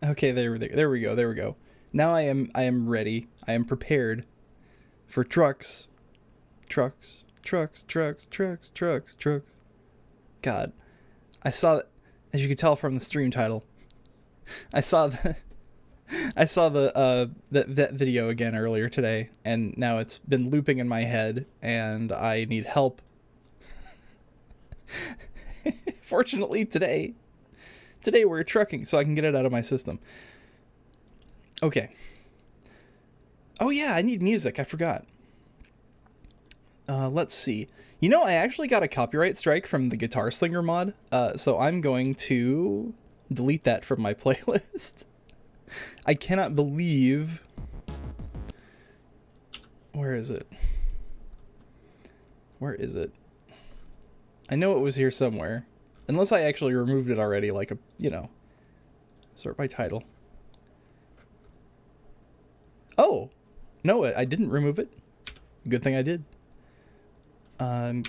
Okay, there we go. There we go. Now I am ready. I am prepared for trucks. Trucks. Trucks. Trucks. Trucks. Trucks. Trucks. God. I saw, as you can tell from the stream title, I saw the I saw that video again earlier today, and now it's been looping in my head, and I need help. Fortunately, today we're trucking, so I can get it out of my system. Okay. Oh yeah, I need music. I forgot. Let's see. You know, I actually got a copyright strike from the Guitar Slinger mod, so I'm going to delete that from my playlist. I cannot believe... Where is it? Where is it? I know it was here somewhere. Unless I actually removed it already, like a, you know... Sort by title. Oh! No, I didn't remove it. Good thing I did.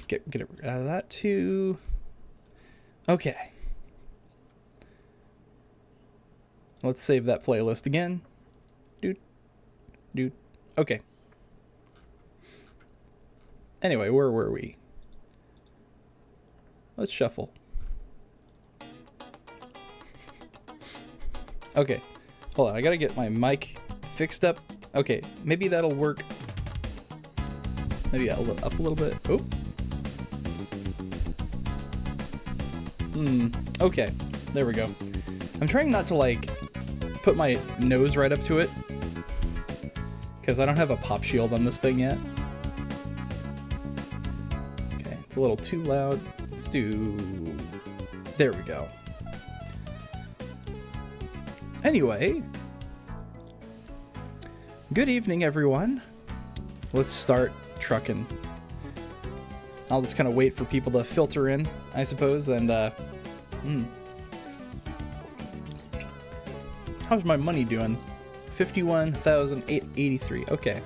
Get it out of that too. Okay. Let's save that playlist again. Dude. Okay. Anyway, where were we? Let's shuffle. Okay. Hold on, I gotta get my mic fixed up. Okay, maybe that'll work. Maybe I'll up a little bit. Oh. Okay. There we go. I'm trying not to, like, put my nose right up to it, because I don't have a pop shield on this thing yet. Okay, it's a little too loud. Let's do... There we go. Anyway. Good evening, everyone. Let's start trucking. I'll just kind of wait for people to filter in, I suppose, and how's my money doing? 51,883. Okay.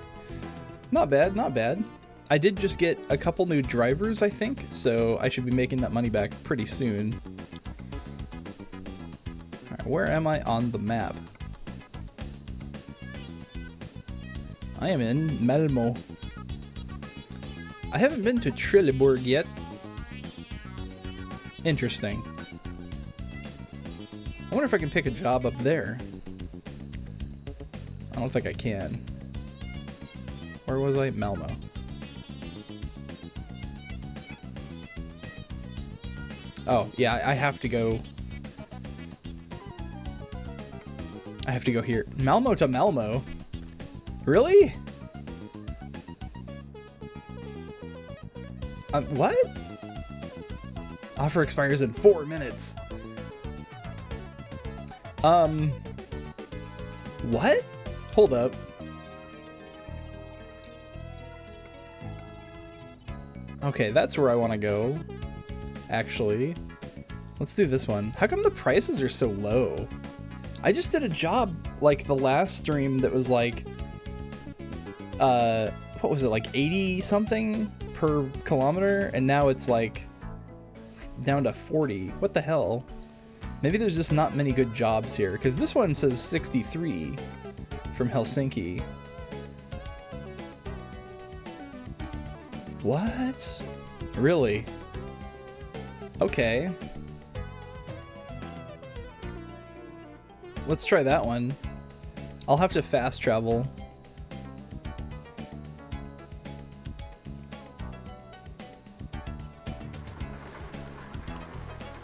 Not bad, not bad. I did just get a couple new drivers, I think, so I should be making that money back pretty soon. Alright, where am I on the map? I am in Malmo. I haven't been to Trelleborg yet. Interesting. I wonder if I can pick a job up there. I don't think I can. Where was I? Malmo. Oh, yeah, I have to go. I have to go here. Malmo to Malmo? Really? What? Offer expires in 4 minutes. What? Hold up. Okay, that's where I want to go. Actually. Let's do this one. How come the prices are so low? I just did a job, like, the last stream that was, like, what was it, like 80 something per kilometer, and now it's like down to 40. What the hell? Maybe there's just not many good jobs here, because this one says 63 from Helsinki. What? Really? Okay. Let's try that one. I'll have to fast travel.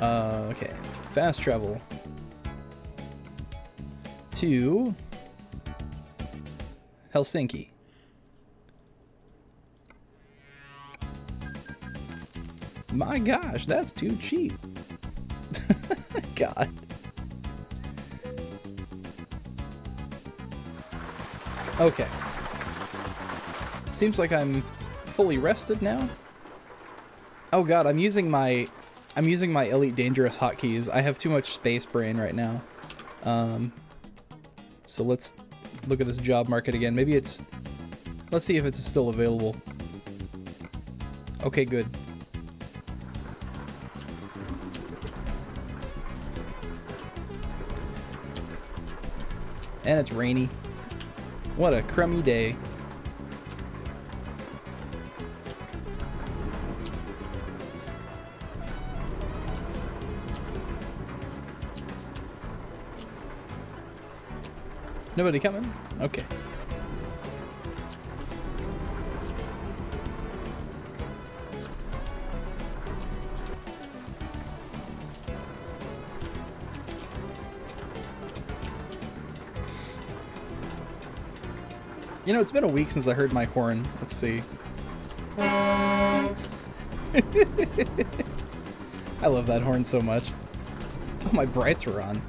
Okay. Fast travel to Helsinki. My gosh, that's too cheap. God. Okay. Seems like I'm fully rested now. Oh god, I'm using my Elite Dangerous hotkeys. I have too much space brain right now. So let's look at this job market again. Maybe it's... Let's see if it's still available. Okay, good. And it's rainy. What a crummy day. Nobody coming? Okay. You know, it's been a week since I heard my horn. Let's see. I love that horn so much. Oh, my brights were on.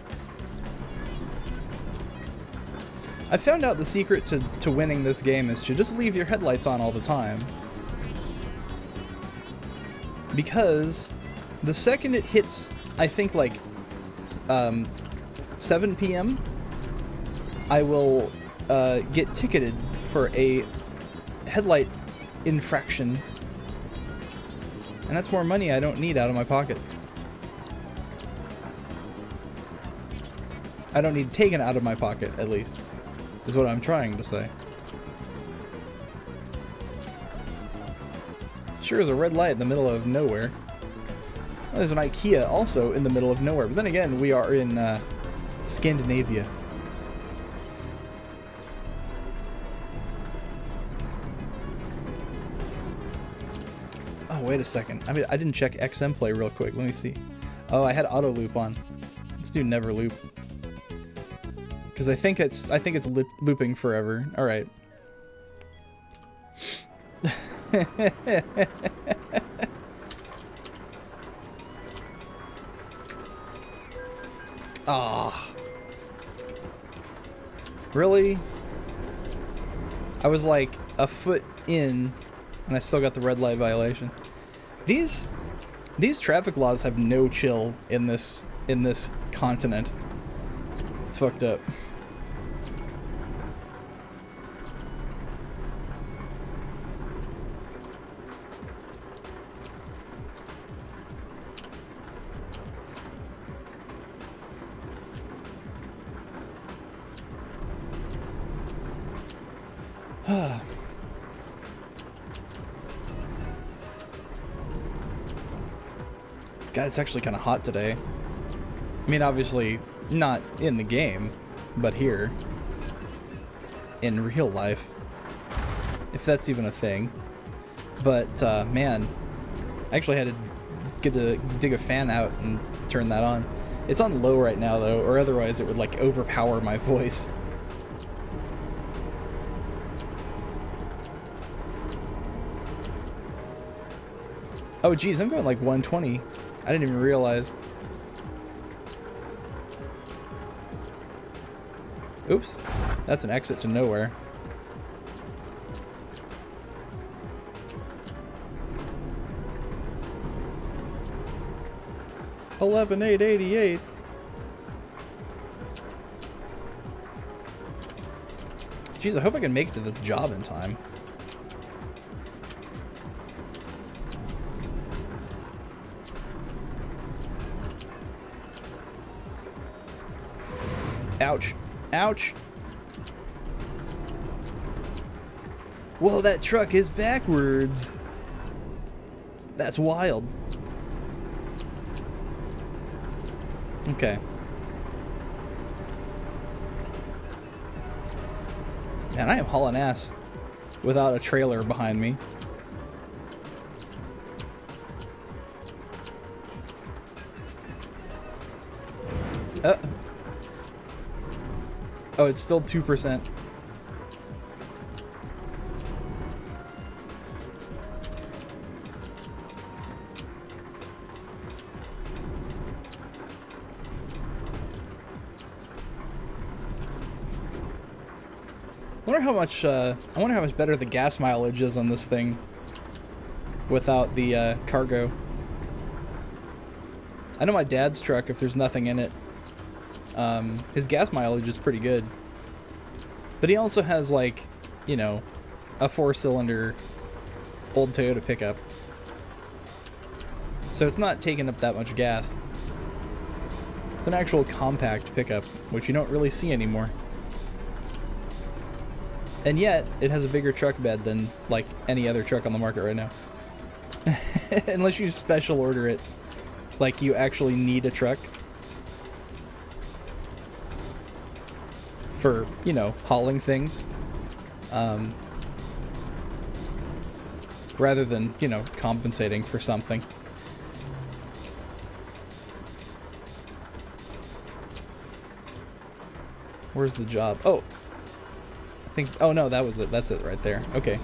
I found out the secret to winning this game is to just leave your headlights on all the time. Because the second it hits, I think like 7 p.m., I will get ticketed for a headlight infraction. And that's more money I don't need out of my pocket. I don't need taken out of my pocket, at least, is what I'm trying to say. Sure is a red light in the middle of nowhere. Well, there's an IKEA also in the middle of nowhere, but then again, we are in Scandinavia. Oh, wait a second. I mean, I didn't check XM Play real quick. Let me see. Oh, I had auto loop on. Let's do never loop. Because I think it's looping forever. All right. Ah. Really? I was like a foot in and I still got the red light violation. These traffic laws have no chill in this continent. It's fucked up. God, it's actually kind of hot today. I mean, obviously not in the game, but here. In real life. If that's even a thing. But, man, I actually had to dig a fan out and turn that on. It's on low right now, though, or otherwise it would, like, overpower my voice. Oh, geez, I'm going like 120. I didn't even realize. Oops. That's an exit to nowhere. $11,888. Jeez, I hope I can make it to this job in time. Ouch. Ouch. Whoa, that truck is backwards. That's wild. Okay. Man, I am hauling ass without a trailer behind me. Oh, it's still 2%. I wonder how much better the gas mileage is on this thing without the cargo. I know my dad's truck, if there's nothing in it, his gas mileage is pretty good. But he also has, like, you know, a 4-cylinder old Toyota pickup. So it's not taking up that much gas. It's an actual compact pickup, which you don't really see anymore. And yet, it has a bigger truck bed than, like, any other truck on the market right now. Unless you special order it. Like, you actually need a truck. For, you know, hauling things. Rather than, you know, compensating for something. Where's the job? Oh. I think, oh no, that was it. That's it right there. Okay.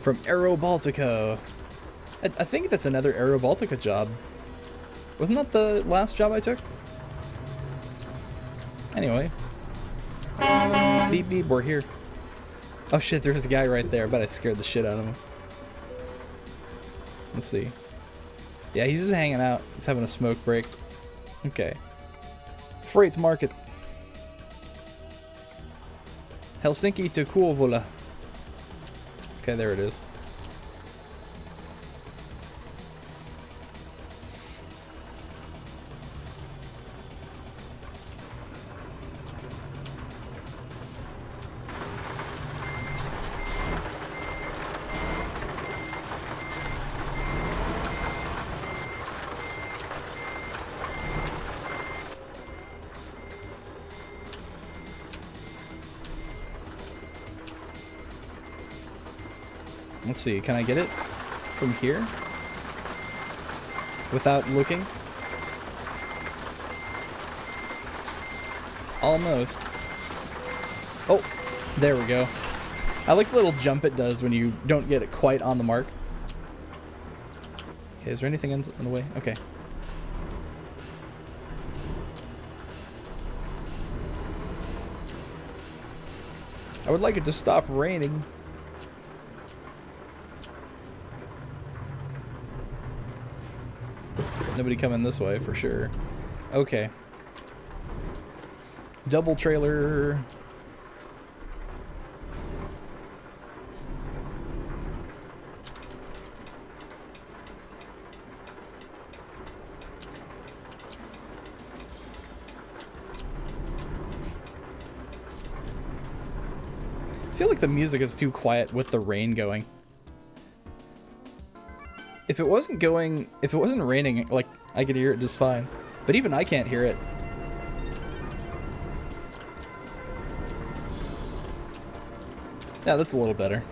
From Aerobaltica. I think that's another Aerobaltica job. Wasn't that the last job I took? Anyway. Beep beep, we're here. Oh shit, there's a guy right there. I bet I scared the shit out of him. Let's see. Yeah, he's just hanging out. He's having a smoke break. Okay. Freight market. Helsinki to Kouvola. Okay, there it is. Let's see, can I get it from here? Without looking? Almost. Oh, there we go. I like the little jump it does when you don't get it quite on the mark. Okay, is there anything in the way? Okay. I would like it to stop raining. Nobody coming this way for sure. Okay. Double trailer. I feel like the music is too quiet with the rain going. If it wasn't raining, like, I could hear it just fine. But even I can't hear it. Yeah, that's a little better.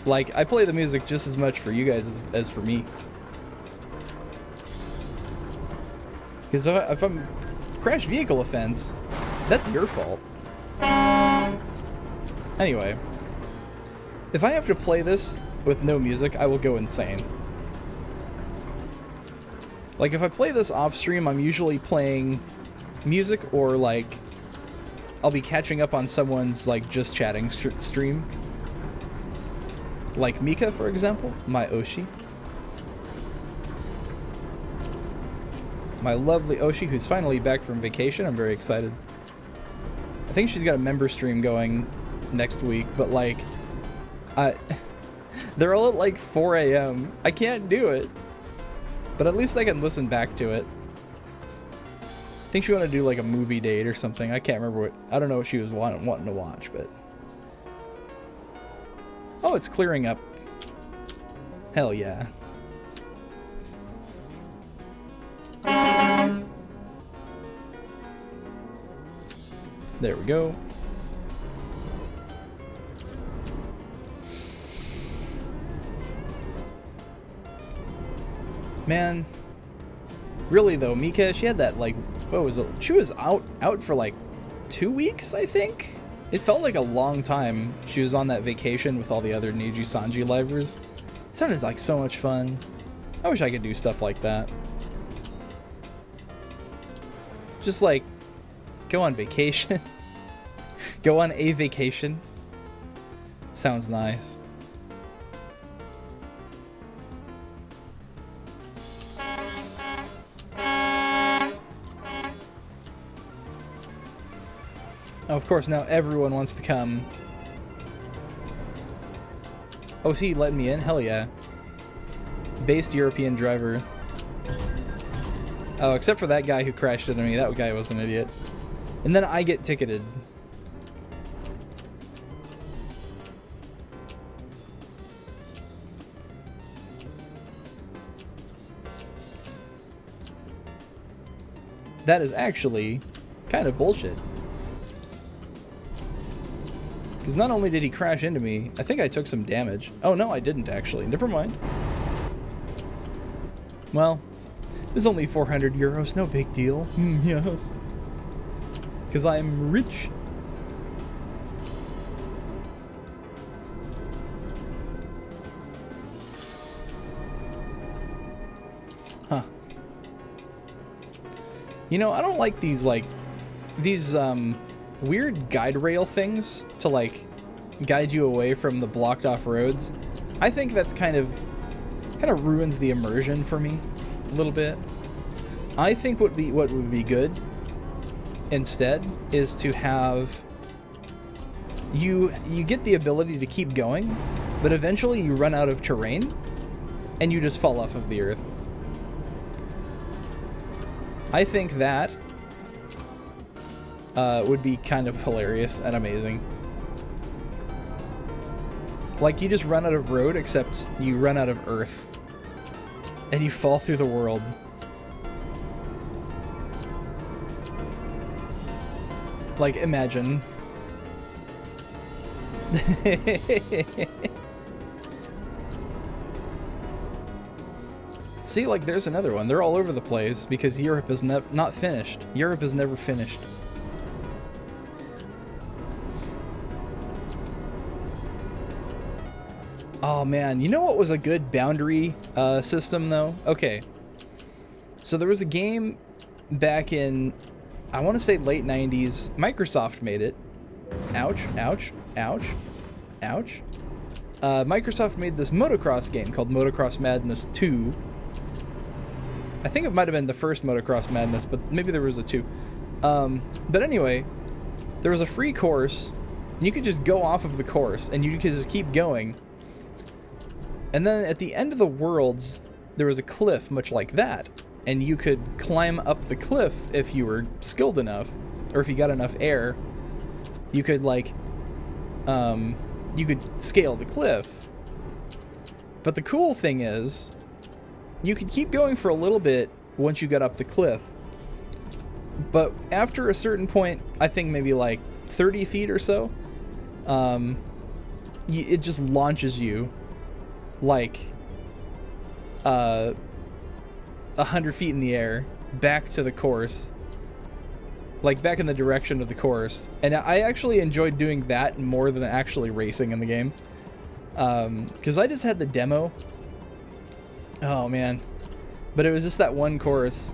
Like, I play the music just as much for you guys as for me. Because if I'm crash vehicle offense, that's your fault. Anyway, if I have to play this with no music, I will go insane. Like, if I play this off stream, I'm usually playing music, or like I'll be catching up on someone's like just chatting stream. Like Mika, for example, my Oshi. My lovely Oshi, who's finally back from vacation. I'm very excited. I think she's got a member stream going next week, but like, they're all at like 4 a.m. I can't do it. But at least I can listen back to it. I think she wanted to do like a movie date or something. I can't remember what. I don't know what she was wanting to watch, but. Oh, it's clearing up. Hell yeah. There we go. Man, really though, Mika, she had that like, what was it? She was out for like 2 weeks, I think. It felt like a long time. She was on that vacation with all the other Neji Sanji livers. It sounded like so much fun. I wish I could do stuff like that. Just like, go on vacation. Go on a vacation. Sounds nice. Of course, now everyone wants to come. Oh, is he letting me in? Hell yeah. Based European driver. Oh, except for that guy who crashed into me. That guy was an idiot. And then I get ticketed. that is actually kind of bullshit. Because not only did he crash into me, I think I took some damage. Oh no, I didn't actually. Never mind. Well, it was only 400 euros, no big deal. Yes. Because I'm rich. Huh. You know, I don't like these, like, these, weird guide rail things to, like, guide you away from the blocked off roads. I think that's kind of ruins the immersion for me a little bit. I think what would be good instead is to have you get the ability to keep going, but eventually you run out of terrain and you just fall off of the earth. I think that would be kind of hilarious and amazing. Like, you just run out of road, except you run out of earth. And you fall through the world. Like, imagine. See, like, there's another one. They're all over the place because Europe is not finished. Europe is never finished. Oh man, you know what was a good boundary system though? Okay, so there was a game back in, I want to say late 90s. Microsoft made it. Ouch, ouch, ouch, ouch. Microsoft made this motocross game called Motocross Madness 2. I think it might have been the first Motocross Madness, but maybe there was a 2. But anyway, there was a free course, and you could just go off of the course, and you could just keep going. And then at the end of the worlds, there was a cliff much like that, and you could climb up the cliff if you were skilled enough, or if you got enough air. You could, like, you could scale the cliff. But the cool thing is, you could keep going for a little bit once you got up the cliff. But after a certain point, I think maybe like 30 feet or so, it just launches you like 100 feet in the air back to the course, like back in the direction of the course. And I actually enjoyed doing that more than actually racing in the game, because I just had the demo. Oh man, but it was just that one course,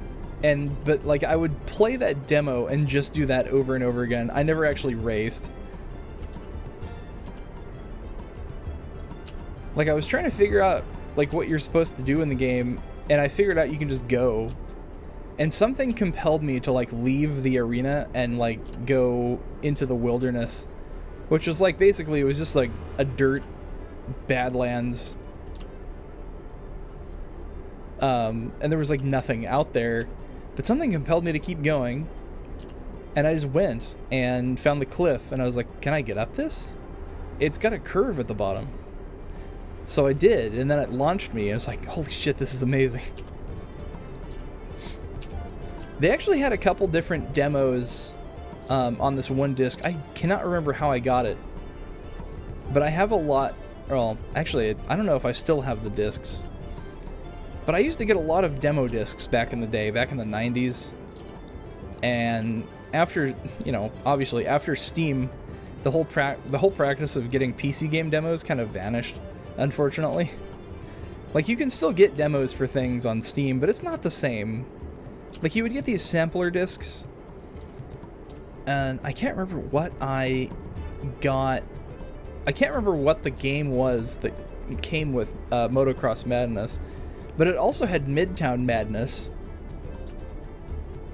but like I would play that demo and just do that over and over again. I never actually raced. Like, I was trying to figure out, like, what you're supposed to do in the game, and I figured out you can just go. And something compelled me to, like, leave the arena and, like, go into the wilderness. Which was, like, basically, it was just, like, a dirt badlands. And there was, like, nothing out there. But something compelled me to keep going. And I just went and found the cliff, and I was like, can I get up this? It's got a curve at the bottom. So I did, and then it launched me, and I was like, holy shit, this is amazing. They actually had a couple different demos on this one disc. I cannot remember how I got it, but I have a lot. Well, actually, I don't know if I still have the discs, but I used to get a lot of demo discs back in the day, back in the 90s. And after, you know, obviously after Steam, the whole practice of getting PC game demos kind of vanished. Unfortunately. Like, you can still get demos for things on Steam, but it's not the same. Like, you would get these sampler discs, and I can't remember what I got. I can't remember what the game was that came with Motocross Madness, but it also had Midtown Madness,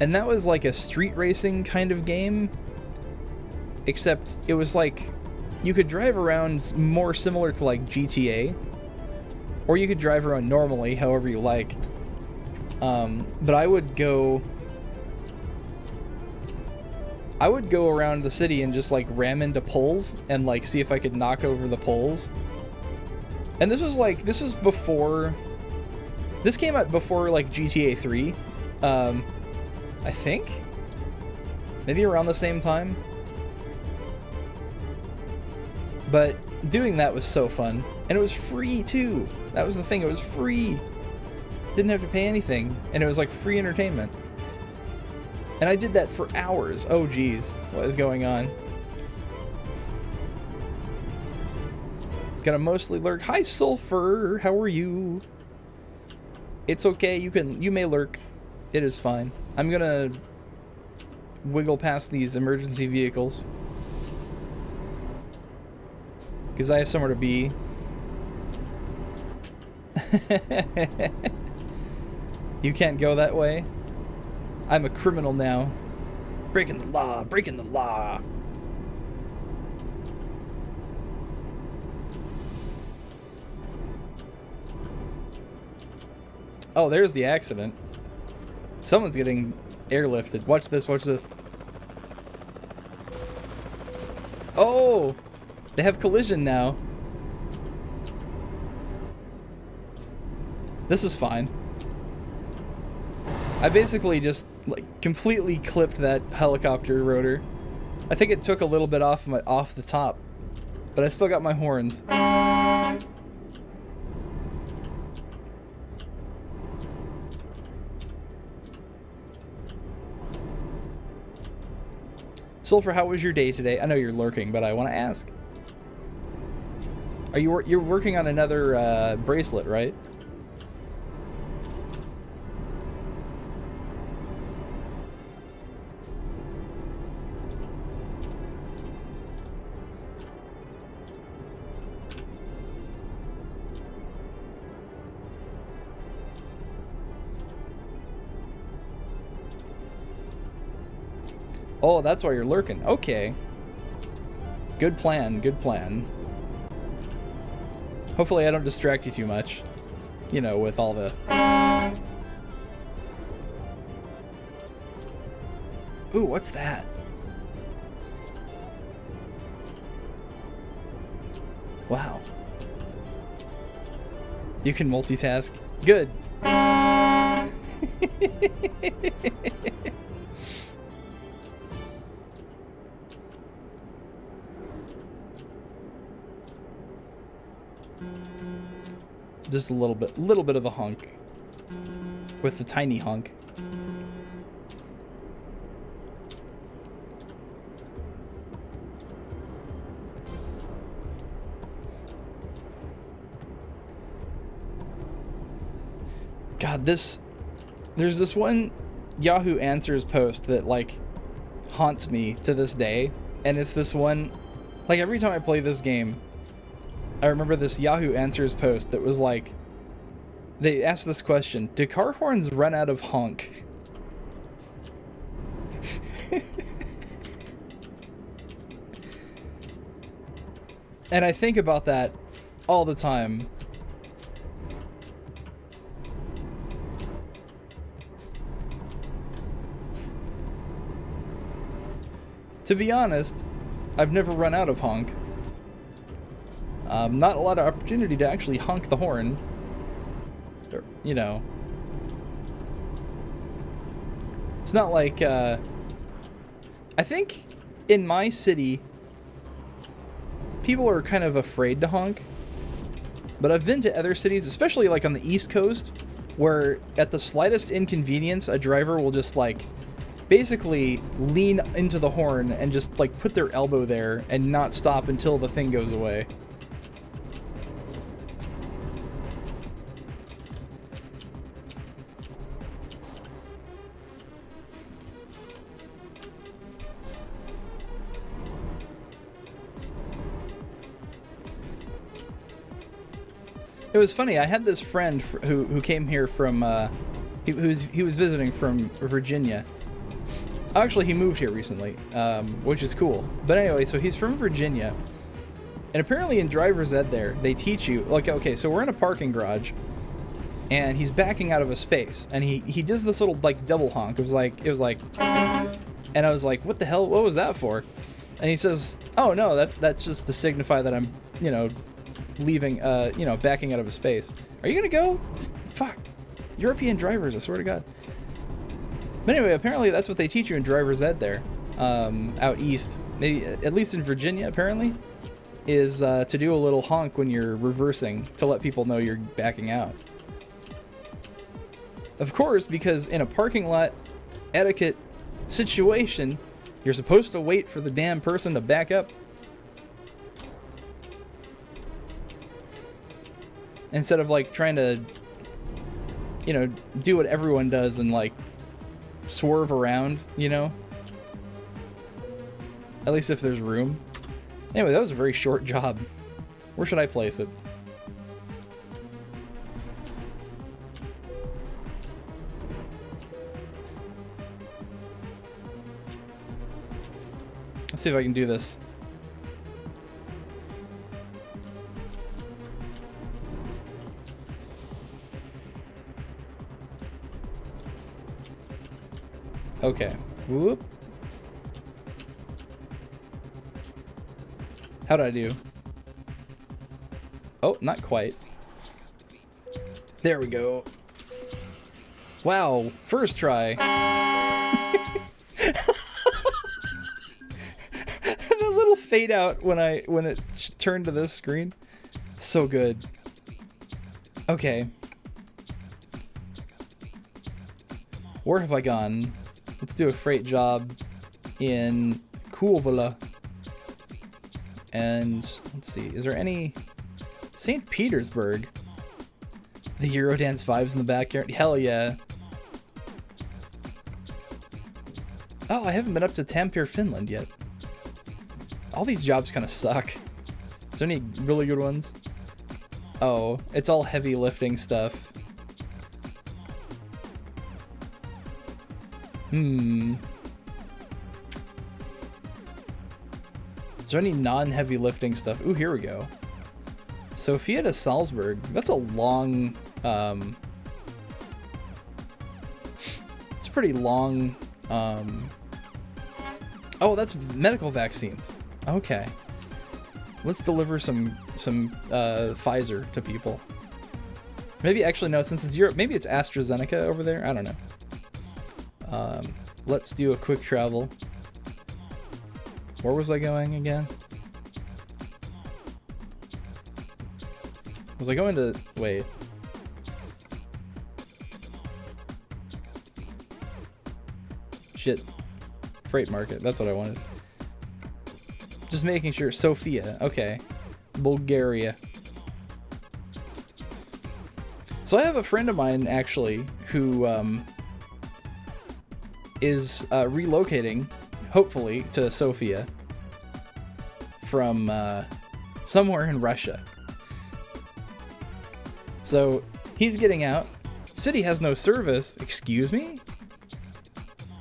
and that was like a street racing kind of game, except it was like, you could drive around more similar to like GTA, or you could drive around normally, however you like. But I would go around the city and just like ram into poles and like see if I could knock over the poles. And this was before, this came out before like GTA 3. I think? Maybe around the same time? But doing that was so fun. And it was free too! That was the thing, it was free! Didn't have to pay anything, and it was like free entertainment. And I did that for hours. Oh geez, what is going on? Gonna mostly lurk. Hi Sulfur, how are you? It's okay, you may lurk. It is fine. I'm gonna wiggle past these emergency vehicles. Because I have somewhere to be. You can't go that way. I'm a criminal now. Breaking the law, breaking the law. Oh, there's the accident. Someone's getting airlifted. Watch this, watch this. Oh! They have collision now. This is fine. I basically just like completely clipped that helicopter rotor. I think it took a little bit off the top, but I still got my horns. Sulfur, how was your day today? I know you're lurking, but I want to ask. Are you're working on another bracelet, right? Oh, that's why you're lurking. Okay. Good plan, good plan. Hopefully I don't distract you too much. You know, with all the... Ooh, what's that? Wow. You can multitask. Good. Just a little bit of a hunk. With the tiny hunk. God, there's this one Yahoo Answers post that like haunts me to this day, and it's this one, like every time I play this game, I remember this Yahoo Answers post that was like, they asked this question: do car horns run out of honk? And I think about that all the time. To be honest, I've never run out of honk. Not a lot of opportunity to actually honk the horn. Or, you know. It's not like, I think in my city, people are kind of afraid to honk. But I've been to other cities, especially like on the East Coast, where at the slightest inconvenience, a driver will just like basically lean into the horn and just like put their elbow there and not stop until the thing goes away. It was funny. I had this friend who came here from he was visiting from Virginia. Actually, he moved here recently, which is cool. But anyway, so he's from Virginia, and apparently in driver's ed there, they teach you, like, okay, so we're in a parking garage, and he's backing out of a space, and he does this little like double honk. It was like, and I was like, what the hell? What was that for? And he says, oh no, that's just to signify that I'm, you know, leaving, you know, backing out of a space. Are you gonna go? Fuck. European drivers, I swear to God. But anyway, apparently that's what they teach you in driver's ed there, out east. Maybe at least in Virginia, apparently, is to do a little honk when you're reversing to let people know you're backing out. Of course, because in a parking lot etiquette situation, you're supposed to wait for the damn person to back up. Instead of like trying to, you know, do what everyone does and like swerve around, you know? At least if there's room. Anyway, that was a very short job. Where should I place it? Let's see if I can do this. Okay. Whoop. How'd I do? Oh, not quite. There we go. Wow, first try. The little fade out when it turned to this screen. So good. Okay. Where have I gone? Let's do a freight job in Kouvola. And let's see, is there any St. Petersburg? The Eurodance vibes in the backyard. Hell yeah. Oh, I haven't been up to Tampere, Finland yet. All these jobs kind of suck. Is there any really good ones? Oh, it's all heavy lifting stuff. Is there any non-heavy lifting stuff? Ooh, here we go. Sofia to Salzburg. That's a long, it's a pretty long, oh, that's medical vaccines. Okay. Let's deliver some Pfizer to people. Maybe, actually, no, since it's Europe, maybe it's AstraZeneca over there? I don't know. Let's do a quick travel. Where was I going again? Was I going to... Wait. Shit. Freight market. That's what I wanted. Just making sure. Sofia. Okay. Bulgaria. So I have a friend of mine, actually, who is relocating, hopefully, to Sofia from somewhere in Russia. So he's getting out. City has no service. Excuse me?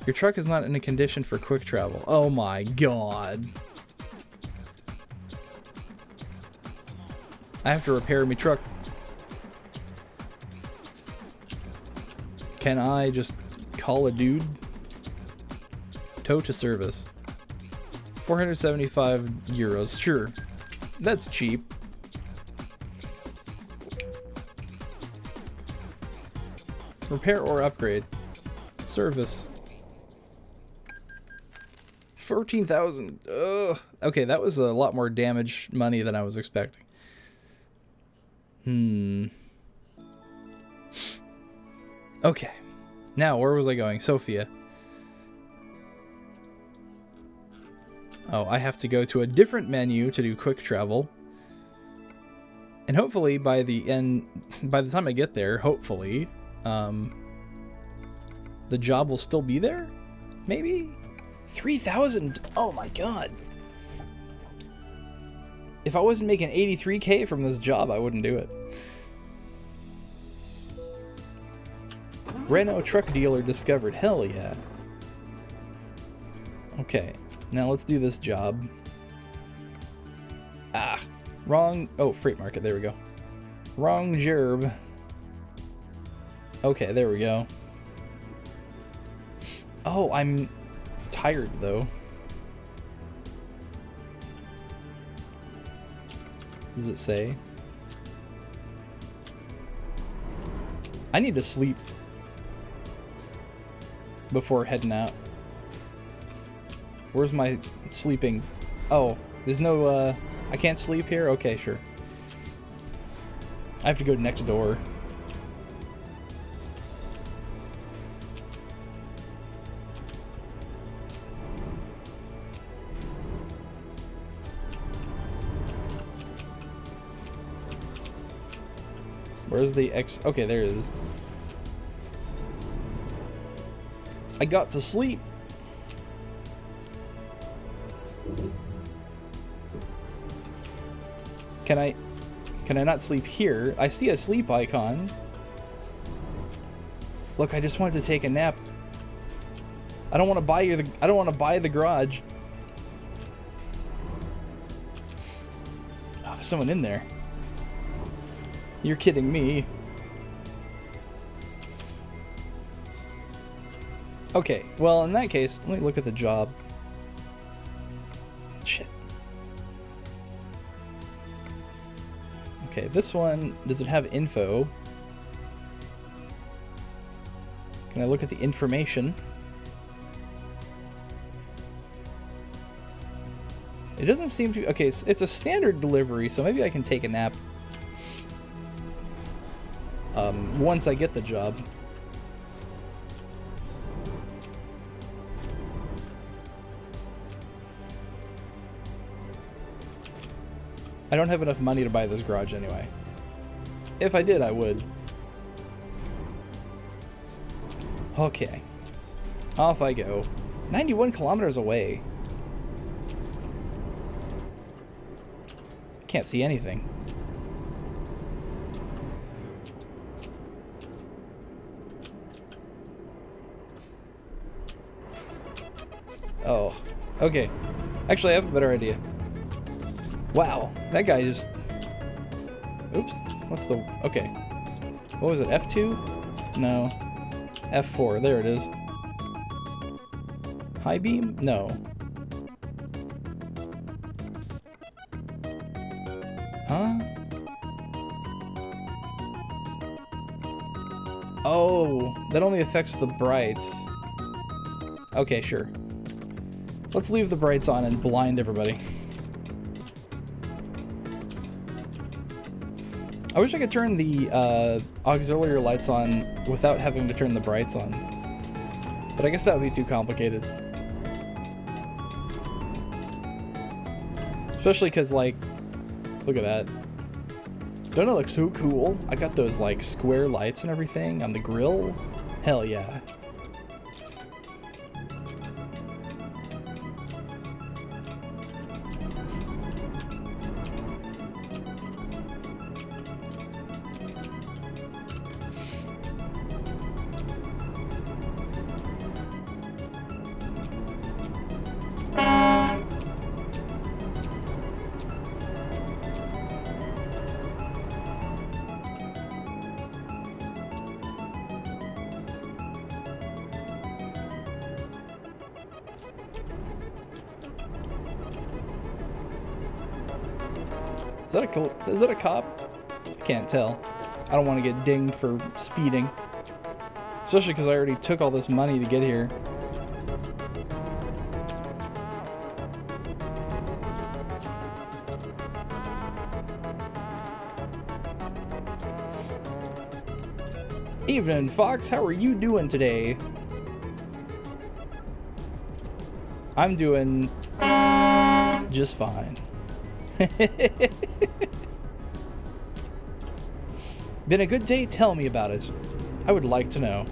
Your truck is not in a condition for quick travel. Oh my god. I have to repair my truck. Can I just call a dude? Tow to service. 475 euros. Sure. That's cheap. Repair or upgrade. Service. 14,000. Ugh. Okay, that was a lot more damage money than I was expecting. Okay. Now, where was I going? Sofia. Oh, I have to go to a different menu to do quick travel. And hopefully by the time I get there, hopefully, the job will still be there? Maybe? 3,000! Oh my god. If I wasn't making 83k from this job, I wouldn't do it. Renault truck dealer discovered. Hell yeah. Okay, now let's do this job. Ah, wrong. Oh, freight market. There we go. Wrong gerb. Okay, there we go. Oh, I'm tired though. Does it say? I need to sleep. before heading out. Where's my sleeping? Oh, there's no, I can't sleep here? Okay, sure. I have to go next door. Where's the X? Okay, there it is. I got to sleep. Can I not sleep here? I see a sleep icon. Look, I just wanted to take a nap. I don't want to buy the garage. Oh, there's someone in there. You're kidding me. Okay, well, in that case, let me look at the job. Shit. Okay, this one, does it have info? Can I look at the information? It doesn't seem to... Okay, it's a standard delivery, so maybe I can take a nap once I get the job. I don't have enough money to buy this garage anyway. If I did, I would. Okay. Off I go. 91 kilometers away. Can't see anything. Oh, okay. Actually, I have a better idea. Wow, that guy just... Oops, what's the... Okay. What was it, F2? No. F4, there it is. High beam? No. Huh? Oh, that only affects the brights. Okay, sure. Let's leave the brights on and blind everybody. I wish I could turn the auxiliary lights on without having to turn the brights on. But I guess that would be too complicated. Especially because, like, look at that. Don't it look so cool? I got those, like, square lights and everything on the grill. Hell yeah. Is that a cop? I can't tell. I don't want to get dinged for speeding. Especially because I already took all this money to get here. Evening, Fox. How are you doing today? I'm doing just fine. Been a good day? Tell me about it. I would like to know.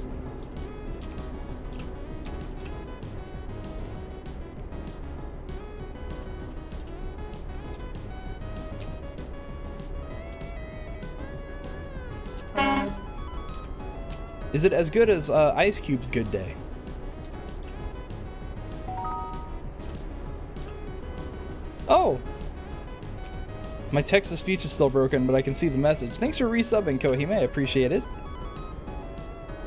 Is it as good as Ice Cube's good day? Oh! My text-to-speech is still broken, but I can see the message. Thanks for resubbing, Kohime. I appreciate it.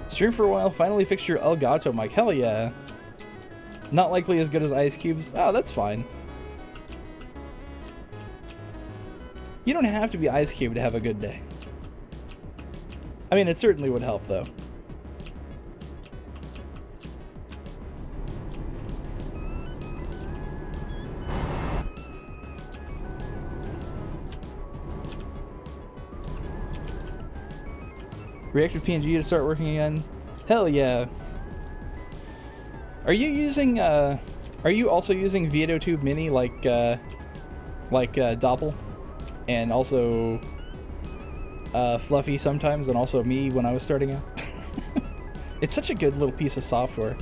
Stream for a while, finally fixed your Elgato mic. Hell yeah. Not likely as good as Ice Cube's. Oh, that's fine. You don't have to be Ice Cube to have a good day. I mean, it certainly would help, though. Reactive PNG to start working again. Hell yeah. Are you using are you also using VideoTube Mini like Doppel? And also Fluffy sometimes, and also me when I was starting out. It's such a good little piece of software.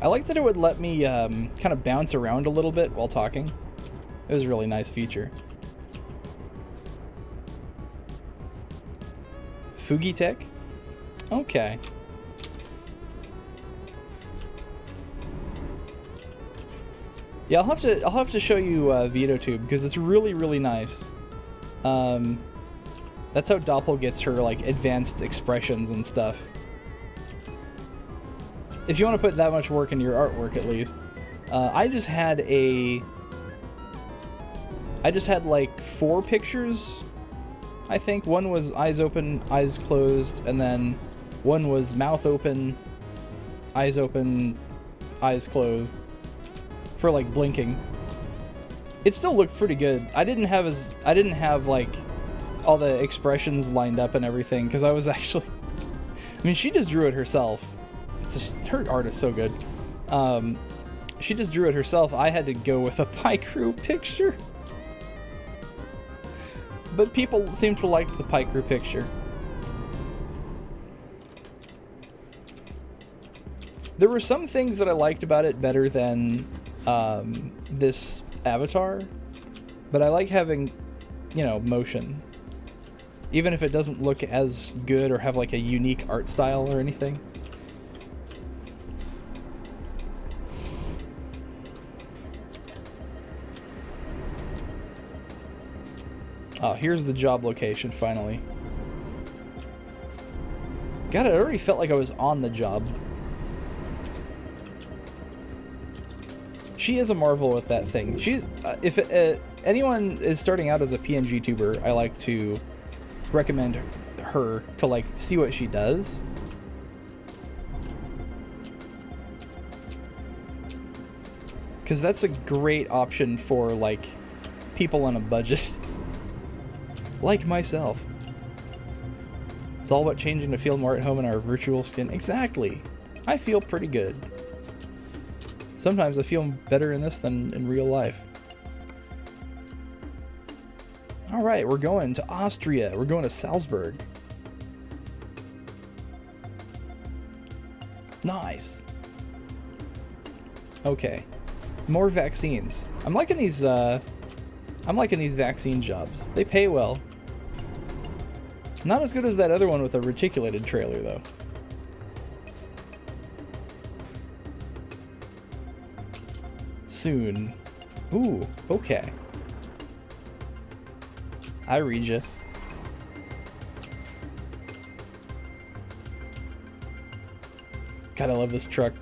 I like that it would let me kind of bounce around a little bit while talking. It was a really nice feature. Fugitech? Okay. Yeah, I'll have to show you VideoTube because it's really, really nice. That's how Doppel gets her like advanced expressions and stuff. If you want to put that much work into your artwork, at least. I just had like 4 pictures, I think. One was eyes open, eyes closed, and then one was mouth open, eyes closed, for like blinking. It still looked pretty good. I didn't have like all the expressions lined up and everything because I was actually, I mean, she just drew it herself. Her art is so good. She just drew it herself. I had to go with a Pycrew picture. But people seem to like the Pycrew picture. There were some things that I liked about it better than this avatar, but I like having, you know, motion. Even if it doesn't look as good or have like a unique art style or anything. Oh, here's the job location, finally. God, it already felt like I was on the job. She is a marvel with that thing. She's, if anyone is starting out as a PNG tuber, I like to recommend her to like see what she does. Because that's a great option for like people on a budget. Like myself. It's all about changing to feel more at home in our virtual skin. Exactly. I feel pretty good. Sometimes I feel better in this than in real life. Alright, we're going to Austria. We're going to Salzburg. Nice. Okay. More vaccines. I'm liking these vaccine jobs. They pay well. Not as good as that other one with the reticulated trailer, though. Soon. Ooh, okay. I read ya. God, I love this truck.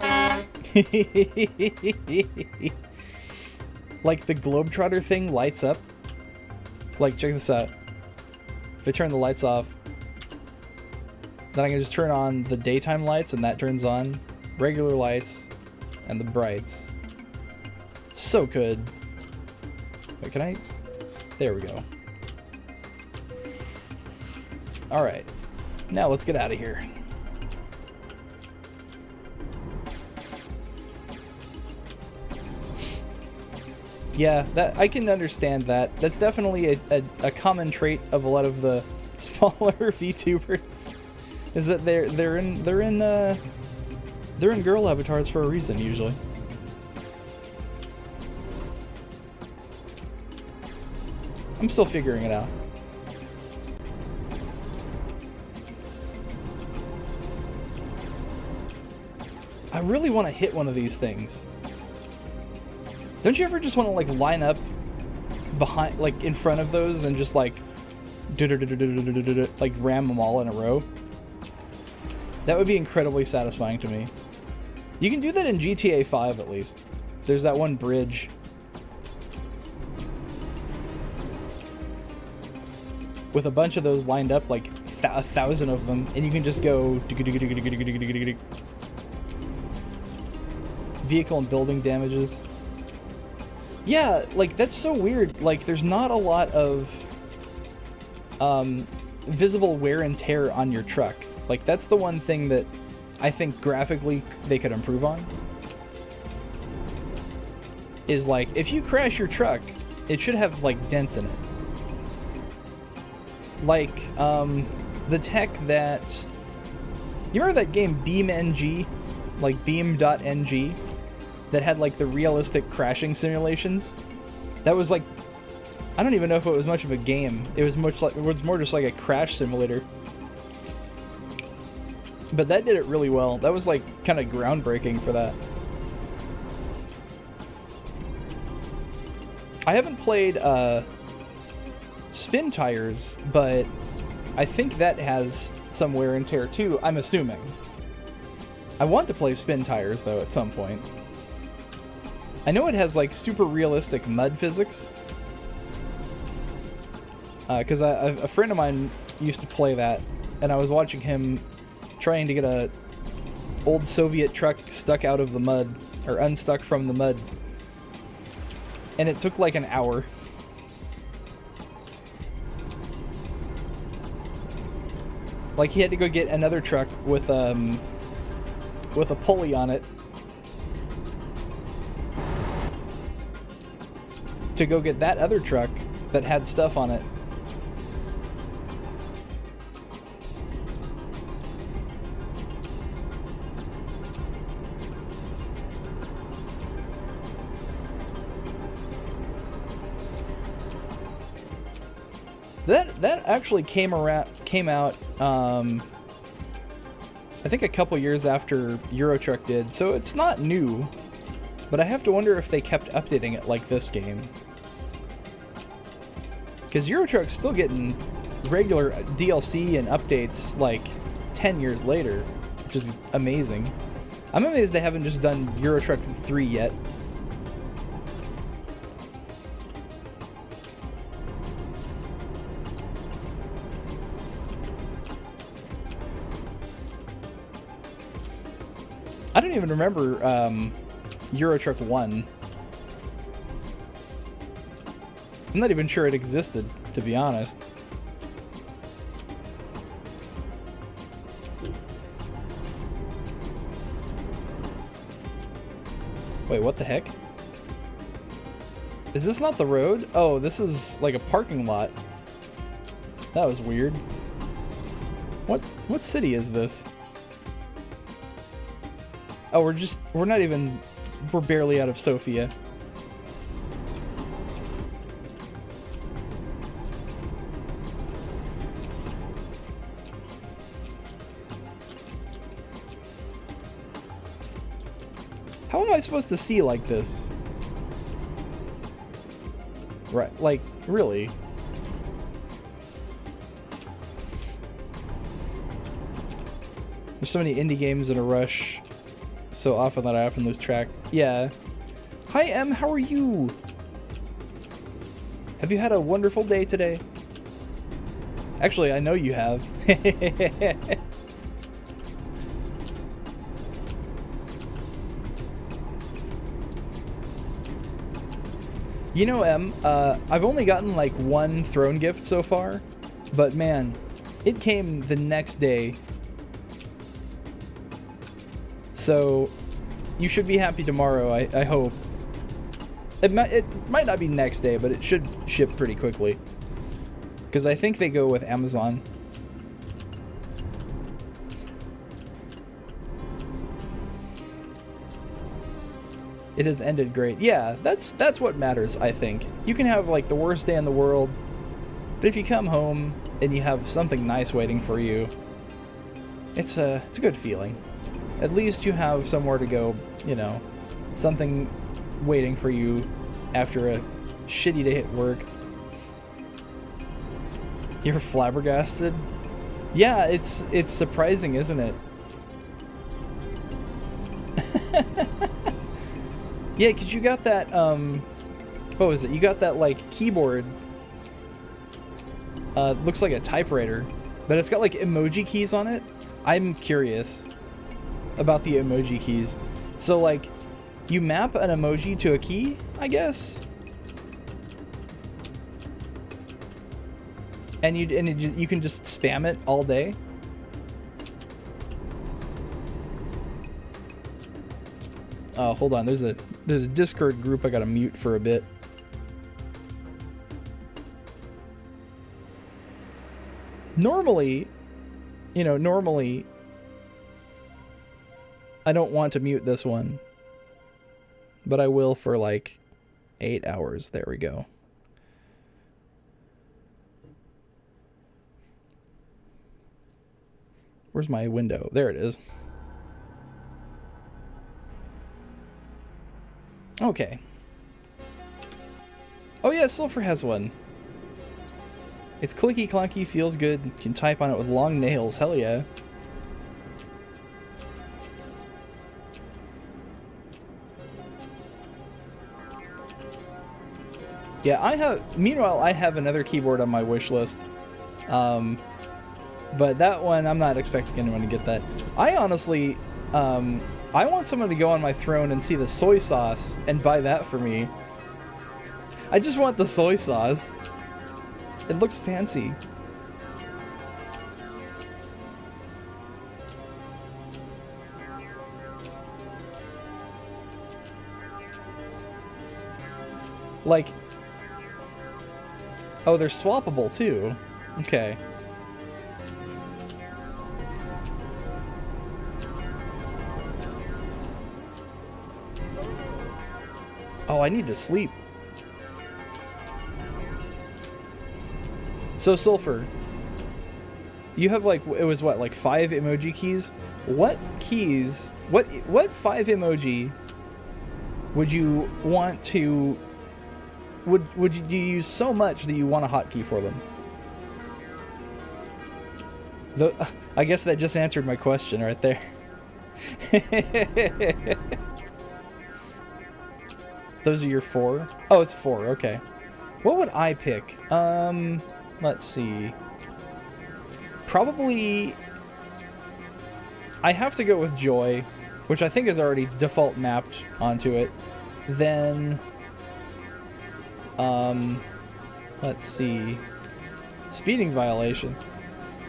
Like the Globetrotter thing lights up. Like, check this out. If I turn the lights off, then I can just turn on the daytime lights and that turns on regular lights and the brights. So good. Wait, can I? There we go. Alright. Now let's get out of here. Yeah, that I can understand that. That's definitely a common trait of a lot of the smaller VTubers, is that they're in girl avatars for a reason usually. I'm still figuring it out. I really want to hit one of these things. Don't you ever just want to like line up behind, like in front of those and just like like ram them all in a row? That would be incredibly satisfying to me. You can do that in GTA 5 at least. There's that one bridge with a bunch of those lined up, like 1,000 of them, and you can just go vehicle and building damages. Yeah, like, that's so weird. Like, there's not a lot of visible wear and tear on your truck. Like, that's the one thing that I think graphically they could improve on. Is, like, if you crash your truck, it should have, like, dents in it. Like, the tech that... You remember that game BeamNG? Like, Beam.ng? That had, like, the realistic crashing simulations? That was, like... I don't even know if it was much of a game. It was more just like a crash simulator. But that did it really well. That was, like, kind of groundbreaking for that. I haven't played Spin Tires, but I think that has some wear and tear too, I'm assuming. I want to play Spin Tires, though, at some point. I know it has, like, super realistic mud physics. Because a friend of mine used to play that, and I was watching him trying to get a old Soviet truck stuck out of the mud, or unstuck from the mud. And it took like an hour. Like, he had to go get another truck with a pulley on it to go get that other truck that had stuff on it. That actually came out, I think a couple years after Euro Truck did, so it's not new, but I have to wonder if they kept updating it like this game. Because Euro Truck's still getting regular DLC and updates like 10 years later, which is amazing. I'm amazed they haven't just done Euro Truck 3 yet. I don't even remember Euro Truck 1. I'm not even sure it existed, to be honest. Wait, what the heck? Is this not the road? Oh, this is like a parking lot. That was weird. What city is this? Oh, we're barely out of Sofia. How am I supposed to see like this? Right, like, really? There's so many indie games in a rush. So often that I often lose track. Yeah. Hi, Em, how are you? Have you had a wonderful day today? Actually, I know you have. You know, Em, I've only gotten like one throne gift so far, but man, it came the next day. So, you should be happy tomorrow, I hope. It might not be next day, but it should ship pretty quickly. Because I think they go with Amazon. It has ended great. Yeah, that's what matters, I think. You can have, like, the worst day in the world, but if you come home and you have something nice waiting for you, it's a good feeling. At least you have somewhere to go, you know, something waiting for you after a shitty day at work. You're flabbergasted? Yeah, it's surprising, isn't it? Yeah, because you got that, what was it? You got that, like, keyboard. Looks like a typewriter, but it's got, like, emoji keys on it. I'm curious about the emoji keys. So, like, you map an emoji to a key, I guess? And you can just spam it all day. Oh, hold on. There's a Discord group I gotta mute for a bit. Normally, you know, I don't want to mute this one, but I will for like 8 hours. There we go. Where's my window? There it is. Okay. Oh yeah, Sulfur has one. It's clicky clunky, feels good, can type on it with long nails. Hell yeah. Yeah, meanwhile, I have another keyboard on my wish list. But that one, I'm not expecting anyone to get that. I honestly, I want someone to go on my throne and see the soy sauce and buy that for me. I just want the soy sauce. It looks fancy. Like, oh, they're swappable too. Okay. Oh, I need to sleep. So Sulfur, you have like, it was what, like 5 emoji keys? What keys, what 5 emoji would you want to, do you use so much that you want a hotkey for them? I guess that just answered my question right there. Those are your 4? Oh, it's 4, okay. What would I pick? Let's see. Probably, I have to go with Joy, which I think is already default mapped onto it. Then, let's see. Speeding violation.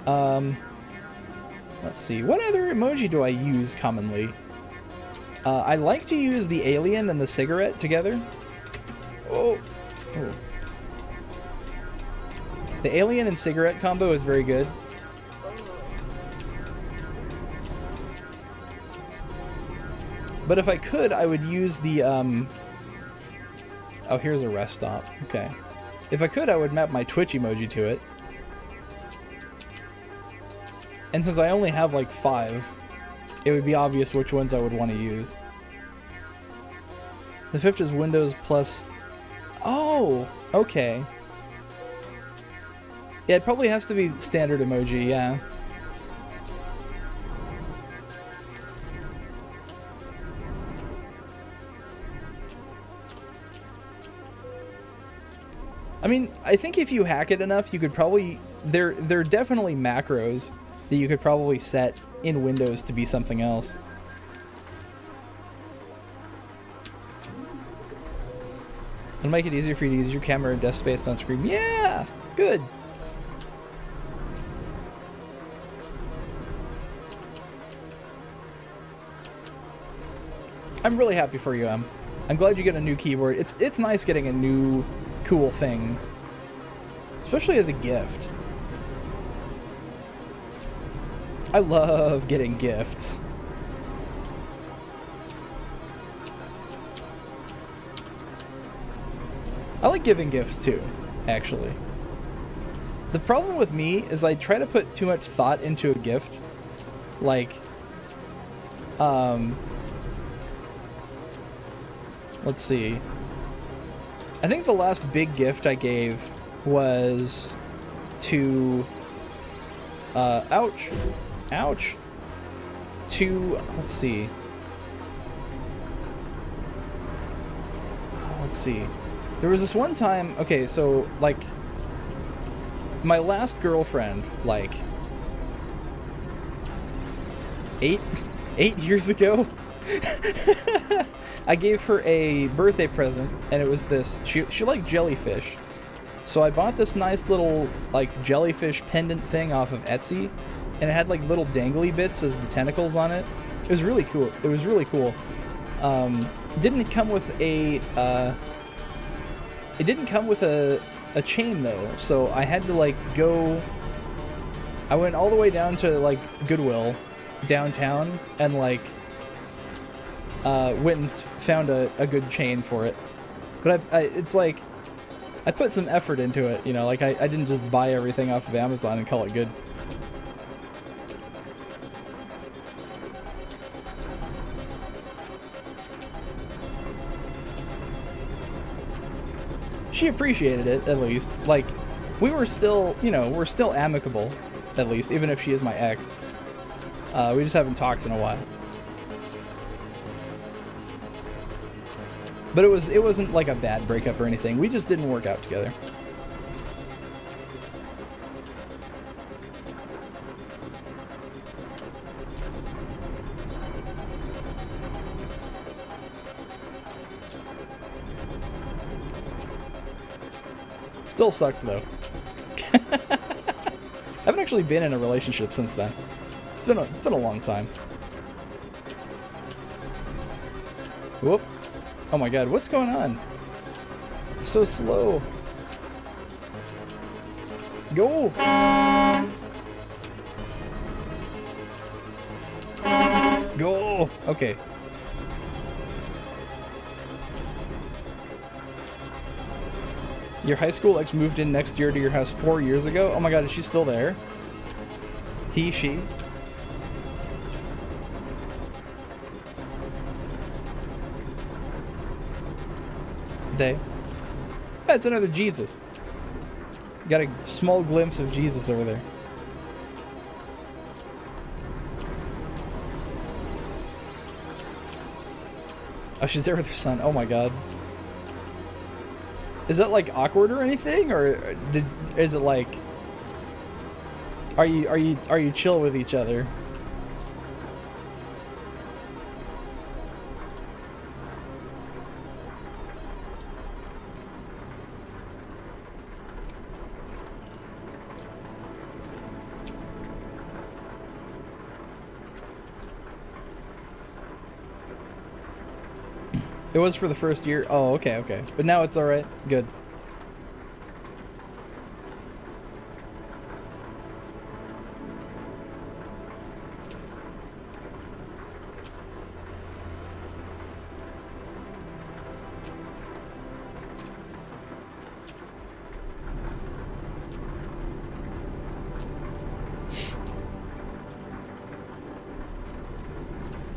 Let's see. What other emoji do I use commonly? I like to use the alien and the cigarette together. Oh. Oh. The alien and cigarette combo is very good. But if I could, I would use the, oh, here's a rest stop. Okay. If I could, I would map my Twitch emoji to it. And since I only have like 5, it would be obvious which ones I would want to use. The 5th is Windows plus... Oh! Okay. Yeah, it probably has to be standard emoji, yeah. I mean, I think if you hack it enough, you could probably... There are definitely macros that you could probably set in Windows to be something else. It'll make it easier for you to use your camera and desk space on screen. Yeah! Good! I'm really happy for you, Em. I'm glad you get a new keyboard. It's nice getting a new cool thing. Especially as a gift. I love getting gifts. I like giving gifts too, actually. The problem with me is I try to put too much thought into a gift. Like, let's see. I think the last big gift I gave was to, ouch. Let's see. Let's see. There was this one time, okay, so, like, my last girlfriend, like, 8 years ago, I gave her a birthday present, and it was this, she liked jellyfish. So I bought this nice little like jellyfish pendant thing off of Etsy, and it had like little dangly bits as the tentacles on it. It was really cool. It was really cool. Didn't come with a it didn't come with a chain though, so I had to like go. I went all the way down to like Goodwill downtown and like went and found a good chain for it. But it's like I put some effort into it, you know, like I didn't just buy everything off of Amazon and call it good. She appreciated it, at least. Like, we were still, you know, we're still amicable, at least, even if she is my ex. We just haven't talked in a while. But it wasn't like a bad breakup or anything. We just didn't work out together. Still sucked though. I haven't actually been in a relationship since then. It's been a long time. Whoop. Oh my god, what's going on? So slow. Go! Go! Okay. Your high school ex moved in next year to your house 4 years ago? Oh my god, is she still there? He, she? They? Yeah, it's another Jesus. Got a small glimpse of Jesus over there. Oh, she's there with her son. Oh my god. Is that like awkward or anything, or is it like are you chill with each other? It was for the first year. Oh, okay, okay. But now it's all right. Good.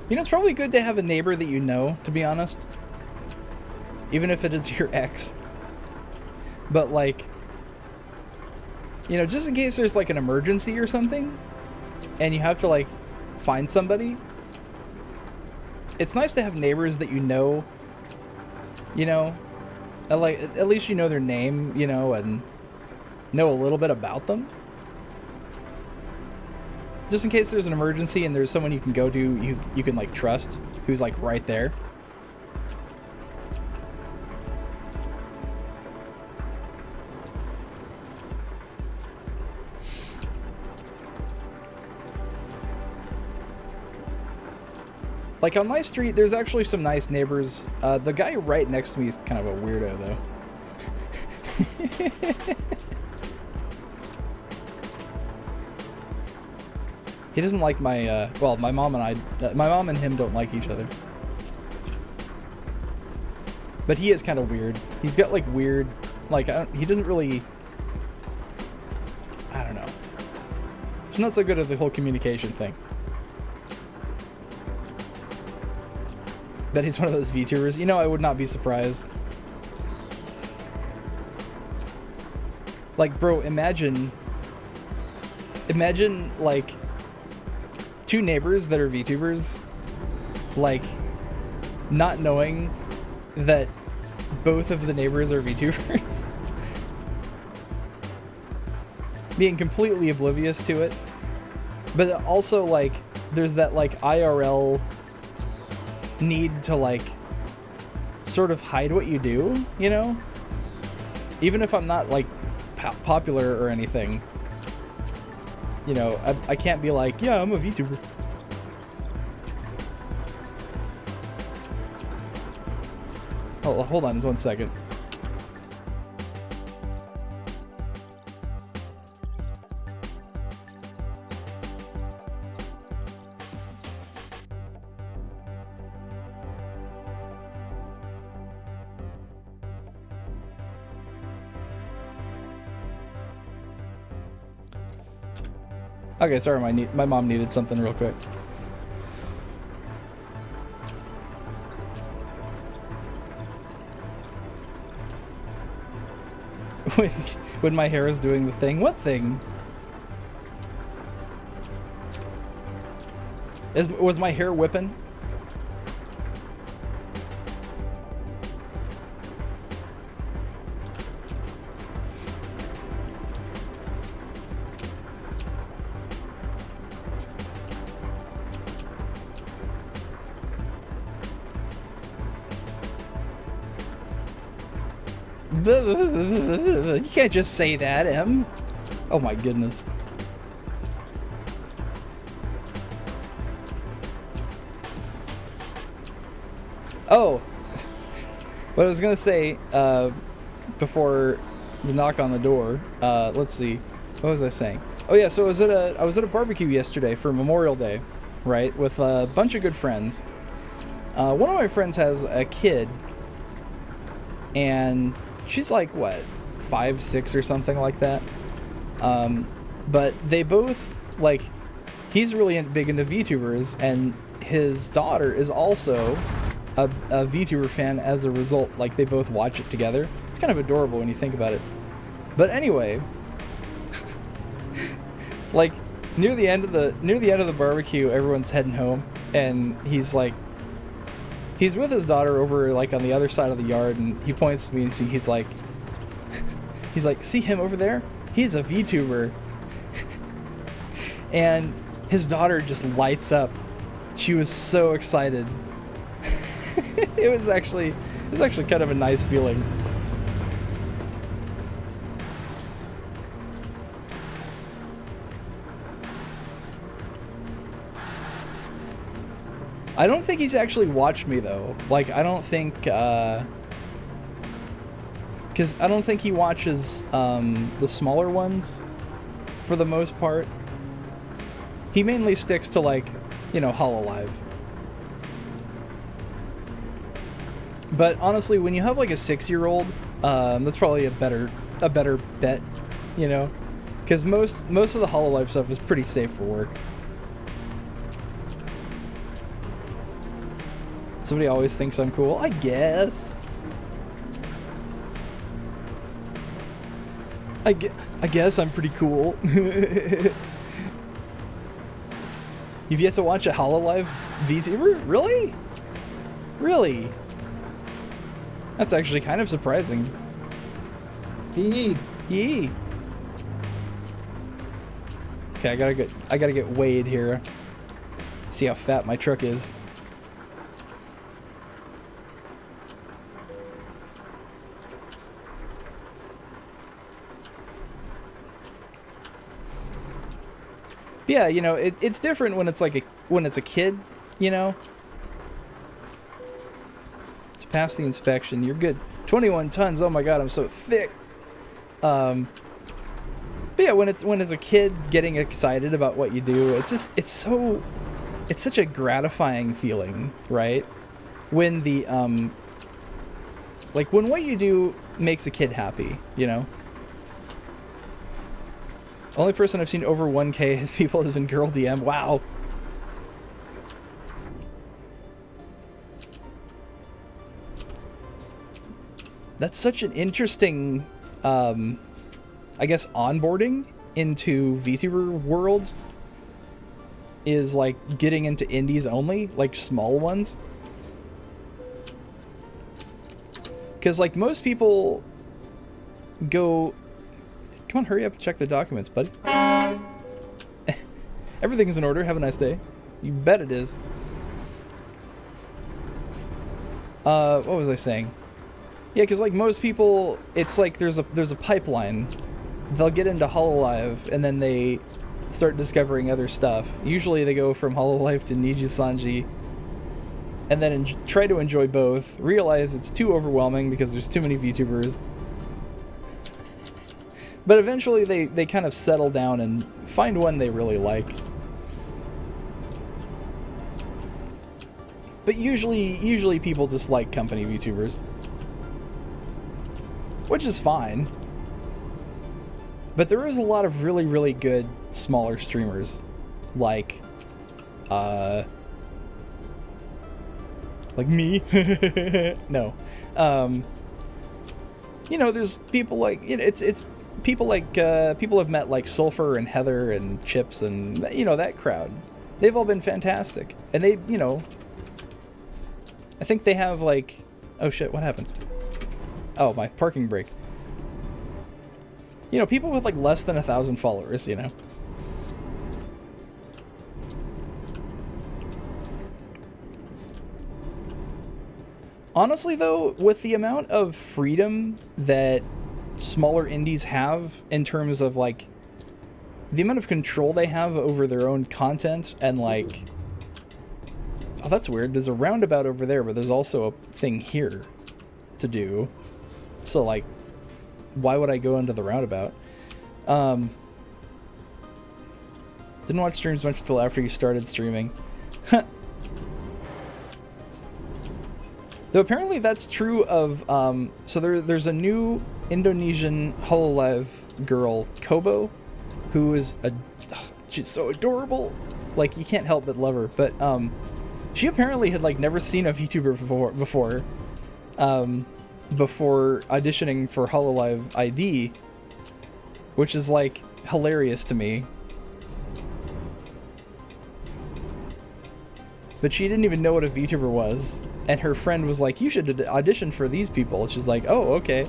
You know, it's probably good to have a neighbor that you know, to be honest. Even if it is your ex. But like, you know, just in case there's like an emergency or something and you have to like find somebody, it's nice to have neighbors that you know, like at least you know their name, you know, and know a little bit about them. Just in case there's an emergency and there's someone you can go to, you can like trust, who's like right there. Like on my street, there's actually some nice neighbors. The guy right next to me is kind of a weirdo though. He doesn't like my, well, my mom and him don't like each other. But he is kind of weird. He's got like weird, like, he doesn't really, I don't know. He's not so good at the whole communication thing. Bet he's one of those VTubers. You know, I would not be surprised. Like, bro, imagine like two neighbors that are VTubers, like, not knowing that both of the neighbors are VTubers. Being completely oblivious to it. But also, like, there's that, like, IRL need to, like, sort of hide what you do, you know? Even if I'm not, like, popular or anything. You know, I can't be like, yeah, I'm a VTuber. Hold on 1 second. Okay, sorry, my mom needed something real quick. When my hair is doing the thing. What thing? Was my hair whipping? You can't just say that, Em. Oh my goodness. Oh, what I was gonna say before the knock on the door. Let's see, what was I saying? Oh yeah, so I was at a barbecue yesterday for Memorial Day, right, with a bunch of good friends. One of my friends has a kid, and she's like, what, 5, 6 or something like that. But they both, like, he's really big into VTubers, and his daughter is also a VTuber fan as a result. Like, they both watch it together. It's kind of adorable when you think about it. But anyway, like, near the end of the barbecue, everyone's heading home, and he's like, he's with his daughter over, like, on the other side of the yard, and he points to me, and he's like, see him over there? He's a VTuber. And his daughter just lights up. She was so excited. It was actually kind of a nice feeling. I don't think he's actually watched me, though. Like, I don't think, because I don't think he watches the smaller ones for the most part. He mainly sticks to, like, you know, Hololive. But honestly, when you have like a 6-year-old, that's probably a better bet, you know, because most of the Hololive stuff is pretty safe for work. Somebody always thinks I'm cool, I guess. I guess I'm pretty cool. You've yet to watch a Hololive VTuber? Really? Really? That's actually kind of surprising. Yee. Yee. Okay, I gotta get weighed here. See how fat my truck is. Yeah, you know, it's different when it's like when it's a kid, you know. To pass the inspection, you're good. 21 tons. Oh my god, I'm so thick. But yeah, when it's a kid getting excited about what you do, it's such a gratifying feeling, right? When the like when what you do makes a kid happy, you know. Only person I've seen over 1K as people has been Girl DM. Wow. That's such an interesting, I guess, onboarding into VTuber world. Is like getting into indies only, like small ones. Because like most people go... Come on, hurry up and check the documents, bud. Everything's in order. Have a nice day. You bet it is. What was I saying? Yeah, because like most people, it's like there's a pipeline, they'll get into Hololive and then they start discovering other stuff. Usually they go from Hololive to Niji Sanji and then try to enjoy both, realize it's too overwhelming because there's too many VTubers. But eventually they kind of settle down and find one they really like. But usually people just like company VTubers, which is fine. But there is a lot of really, really good smaller streamers, like me. No, you know, there's people like, you know, it's people like people I've met like Sulfur and Heather and Chips and, you know, that crowd. They've all been fantastic, and they, you know, I think they have like, oh shit, what happened? Oh, my parking brake. You know, people with like less than 1,000 followers, you know. Honestly though, with the amount of freedom that smaller indies have in terms of like the amount of control they have over their own content and like, oh, that's weird. There's a roundabout over there, but there's also a thing here to do. So like, why would I go into the roundabout? Didn't watch streams much until after you started streaming. Though apparently that's true of, so there's a new Indonesian Hololive girl, Kobo, who is she's so adorable. Like, you can't help but love her. But she apparently had like never seen a VTuber before auditioning for Hololive ID, which is like hilarious to me. But she didn't even know what a VTuber was, and her friend was like, you should audition for these people. She's like, oh, okay.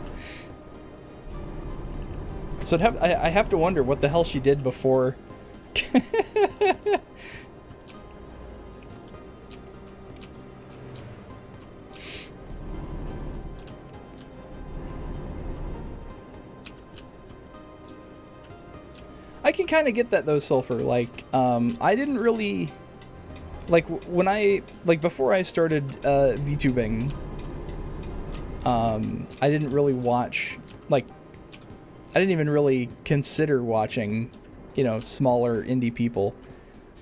So I have to wonder what the hell she did before. I can kind of get that though, Sulfur. Like, I didn't really, like, when I, like, before I started VTubing, I didn't really watch, like, I didn't even really consider watching, you know, smaller indie people.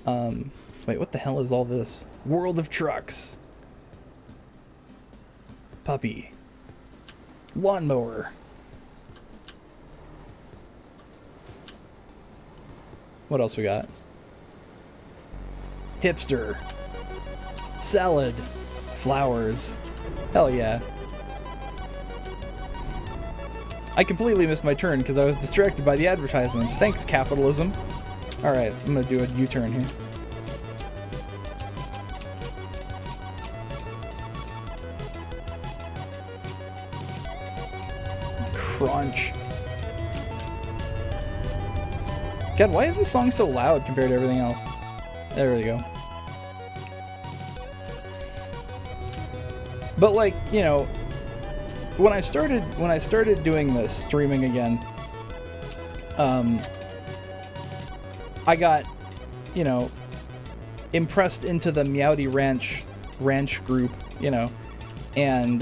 Wait, what the hell is all this? World of Trucks. Puppy. Lawnmower. What else we got? Hipster. Salad. Flowers. Hell yeah. I completely missed my turn because I was distracted by the advertisements. Thanks, capitalism. Alright, I'm gonna do a U-turn here. Crunch. God, why is this song so loud compared to everything else? There we go. But like, you know, when I started doing this streaming again, I got, you know, impressed into the Meowdy Ranch group, you know, and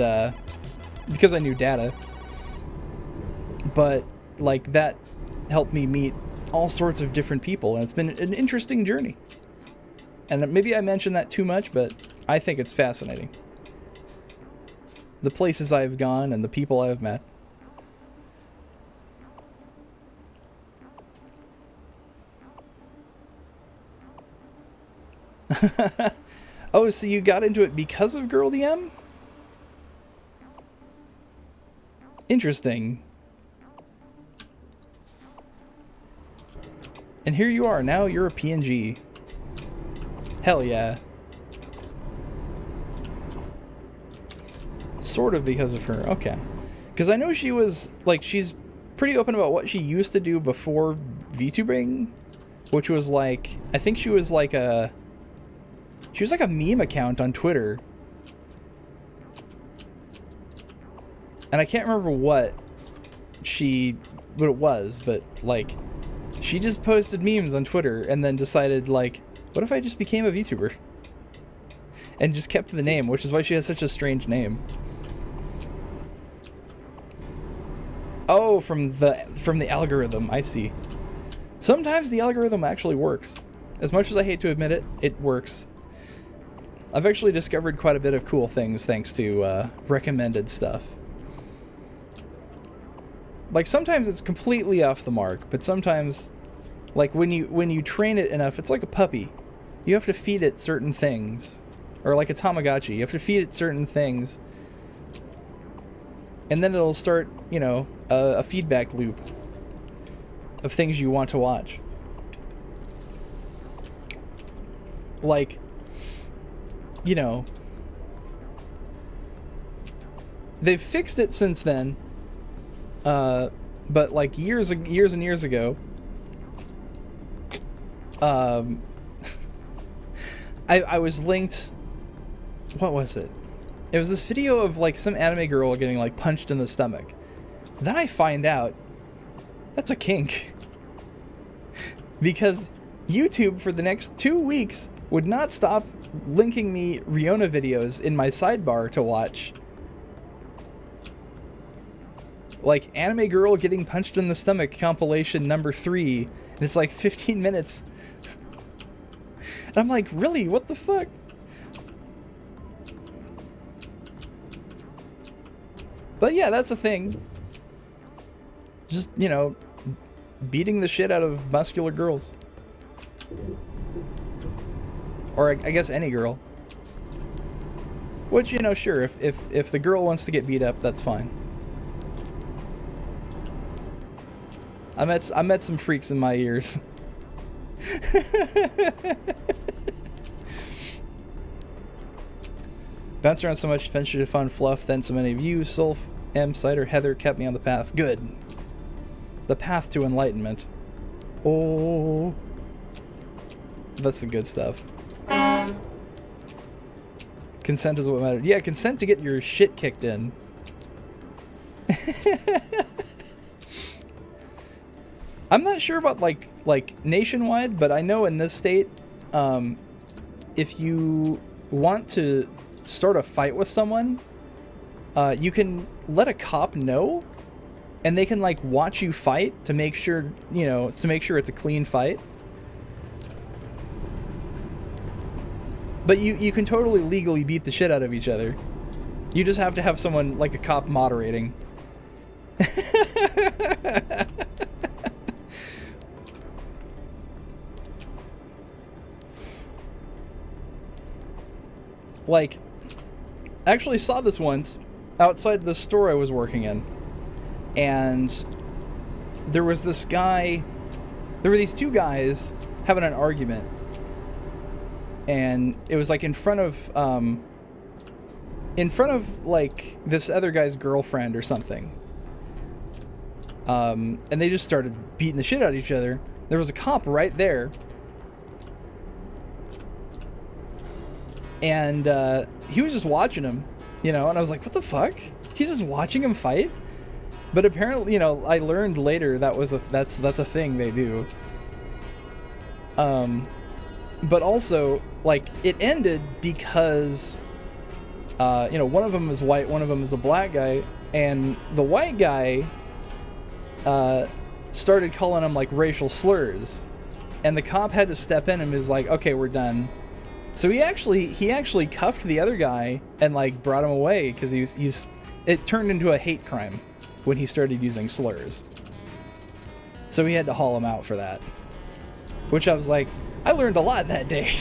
because I knew Data, but like that helped me meet all sorts of different people, and it's been an interesting journey. And maybe I mentioned that too much, but I think it's fascinating. The places I've gone and the people I've met. Oh, so you got into it because of Girl DM? Interesting. And here you are, now you're a PNG. Hell yeah. Sort of because of her, okay. Because I know she was, like, she's pretty open about what she used to do before VTubing, which was like, I think she was like a meme account on Twitter. And I can't remember what she what it was, but like, she just posted memes on Twitter and then decided, like, what if I just became a VTuber? And just kept the name, which is why she has such a strange name. Oh, from the algorithm, I see. Sometimes the algorithm actually works. As much as I hate to admit it, it works. I've actually discovered quite a bit of cool things thanks to recommended stuff. Like, sometimes it's completely off the mark, but sometimes, like, when you train it enough, it's like a puppy. You have to feed it certain things. Or like a Tamagotchi, you have to feed it certain things. And then it'll start, you know, a feedback loop of things you want to watch. Like, you know, they've fixed it since then. But like years and years ago, I was linked. What was it? It was this video of like some anime girl getting like punched in the stomach. Then I find out that's a kink. Because YouTube for the next 2 weeks would not stop linking me Riona videos in my sidebar to watch. Like anime girl getting punched in the stomach compilation number 3, and it's like 15 minutes. And I'm like, really? What the fuck? But yeah, that's a thing. Just, you know, beating the shit out of muscular girls. Or I guess any girl. Which, you know, sure, if the girl wants to get beat up, that's fine. I met some freaks in my years. Bounce around so much, adventure to fun fluff, then so many of you, Sulf, M, Cider, Heather kept me on the path. Good. The path to enlightenment. Oh. That's the good stuff. Consent is what mattered. Yeah, consent to get your shit kicked in. I'm not sure about like nationwide, but I know in this state, if you want to start a fight with someone, you can let a cop know, and they can like watch you fight to make sure, you know, to make sure it's a clean fight. But you can totally legally beat the shit out of each other. You just have to have someone like a cop moderating. Like, I actually saw this once outside the store I was working in, and there was this guy, there were these two guys having an argument, and it was like in front of like this other guy's girlfriend or something, and they just started beating the shit out of each other. There was a cop right there. And he was just watching him, you know, and I was like, what the fuck? He's just watching him fight? But apparently, you know, I learned later that's a thing they do. But also, like, it ended because, you know, one of them is white, one of them is a black guy, and the white guy started calling him, like, racial slurs. And the cop had to step in and was like, okay, we're done. So he actually cuffed the other guy and like brought him away because it turned into a hate crime when he started using slurs. So he had to haul him out for that. Which I was like, I learned a lot that day.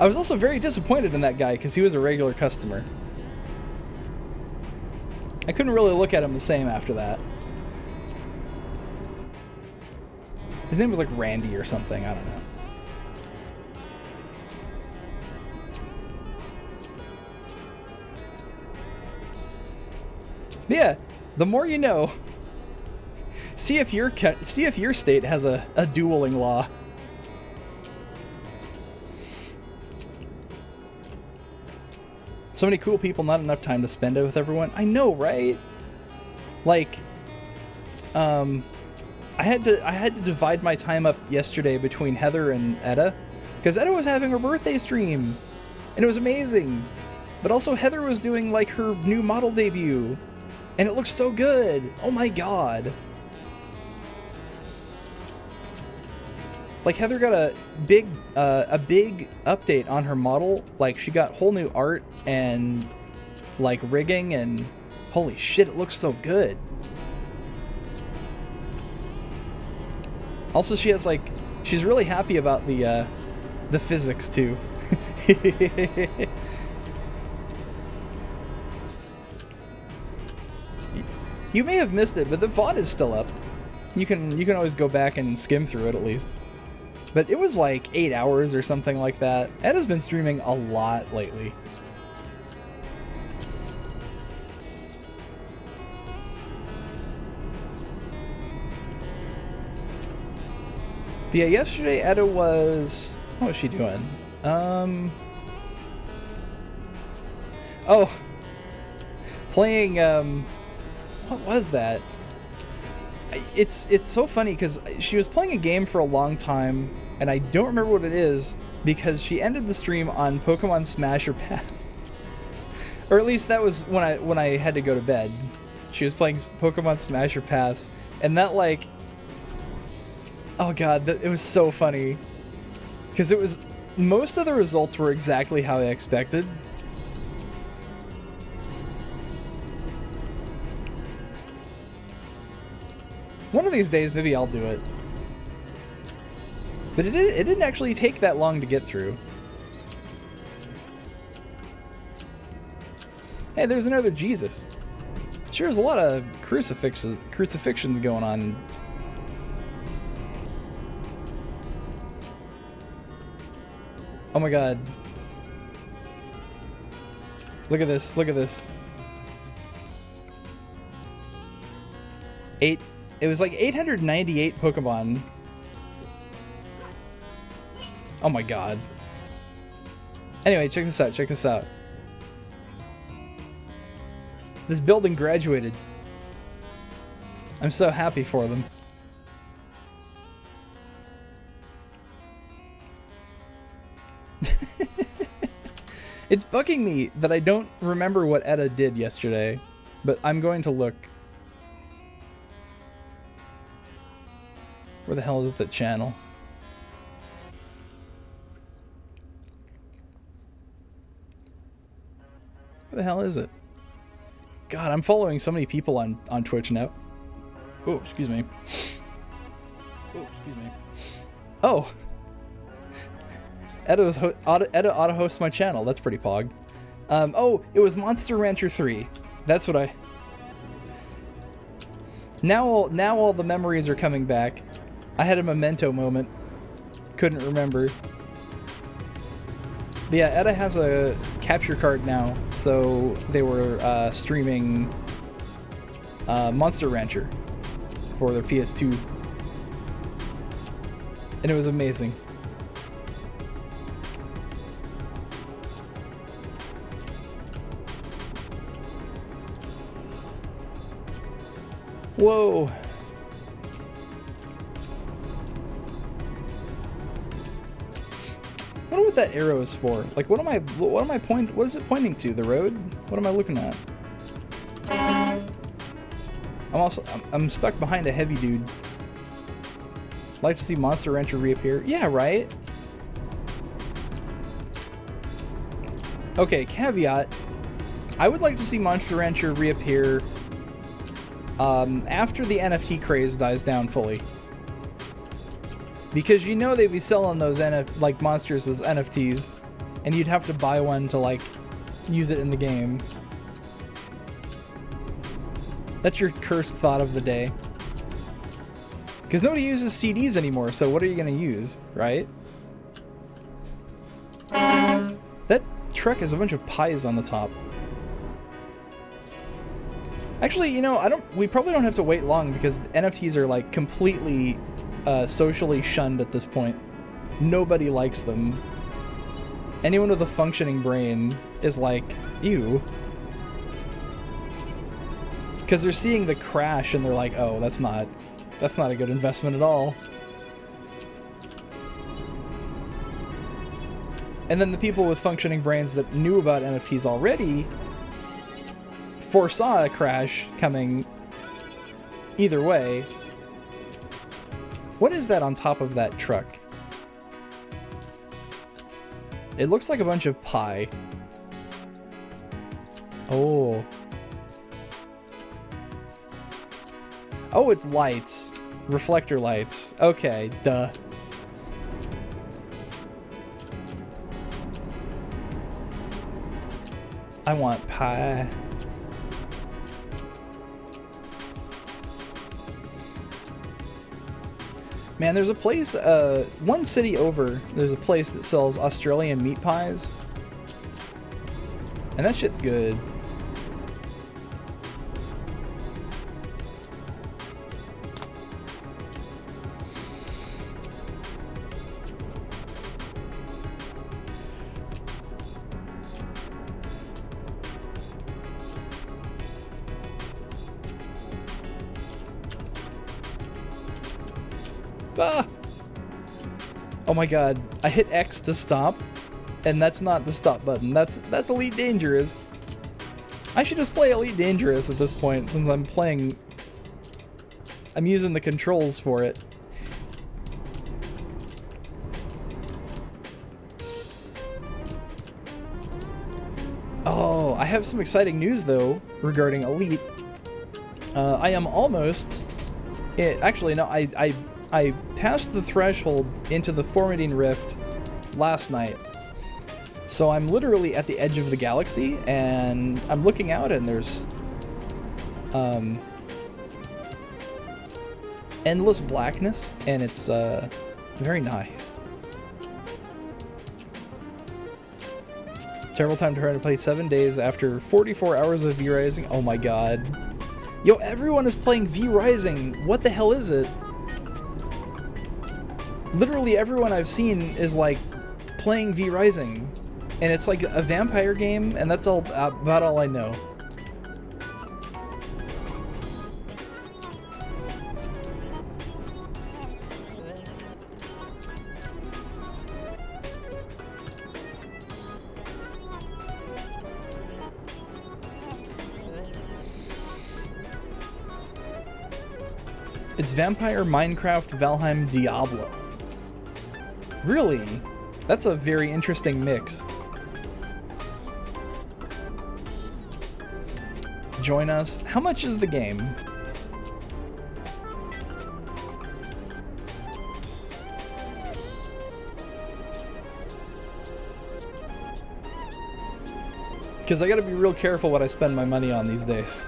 I was also very disappointed in that guy because he was a regular customer. I couldn't really look at him the same after that. His name was like Randy or something, I don't know. Yeah, the more you know. See if your state has a dueling law. So many cool people, not enough time to spend it with everyone. I know, right? Like, I had to divide my time up yesterday between Heather and Etta, because Etta was having her birthday stream, and it was amazing. But also Heather was doing like her new model debut, and it looks so good. Oh my god. Like Heather got a big update on her model. Like she got whole new art and like rigging, and holy shit, it looks so good. Also, she has like, she's really happy about the physics too. You may have missed it, but the VOD is still up. You can always go back and skim through it at least. But it was like 8 hours or something like that. Ed has been streaming a lot lately. But yeah, yesterday Etta was... What was she doing? Oh. Playing, what was that? It's so funny because she was playing a game for a long time, and I don't remember what it is because she ended the stream on Pokemon Smash or Pass. Or at least that was when I had to go to bed. She was playing Pokemon Smash or Pass, and that like... Oh god, it was so funny. Because it was... Most of the results were exactly how I expected. One of these days, maybe I'll do it. But it didn't actually take that long to get through. Hey, there's another Jesus. Sure, there's a lot of crucifixions going on. Oh my god. Look at this, look at this. It was like 898 Pokemon. Oh my god. Anyway, check this out, check this out. This building graduated. I'm so happy for them. It's bugging me that I don't remember what Etta did yesterday, but I'm going to look. Where the hell is the channel? Where the hell is it? God, I'm following so many people on Twitch now. Oh, excuse me. Oh, excuse me. Oh! Etta auto-hosts my channel. That's pretty pog. Oh, it was Monster Rancher 3. That's what I... Now all the memories are coming back. I had a memento moment. Couldn't remember. But yeah, Etta has a capture card now, so they were streaming Monster Rancher for their PS2. And it was amazing. Whoa. I wonder what that arrow is for. Like, what is it pointing to? The road? What am I looking at? I'm stuck behind a heavy dude. Like to see Monster Rancher reappear? Yeah, right? Okay, caveat. I would like to see Monster Rancher reappear after the NFT craze dies down fully. Because you know they'd be selling those like monsters as NFTs, and you'd have to buy one to like use it in the game. That's your cursed thought of the day. Because nobody uses CDs anymore, so what are you going to use, right? That truck has a bunch of pies on the top. Actually, you know, we probably don't have to wait long because NFTs are like completely socially shunned at this point. Nobody likes them. Anyone with a functioning brain is like, ew. Because they're seeing the crash and they're like, oh, that's not a good investment at all. And then the people with functioning brains that knew about NFTs already foresaw a crash coming either way. What is that on top of that truck? It looks like a bunch of pie. Oh. Oh, it's lights. Reflector lights. Okay, duh. I want pie. Man, there's a place, one city over, there's a place that sells Australian meat pies. And that shit's good. Ah! Oh my god, I hit X to stop, and that's not the stop button. That's Elite Dangerous. I should just play Elite Dangerous at this point, since I'm using the controls for it. Oh, I have some exciting news though regarding Elite. I am almost... Actually, no, I passed the threshold into the Formating Rift last night. So I'm literally at the edge of the galaxy, and I'm looking out, and there's endless blackness, and it's very nice. Terrible time to try to play 7 days after 44 hours of V-Rising. Oh my god. Yo, everyone is playing V-Rising. What the hell is it? Literally everyone I've seen is like playing V-Rising, and it's like a vampire game, and that's about all I know. It's Vampire, Minecraft, Valheim, Diablo. Really? That's a very interesting mix. Join us. How much is the game? Because I gotta be real careful what I spend my money on these days.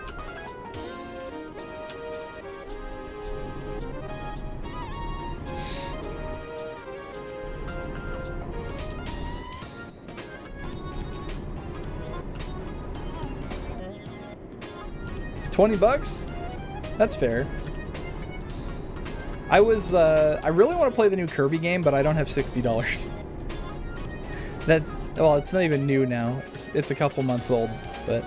$20? That's fair. I really want to play the new Kirby game, but I don't have $60. Well, it's not even new now. It's a couple months old, but...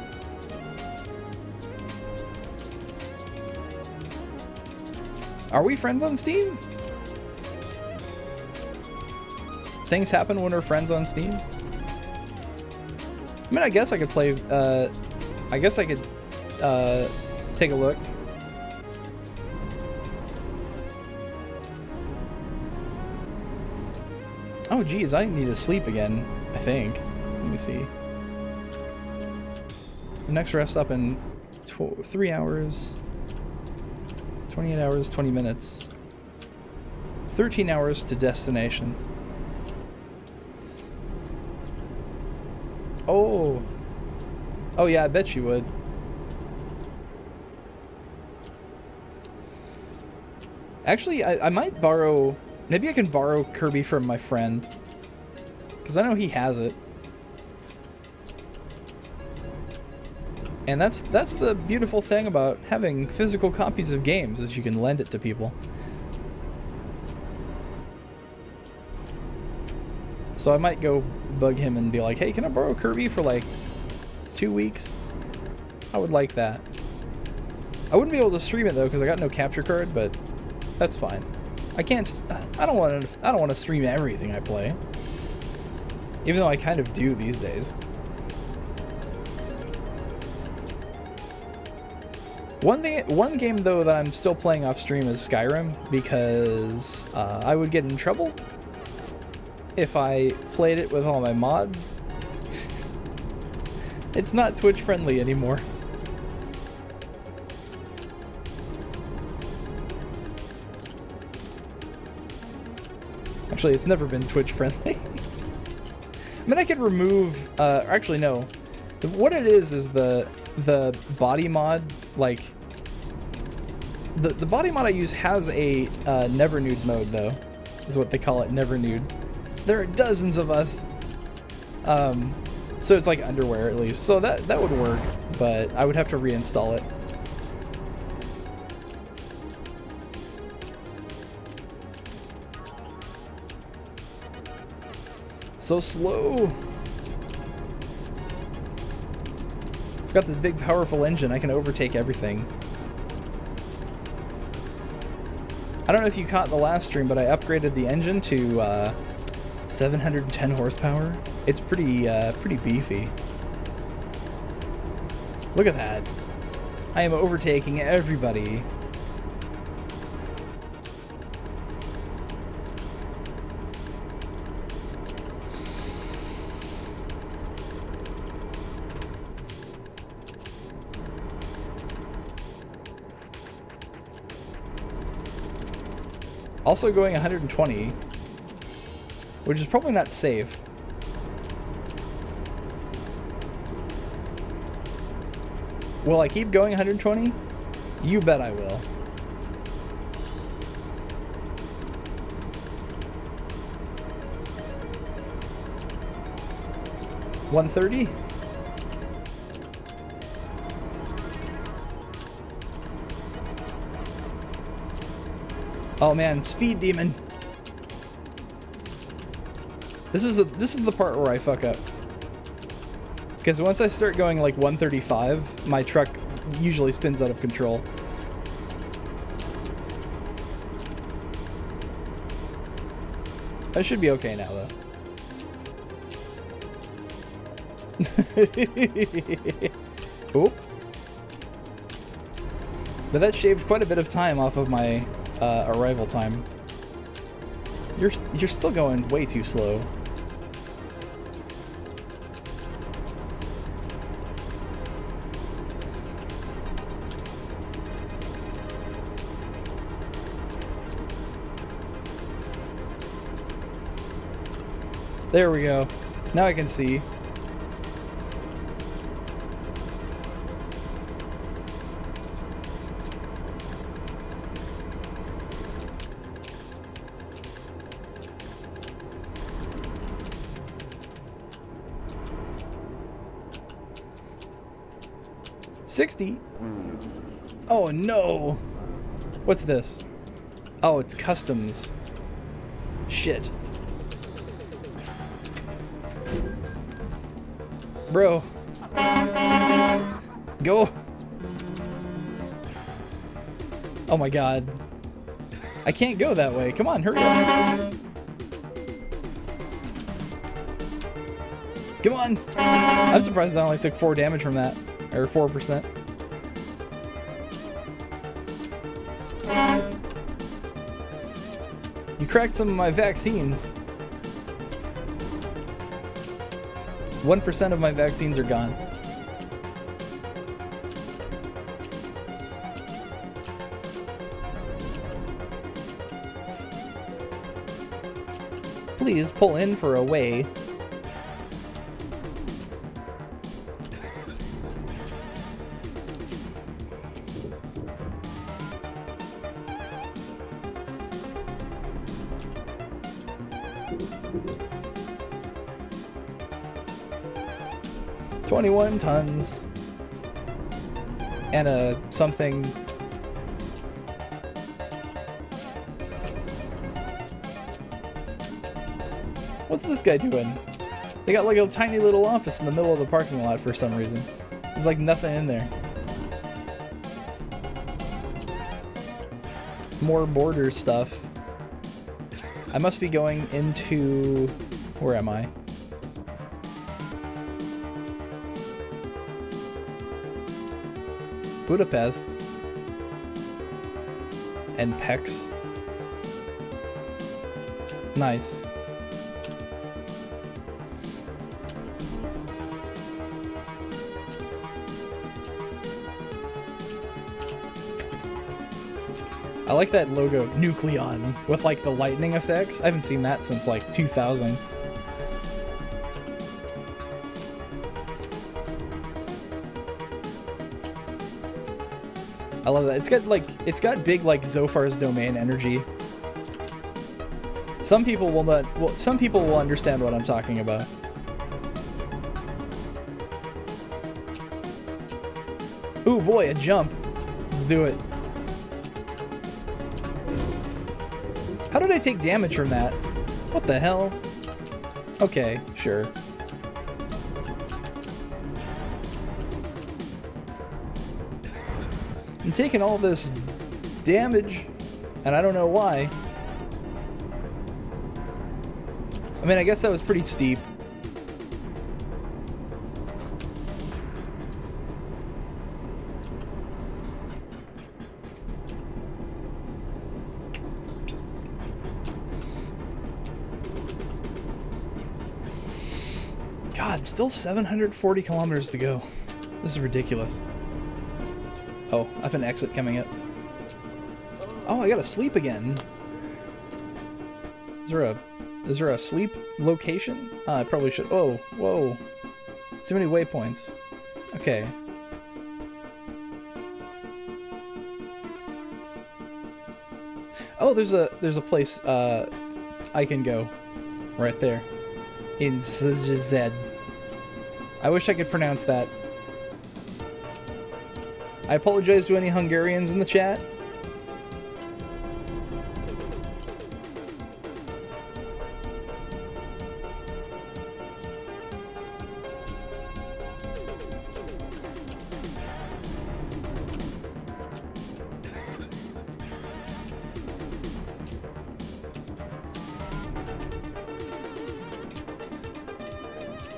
Are we friends on Steam? Things happen when we're friends on Steam? I mean, I guess I could play, I guess I could, take a look. Oh geez, I need to sleep again, I think. Let me see. The next rest up in 3 hours, 28 hours, 20 minutes, 13 hours to destination. Oh. Oh yeah, I bet you would. Actually, I might borrow... Maybe I can borrow Kirby from my friend. Because I know he has it. And that's the beautiful thing about having physical copies of games, is you can lend it to people. So I might go bug him and be like, hey, can I borrow Kirby for like 2 weeks? I would like that. I wouldn't be able to stream it though because I got no capture card, but that's fine. I can't. I don't want to stream everything I play, even though I kind of do these days. One game though that I'm still playing off stream is Skyrim because I would get in trouble if I played it with all my mods. It's not Twitch friendly anymore. Actually, it's never been Twitch friendly. I mean, I could remove, actually no. What it is the body mod, like, the body mod I use has a never nude mode though, is what they call it, never nude. There are dozens of us. So it's like underwear at least. So that would work, but I would have to reinstall it. So slow. I've got this big powerful engine. I can overtake everything. I don't know if you caught in the last stream, but I upgraded the engine to 710 horsepower. It's pretty beefy. Look at that. I am overtaking everybody. Also going 120, which is probably not safe. Will I keep going 120? You bet I will. $130? Oh man, Speed Demon. This is the part where I fuck up. Because once I start going like 135, my truck usually spins out of control. I should be okay now though. Oop. But that shaved quite a bit of time off of my arrival time. You're still going way too slow. There we go. Now I can see. $60. Oh no. What's this? Oh, it's customs. Shit. Bro. Go. Oh my god. I can't go that way. Come on, hurry up. Come on. I'm surprised I only took 4 damage from that. Or 4%. You cracked some of my vaccines. 1% of my vaccines are gone. Please pull in for a way. $21 tons and a something. What's this guy doing? They got like a tiny little office in the middle of the parking lot for some reason. There's like nothing in there. more border stuff. I must be going into... Where am I? Budapest. And Pécs. Nice. I like that logo, Nucleon, with like the lightning effects. I haven't seen that since like 2000. I love that. It's got big like Zophar's domain energy. Some people will not. Well, some people will understand what I'm talking about. Ooh boy, a jump. Let's do it. How did I take damage from that? What the hell? Okay, sure. I'm taking all this damage, and I don't know why. I mean, I guess that was pretty steep. God, still 740 kilometers to go. This is ridiculous. Oh, I have an exit coming up. Oh, I gotta sleep again. Is there a sleep location? I probably should. Oh, whoa. Too many waypoints. Okay. Oh, there's a place I can go right there in Szeged. I wish I could pronounce that. I apologize to any Hungarians in the chat.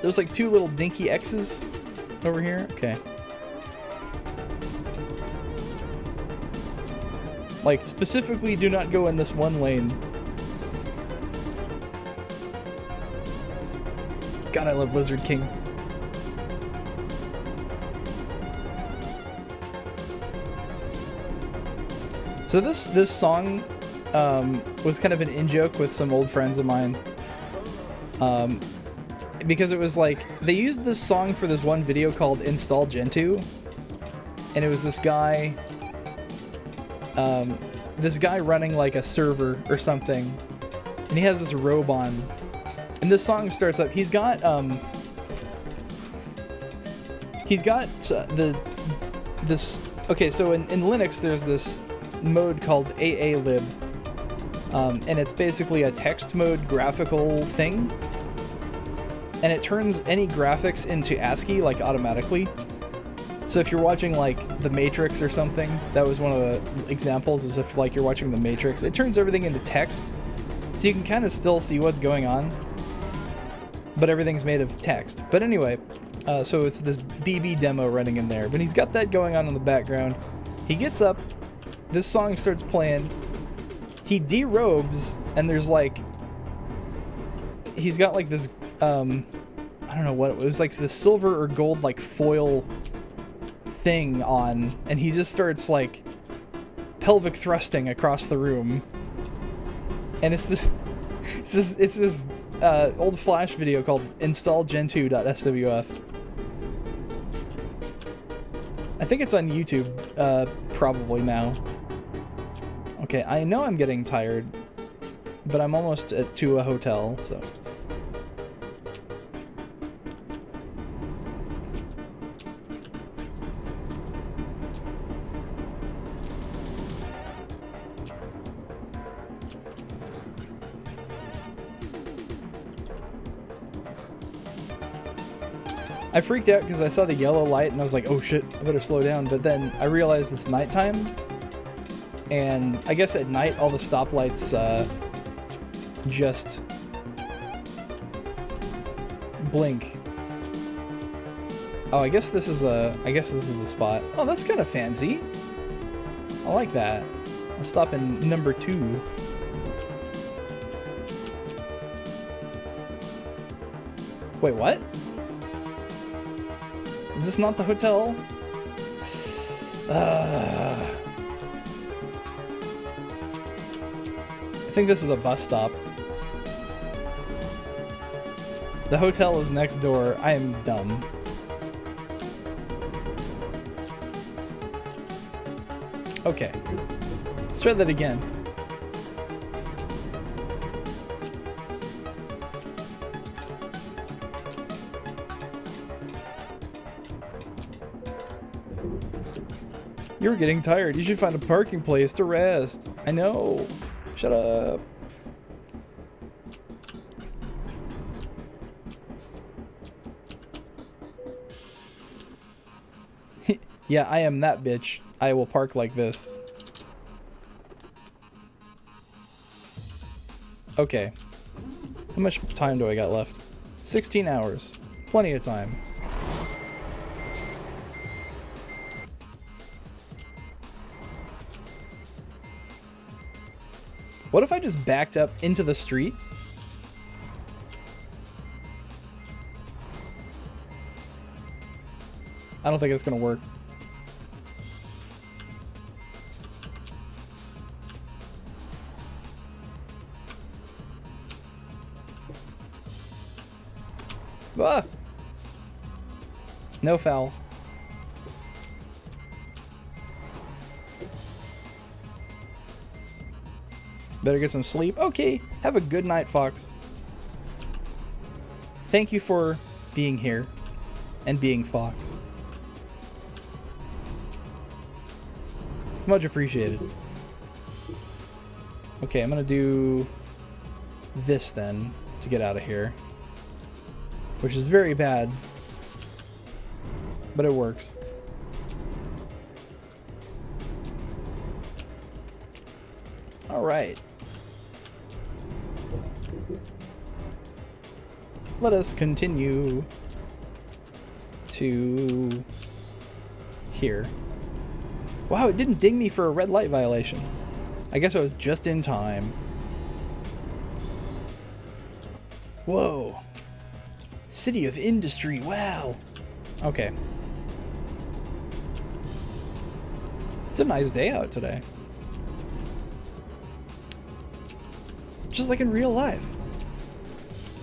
There's like two little dinky X's over here. Okay. Like, specifically do not go in this one lane. God, I love Lizard King. So this song was kind of an in-joke with some old friends of mine. Because it was like, they used this song for this one video called Install Gentoo. And it was this guy running like a server or something, and he has this robe on, and this song starts up. He's got this. Okay, so in Linux there's this mode called AALib, and it's basically a text mode graphical thing, and it turns any graphics into ASCII like automatically. So if you're watching like The Matrix or something, that was one of the examples, is if like you're watching The Matrix, it turns everything into text. So you can kind of still see what's going on, but everything's made of text. But anyway, so it's this BB demo running in there, but he's got that going on in the background. He gets up, this song starts playing, he derobes, and there's like, he's got like this, I don't know what, it was like this silver or gold like foil thing on, and he just starts like pelvic thrusting across the room, and it's this old Flash video called installgentoo.swf. I think it's on YouTube probably now. Okay, I know I'm getting tired, but I'm almost to a hotel, so I freaked out because I saw the yellow light and I was like, oh shit, I better slow down. But then I realized it's nighttime. and I guess at night all the stoplights just blink. Oh, I guess this is the spot. Oh, that's kind of fancy. I like that. I'll stop in number 2. Wait, what? Is this not the hotel? I think this is a bus stop. The hotel is next door. I am dumb. Okay. Let's try that again. You're getting tired. You should find a parking place to rest. I know. Shut up. Yeah, I am that bitch. I will park like this. Okay. How much time do I got left? 16 hours. Plenty of time. What if I just backed up into the street? I don't think it's gonna work. Ah! No foul. Better get some sleep. Okay, have a good night, Fox. Thank you for being here and being Fox. It's much appreciated. Okay, I'm gonna do this then to get out of here, which is very bad, but it works. All right. Let us continue to here. Wow, it didn't ding me for a red light violation. I guess I was just in time. Whoa. City of Industry, wow. Okay. It's a nice day out today. Just like in real life.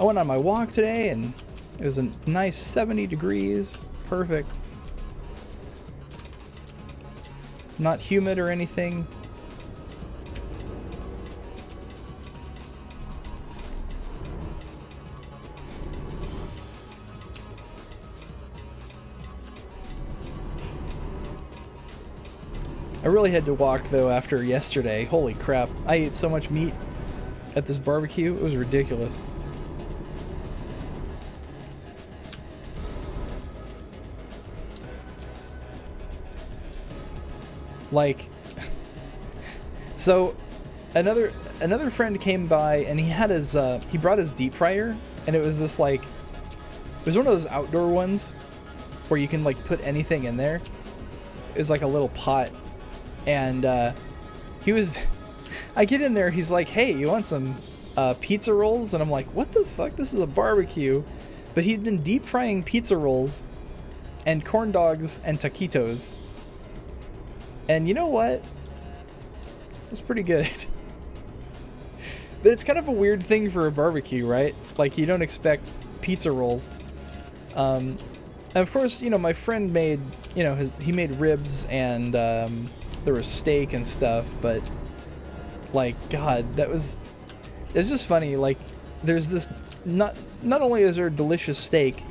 I went on my walk today and it was a nice 70 degrees. Perfect. Not humid or anything. I really had to walk though after yesterday. Holy crap. I ate so much meat at this barbecue. It was ridiculous. Like, so another friend came by and he had his he brought his deep fryer, and it was this like, it was one of those outdoor ones where you can like put anything in there. It was like a little pot, and he was I get in there, he's like, hey, you want some pizza rolls? And I'm like, what the fuck, this is a barbecue. But he'd been deep frying pizza rolls and corn dogs and taquitos. And you know what? It was pretty good. But it's kind of a weird thing for a barbecue, right? Like, you don't expect pizza rolls. And of course, you know, my friend made, you know, he made ribs, and there was steak and stuff, but like, God, it's just funny. Like, there's this, not only is there delicious steak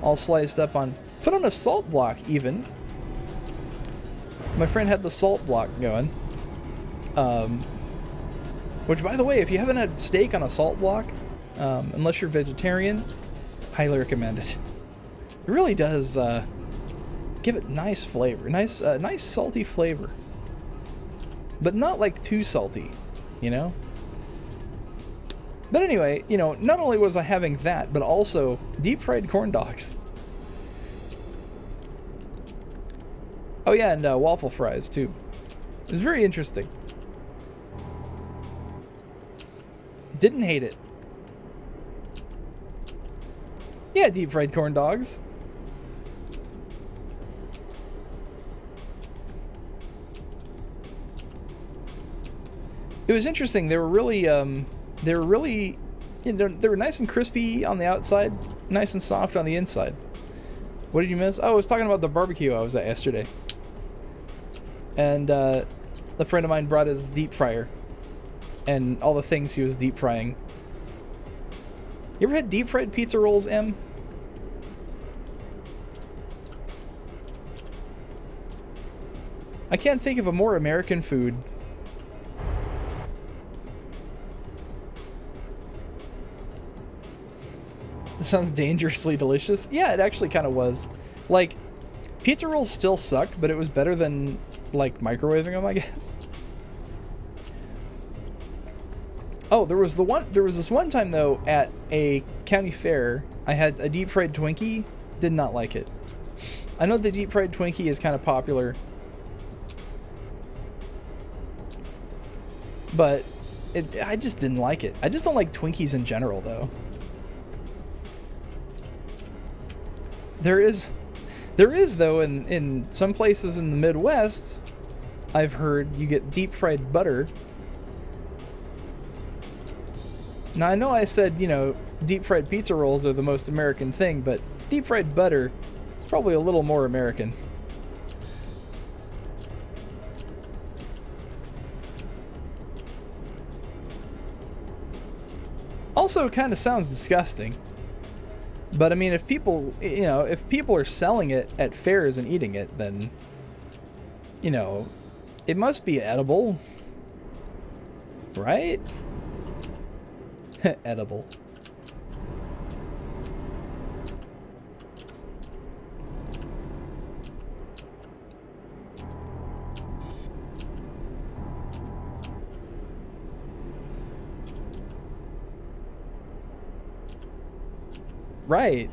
all sliced up put on a salt block even. My friend had the salt block going. Which, by the way, if you haven't had steak on a salt block, unless you're vegetarian, highly recommend it. It really does give it nice flavor, nice salty flavor. but not like too salty, you know? But anyway, you know, not only was I having that, but also deep fried corn dogs. Oh yeah, and waffle fries too. It was very interesting. Didn't hate it. Yeah, deep fried corn dogs. It was interesting. They were really, you know, they were nice and crispy on the outside, nice and soft on the inside. What did you miss? Oh, I was talking about the barbecue I was at yesterday. And a friend of mine brought his deep fryer and all the things he was deep frying. You ever had deep fried pizza rolls, Em? I can't think of a more American food. It sounds dangerously delicious. Yeah, it actually kind of was. Like, pizza rolls still suck, but it was better than, like, microwaving them, I guess. Oh, there was this one time, though, at a county fair, I had a deep fried Twinkie. Did not like it. I know the deep fried Twinkie is kind of popular, but I just didn't like it. I just don't like Twinkies in general, though. There is though, in some places in the Midwest, I've heard you get deep fried butter. Now I know I said, you know, deep fried pizza rolls are the most American thing, but deep fried butter is probably a little more American. Also, it kind of sounds disgusting. But I mean, if people, you know, if people are selling it at fairs and eating it, then, you know, it must be edible, right? Edible. Right.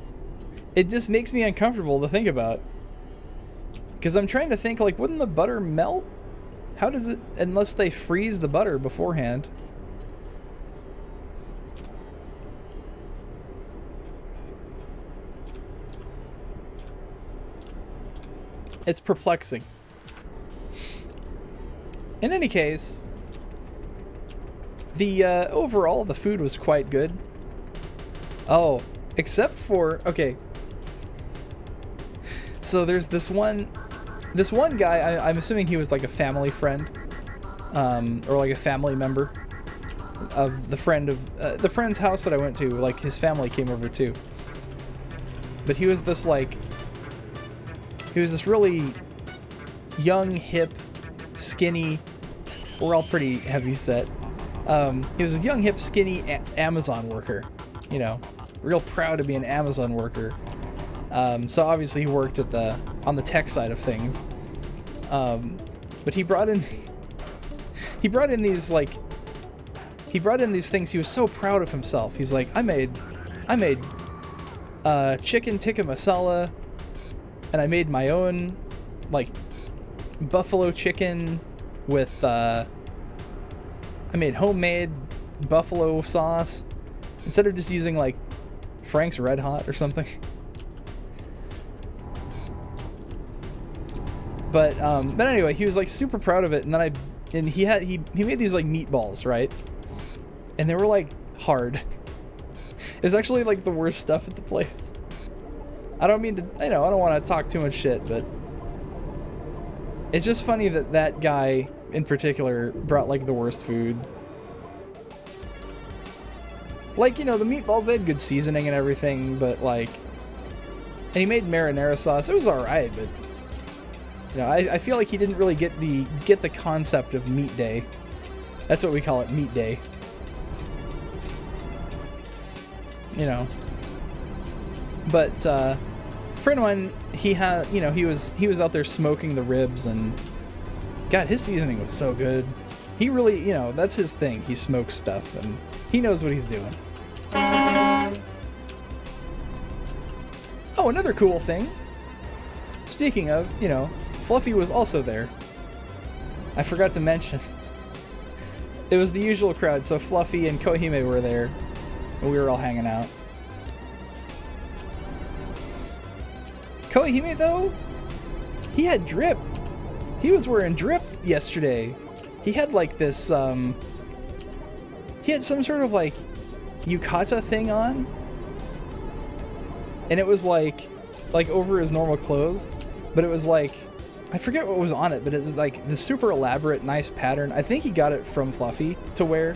It just makes me uncomfortable to think about. Because I'm trying to think, like, wouldn't the butter melt? How does it, unless they freeze the butter beforehand? It's perplexing. In any case, the overall, the food was quite good. Oh, except for, okay. So there's this one guy, I'm assuming he was like a family friend, or like a family member of the friend's house that I went to. Like, his family came over too. But he was this really young, hip, skinny, we're all pretty heavy set. He was a young, hip, skinny Amazon worker, you know, real proud to be an Amazon worker. So obviously he worked on the tech side of things. But he brought in these things. He was so proud of himself. He's like, I made chicken tikka masala, and I made my own like buffalo chicken with I made homemade buffalo sauce instead of just using like Frank's Red Hot or something. But anyway, he was like super proud of it, and he made these like meatballs, right? And they were like hard. It's actually like the worst stuff at the place. I don't mean to, I don't want to talk too much shit, but it's just funny that guy in particular brought like the worst food. Like, the meatballs, they had good seasoning and everything, but like, and he made marinara sauce. It was alright, but I feel like he didn't really get the concept of meat day. That's what we call it, meat day. But a friend of mine, he was out there smoking the ribs, and God, his seasoning was so good. He really, you know, that's his thing. He smokes stuff and he knows what he's doing. Oh, another cool thing. Speaking of, you know, Fluffy was also there. I forgot to mention. It was the usual crowd, so Fluffy and Kohime were there, and we were all hanging out. Kohime, though, he had drip. He was wearing drip yesterday. He had like this, he had some sort of like yukata thing on, and it was like over his normal clothes, but it was like, I forget what was on it, but it was like this super elaborate, nice pattern. I think he got it from Fluffy to wear,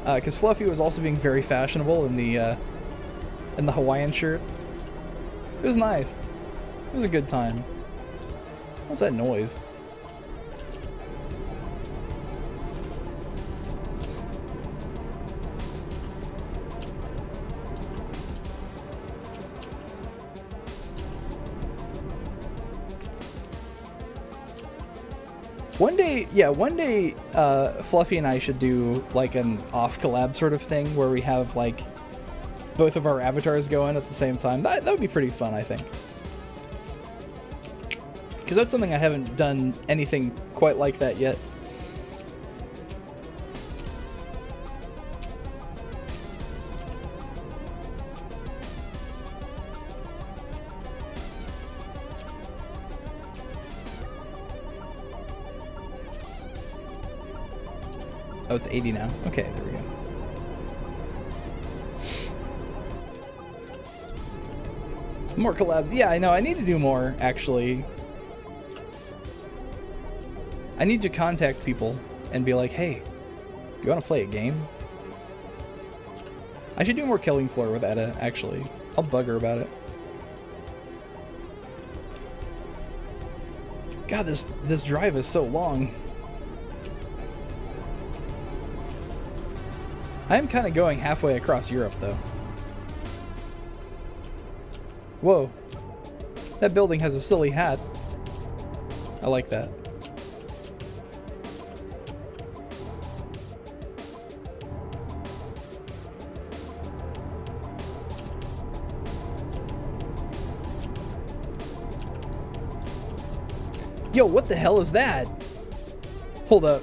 because Fluffy was also being very fashionable in the Hawaiian shirt. It was nice. It was a good time. What's that noise? One day, Fluffy and I should do like an off collab sort of thing where we have like both of our avatars going at the same time. That would be pretty fun, I think. Because that's something I haven't done anything quite like that yet. Oh, it's 80 now. Okay, there we go. More collabs. Yeah, I know. I need to do more, actually. I need to contact people and be like, hey, you want to play a game? I should do more Killing Floor with Etta, actually. I'll bug her about it. God, this drive is so long. I am kind of going halfway across Europe, though. Whoa. That building has a silly hat. I like that. Yo, what the hell is that? Hold up.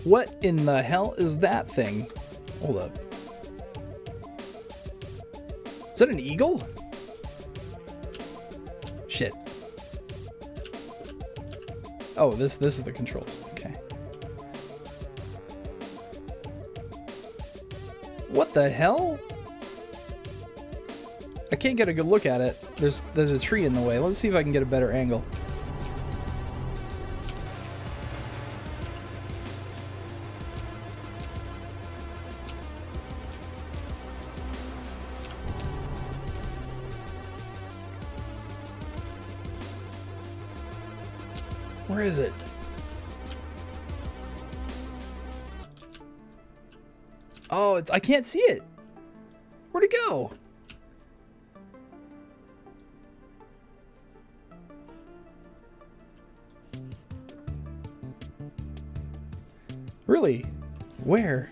What in the hell is that thing? Hold up. Is that an eagle? Shit. Oh, this is the controls. Okay. What the hell? I can't get a good look at it. There's a tree in the way. Let's see if I can get a better angle. Where is it? Oh, I can't see it. Where'd it go? Really? Where?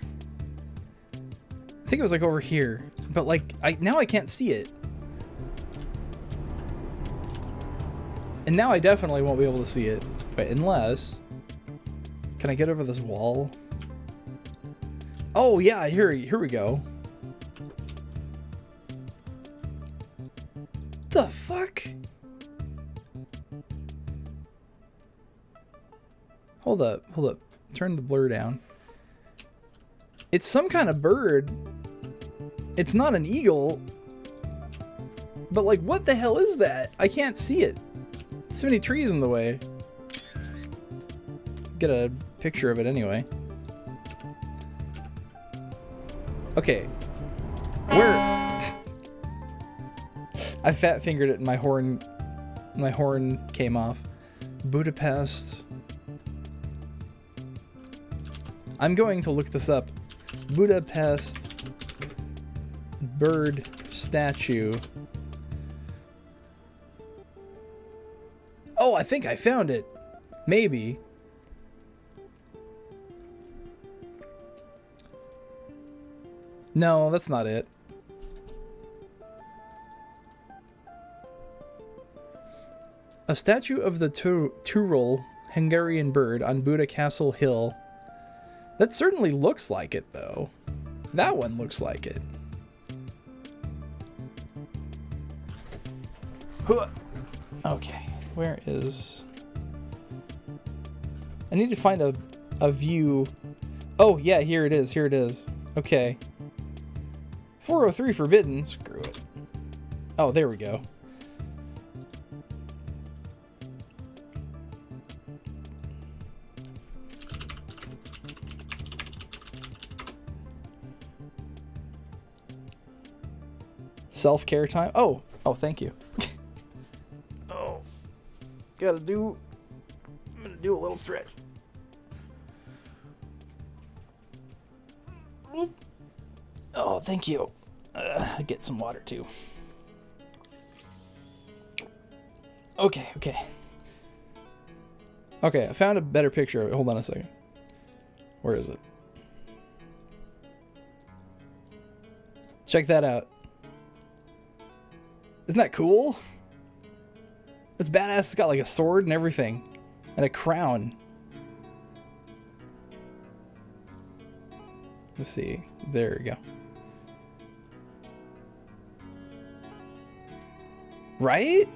I think it was like over here, but like now I can't see it. And now I definitely won't be able to see it. Wait, unless... Can I get over this wall? Oh yeah, here we go. The fuck? Hold up. Turn the blur down. It's some kind of bird. It's not an eagle. But like, what the hell is that? I can't see it. So many trees in the way. Get a picture of it anyway. Okay. Where? I fat fingered it and my horn came off. Budapest. I'm going to look this up. Budapest bird statue. Oh, I think I found it. Maybe. No, that's not it. A statue of the Tyrol Hungarian bird on Buda Castle Hill. That certainly looks like it, though. That one looks like it. Okay, where is... I need to find a view. Oh, yeah, here it is, here it is. Okay. 403 forbidden. Screw it. Oh, there we go. Self-care time. Oh, thank you. Oh, I'm gonna do a little stretch. Oh, thank you. Get some water too. Okay. Okay, I found a better picture of it. Hold on a second. Where is it? Check that out. Isn't that cool? It's badass. It's got like a sword and everything. And a crown. Let's see. There we go. Right?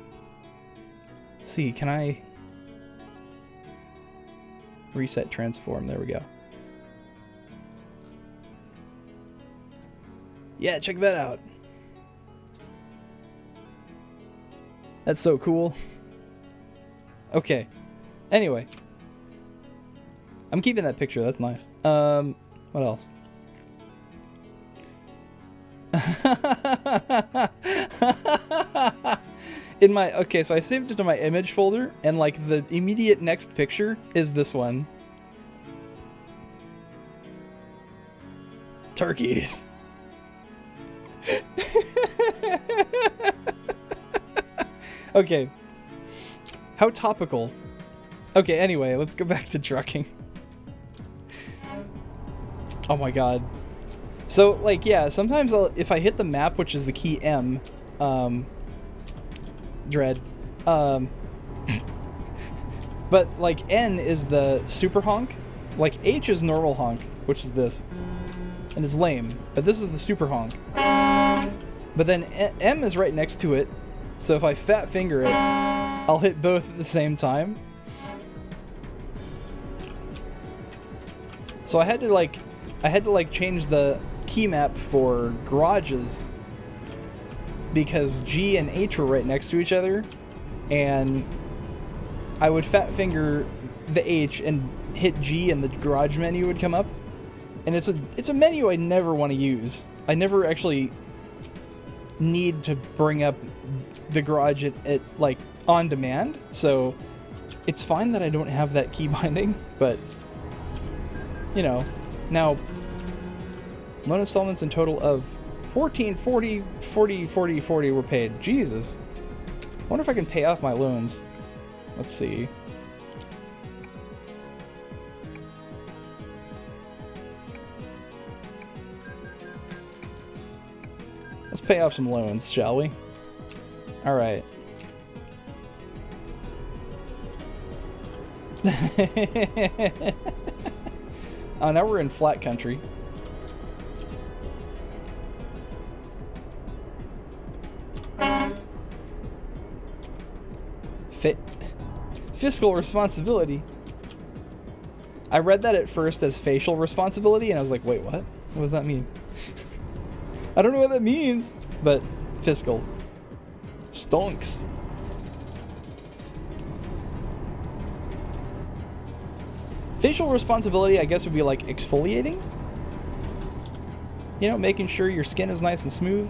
Let's see. Can I reset transform? There we go. Yeah, check that out. That's so cool. Okay. Anyway. I'm keeping that picture. That's nice. What else? Okay, so I saved it to my image folder, and like the immediate next picture is this one. Turkeys. Okay. How topical. Okay, anyway, let's go back to trucking. Oh my god. So, like, yeah, sometimes if I hit the map, which is the key M, dread, but, like, N is the super honk, like, H is normal honk, which is this, and it's lame, but this is the super honk. But then M is right next to it, so if I fat finger it, I'll hit both at the same time. So I had to like change the key map for garages because G and H were right next to each other, and I would fat finger the H and hit G and the garage menu would come up, and it's a menu I never want to use. I never actually need to bring up the garage at like on demand, so it's fine that I don't have that key binding, but you know, now loan installments in total of 14, 40, 40, 40, 40 were paid. Jesus. I wonder if I can pay off my loans. Let's see. Let's pay off some loans, shall we? All right. Oh, now we're in flat country. Fiscal responsibility. I read that at first as facial responsibility, and I was like, wait, what? What does that mean? I don't know what that means, but fiscal. Stonks. Facial responsibility, I guess, would be like exfoliating. You know, making sure your skin is nice and smooth.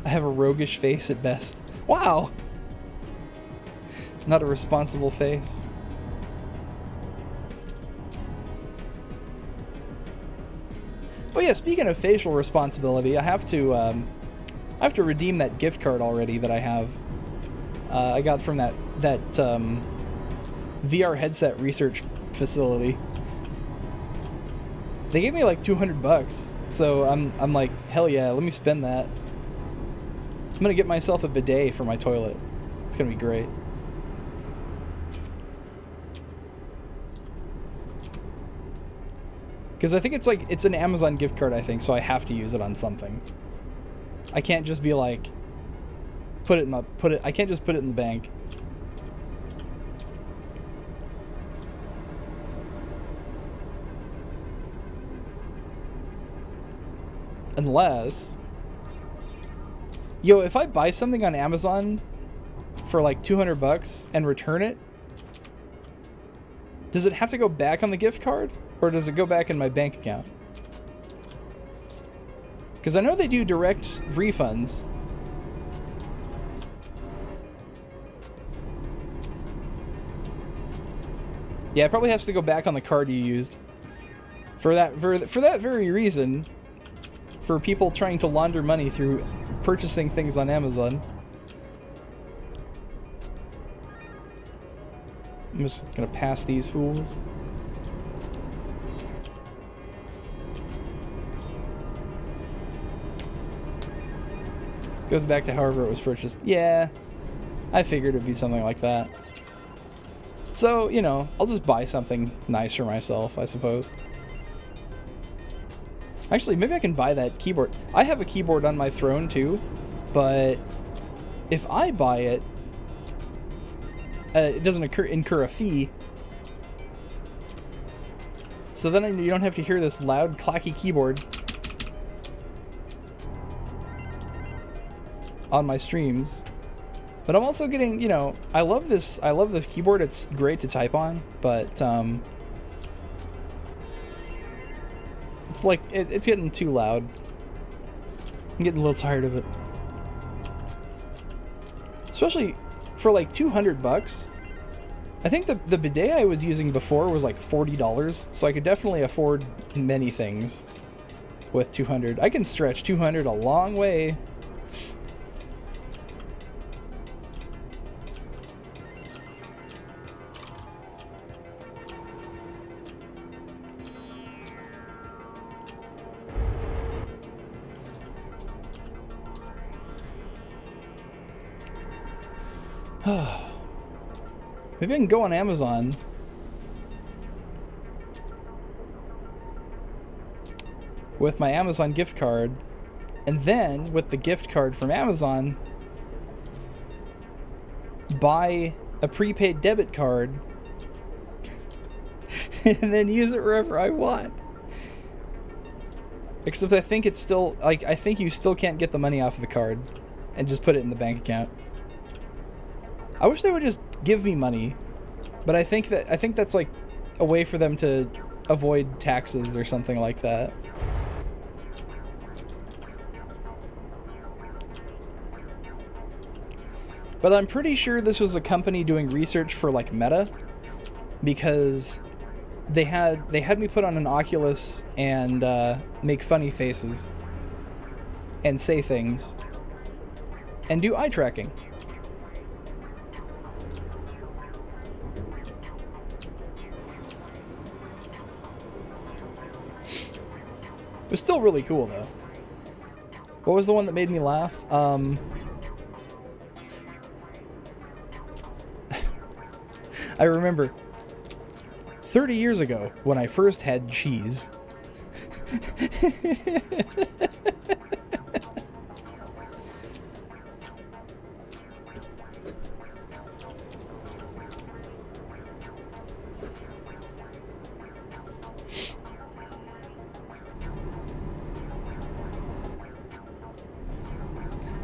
I have a roguish face at best. Wow! Not a responsible face. Oh yeah, speaking of facial responsibility, I have to redeem that gift card already that I have. I got from that VR headset research facility. They gave me like $200, so I'm like, hell yeah, let me spend that. I'm gonna get myself a bidet for my toilet. It's gonna be great. Because I think it's an Amazon gift card, I think, so I have to use it on something. I can't just be like, I can't just put it in the bank. Unless, yo, if I buy something on Amazon for like $200 and return it, does it have to go back on the gift card? Or does it go back in my bank account? Because I know they do direct refunds. Yeah, it probably has to go back on the card you used. For that very reason, for people trying to launder money through purchasing things on Amazon. I'm just gonna pass these fools. Goes back to however it was purchased. Yeah, I figured it'd be something like that. So, you know, I'll just buy something nice for myself, I suppose. Actually, maybe I can buy that keyboard. I have a keyboard on my throne too, but if I buy it, it doesn't incur a fee. So then you don't have to hear this loud, clacky keyboard on my streams. But I'm also getting, you know, I love this keyboard. It's great to type on, but it's like it's getting too loud. I'm getting a little tired of it. Especially for like $200. I think the bidet I was using before was like $40, so I could definitely afford many things with $200. I can stretch $200 a long way. Maybe I can go on Amazon with my Amazon gift card, and then with the gift card from Amazon buy a prepaid debit card and then use it wherever I want. Except I think it's still, like, I think you still can't get the money off of the card and just put it in the bank account. I wish they would just give me money, but I think that's like a way for them to avoid taxes or something like that. But I'm pretty sure this was a company doing research for like Meta, because they had me put on an Oculus and make funny faces and say things and do eye tracking. It was still really cool, though. What was the one that made me laugh? I remember 30 years ago when I first had cheese.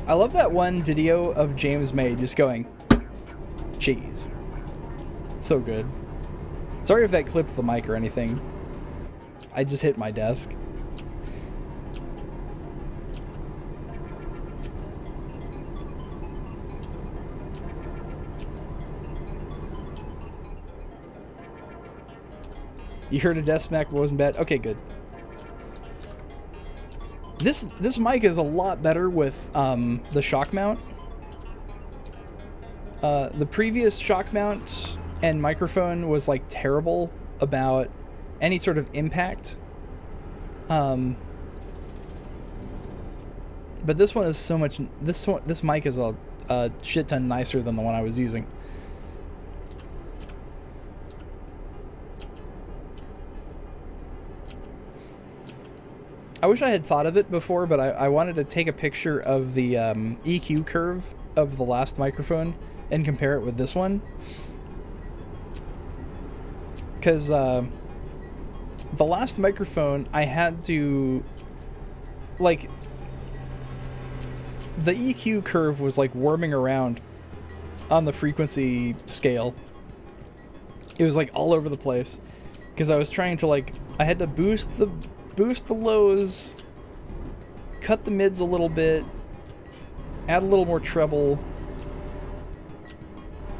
I love that one video of James May just going, cheese. So good. Sorry if that clipped the mic or anything. I just hit my desk. You heard a death smack but wasn't bad? Okay, good. This mic is a lot better with the shock mount. The previous shock mount and microphone was like terrible about any sort of impact. But this one is so much. This mic is a shit ton nicer than the one I was using. I wish I had thought of it before, but I wanted to take a picture of the EQ curve of the last microphone and compare it with this one. Because the last microphone, I had to, like, the EQ curve was like worming around on the frequency scale. It was like all over the place. Because I was trying to, like, I had to boost the lows, cut the mids a little bit, add a little more treble,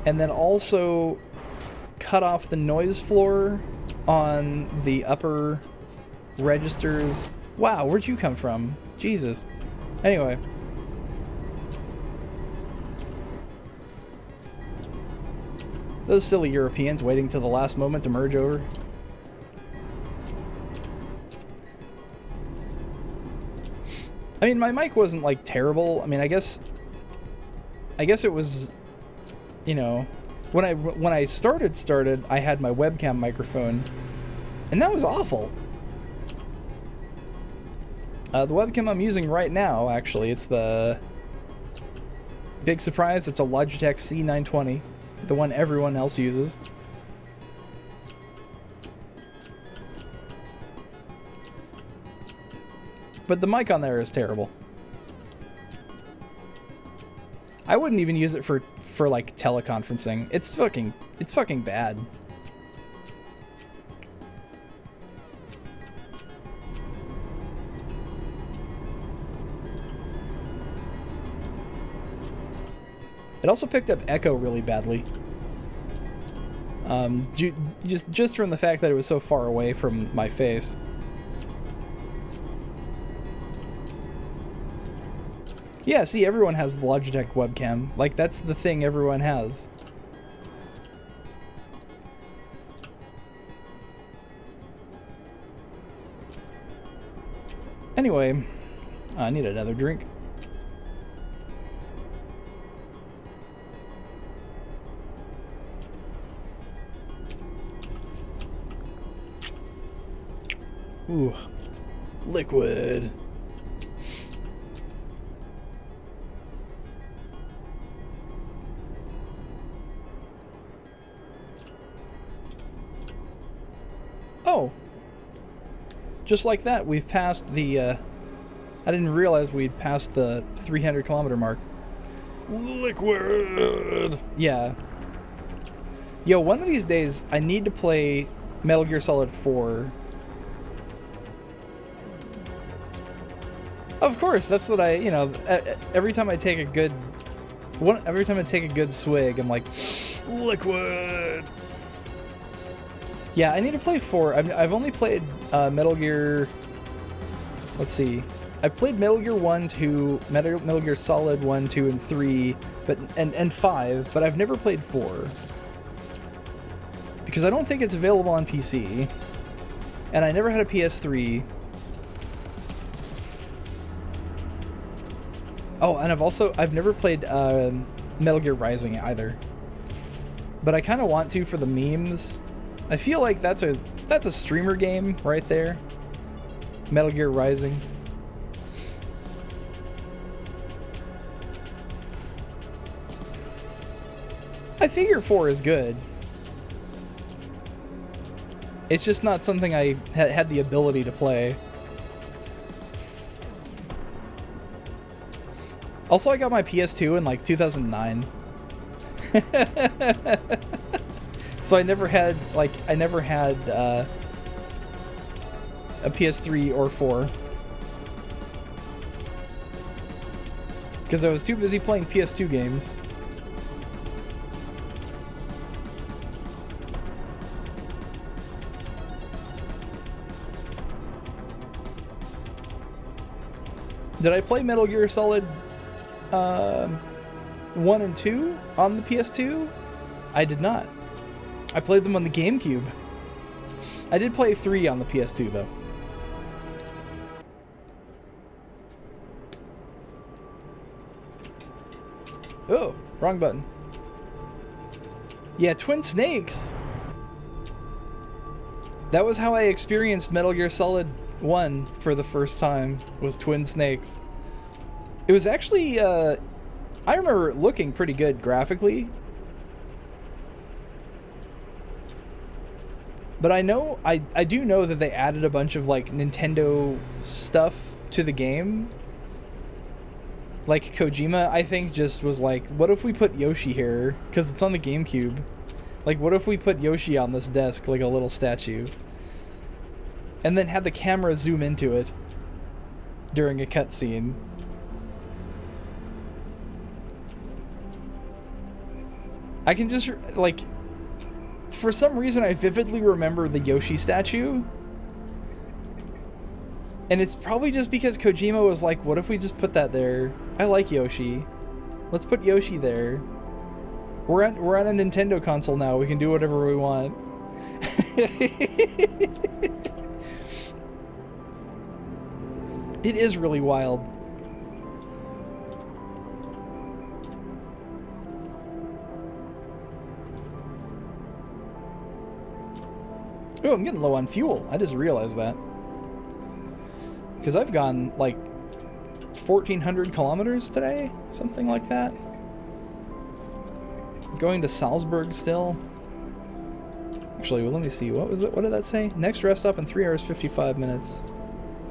and then also cut off the noise floor on the upper registers. Wow, where'd you come from? Jesus. Anyway. Those silly Europeans waiting till the last moment to merge over. I mean, my mic wasn't like terrible. I mean, I guess it was, you know, when I started, I had my webcam microphone, and that was awful. The webcam I'm using right now, actually, it's the big surprise. It's a Logitech C920, the one everyone else uses. But the mic on there is terrible. I wouldn't even use it for like teleconferencing. It's fucking bad. It also picked up echo really badly. Just from the fact that it was so far away from my face. Yeah, see, everyone has the Logitech webcam. Like, that's the thing everyone has. Anyway, I need another drink. Ooh, liquid. Oh, just like that, we've passed the, I didn't realize we'd passed the 300 kilometer mark. Liquid! Yeah. Yo, one of these days, I need to play Metal Gear Solid 4. Of course, that's what I, you know, every time I take a good, swig, I'm like, liquid! Yeah, I need to play 4. I've only played Metal Gear. Let's see. I've played Metal Gear 1, 2, Metal Gear Solid 1, 2, and 3, but and 5, but I've never played 4 because I don't think it's available on PC, and I never had a PS3. Oh, and I've never played Metal Gear Rising either, but I kind of want to for the memes. I feel like that's a streamer game right there. Metal Gear Rising. I figure 4 is good. It's just not something I had the ability to play. Also, I got my PS2 in like 2009. So I never had a PS3 or 4. Because I was too busy playing PS2 games. Did I play Metal Gear Solid 1 and 2 on the PS2? I did not. I played them on the GameCube. I did play 3 on the PS2 though. Oh, wrong button. Yeah, Twin Snakes. That was how I experienced Metal Gear Solid 1 for the first time, was Twin Snakes. It was actually, I remember it looking pretty good graphically. But I do know that they added a bunch of like Nintendo stuff to the game. Like Kojima, I think, just was like, what if we put Yoshi here? Because it's on the GameCube. Like, what if we put Yoshi on this desk like a little statue? And then had the camera zoom into it during a cutscene. I can just, like, for some reason I vividly remember the Yoshi statue. And it's probably just because Kojima was like, what if we just put that there? I like Yoshi. Let's put Yoshi there. We're on a Nintendo console now. We can do whatever we want. It is really wild. Oh, I'm getting low on fuel. I just realized that. Because I've gone like 1,400 kilometers today, something like that. Going to Salzburg still. Actually, well, let me see. What was it? What did that say? Next rest stop in 3 hours 55 minutes.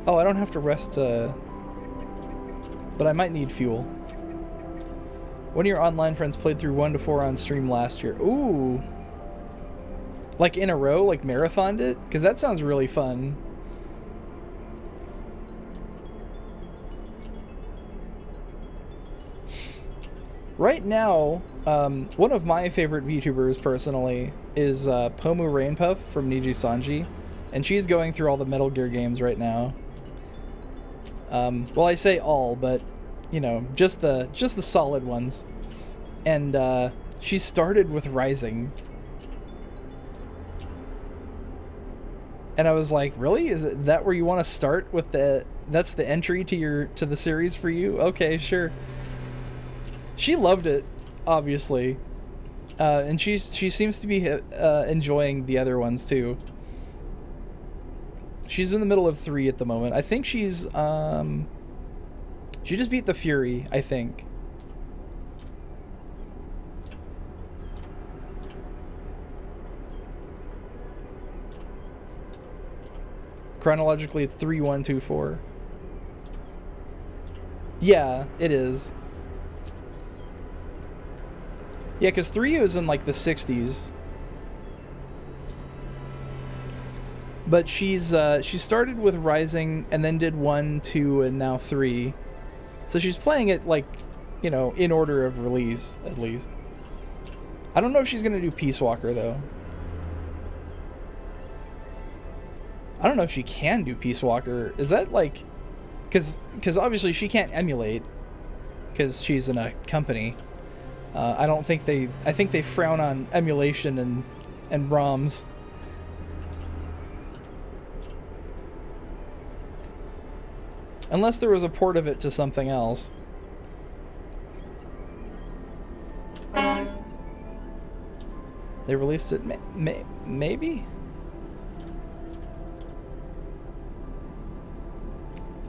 Oh, I don't have to rest, but I might need fuel. One of your online friends played through 1 to 4 on stream last year. Ooh. Like in a row, like marathoned it? Because that sounds really fun. Right now, one of my favorite VTubers personally is Pomu Rainpuff from Niji Sanji, and she's going through all the Metal Gear games right now. Well, I say all, but you know, just the solid ones. And she started with Rising, and I was like, really? Is it that where you want to start with the? That's the entry to the series for you? Okay, sure. She loved it, obviously, and she seems to be enjoying the other ones too. She's in the middle of 3 at the moment. I think she's she just beat the Fury, I think. Chronologically, it's 3, 1, 2, 4. Yeah, it is. Yeah, because 3 was in like the 60s. But she started with Rising and then did 1, 2, and now 3. So she's playing it like, you know, in order of release, at least. I don't know if she's going to do Peace Walker, though. I don't know if she can do Peace Walker. Is that like... Because obviously she can't emulate, because she's in a company. I don't think they... I think they frown on emulation and ROMs. Unless there was a port of it to something else. They released it maybe?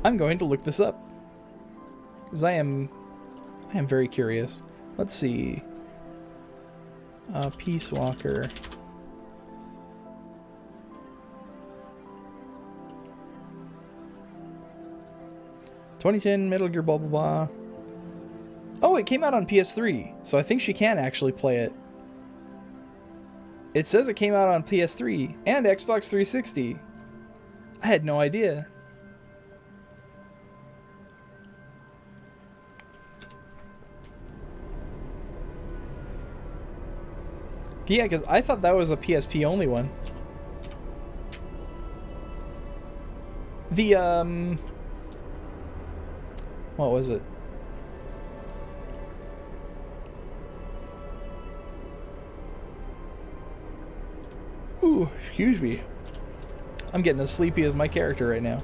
I'm going to look this up, because I am very curious. Let's see. Peace Walker. ...2010 Metal Gear blah blah blah. Oh, it came out on PS3, so I think she can actually play it. It says it came out on PS3 and Xbox 360. I had no idea. Yeah, because I thought that was a PSP only one. What was it? Ooh, excuse me. I'm getting as sleepy as my character right now.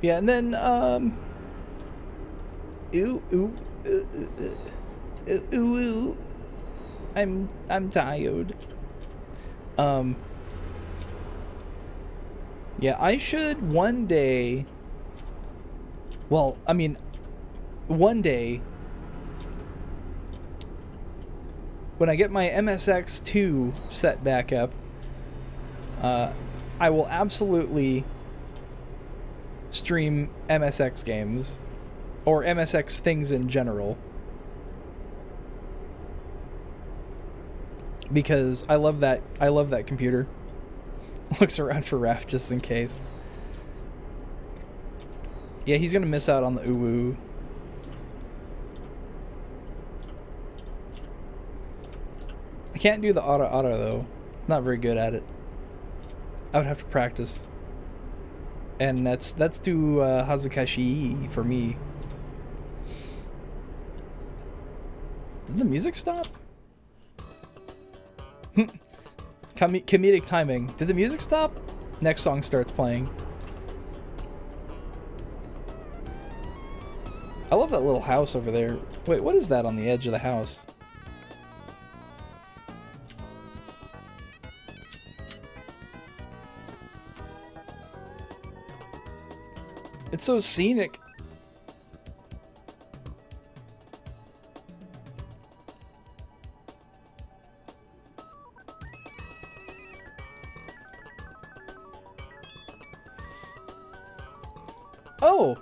Yeah, and then, I'm tired. Yeah, I should one day, well, I mean, one day, when I get my MSX2 set back up, I will absolutely stream MSX games, or MSX things in general, because I love that computer. Looks around for Raph just in case. Yeah, he's gonna miss out on the uwu. I can't do the auto though. Not very good at it. I would have to practice. And that's too Hazukashi for me. Did the music stop? Comedic timing. Did the music stop? Next song starts playing. I love that little house over there. Wait, what is that on the edge of the house? It's so scenic. Oh!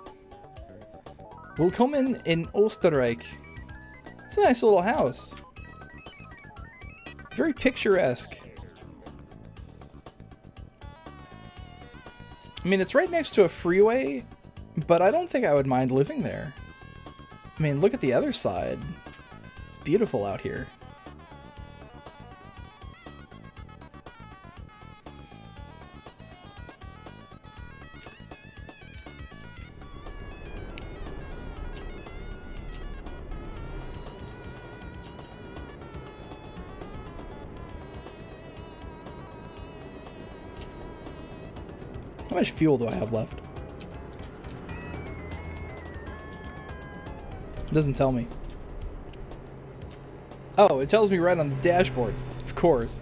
Willkommen in Österreich. It's a nice little house. Very picturesque. I mean, it's right next to a freeway, but I don't think I would mind living there. I mean, look at the other side. It's beautiful out here. How much fuel do I have left? It doesn't tell me. Oh, it tells me right on the dashboard. Of course.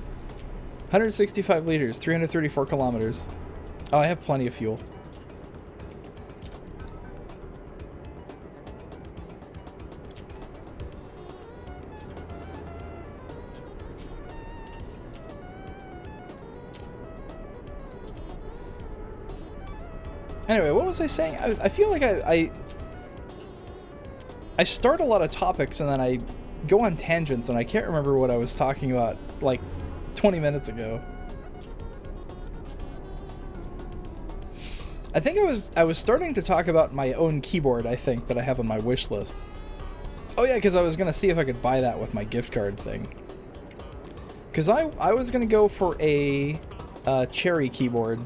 165 liters, 334 kilometers. Oh, I have plenty of fuel. Anyway, what was I saying? I feel like I start a lot of topics and then I go on tangents and I can't remember what I was talking about like 20 minutes ago. I think I was starting to talk about my own keyboard, I think, that I have on my wish list. Oh yeah, because I was going to see if I could buy that with my gift card thing. Because I was going to go for a Cherry keyboard.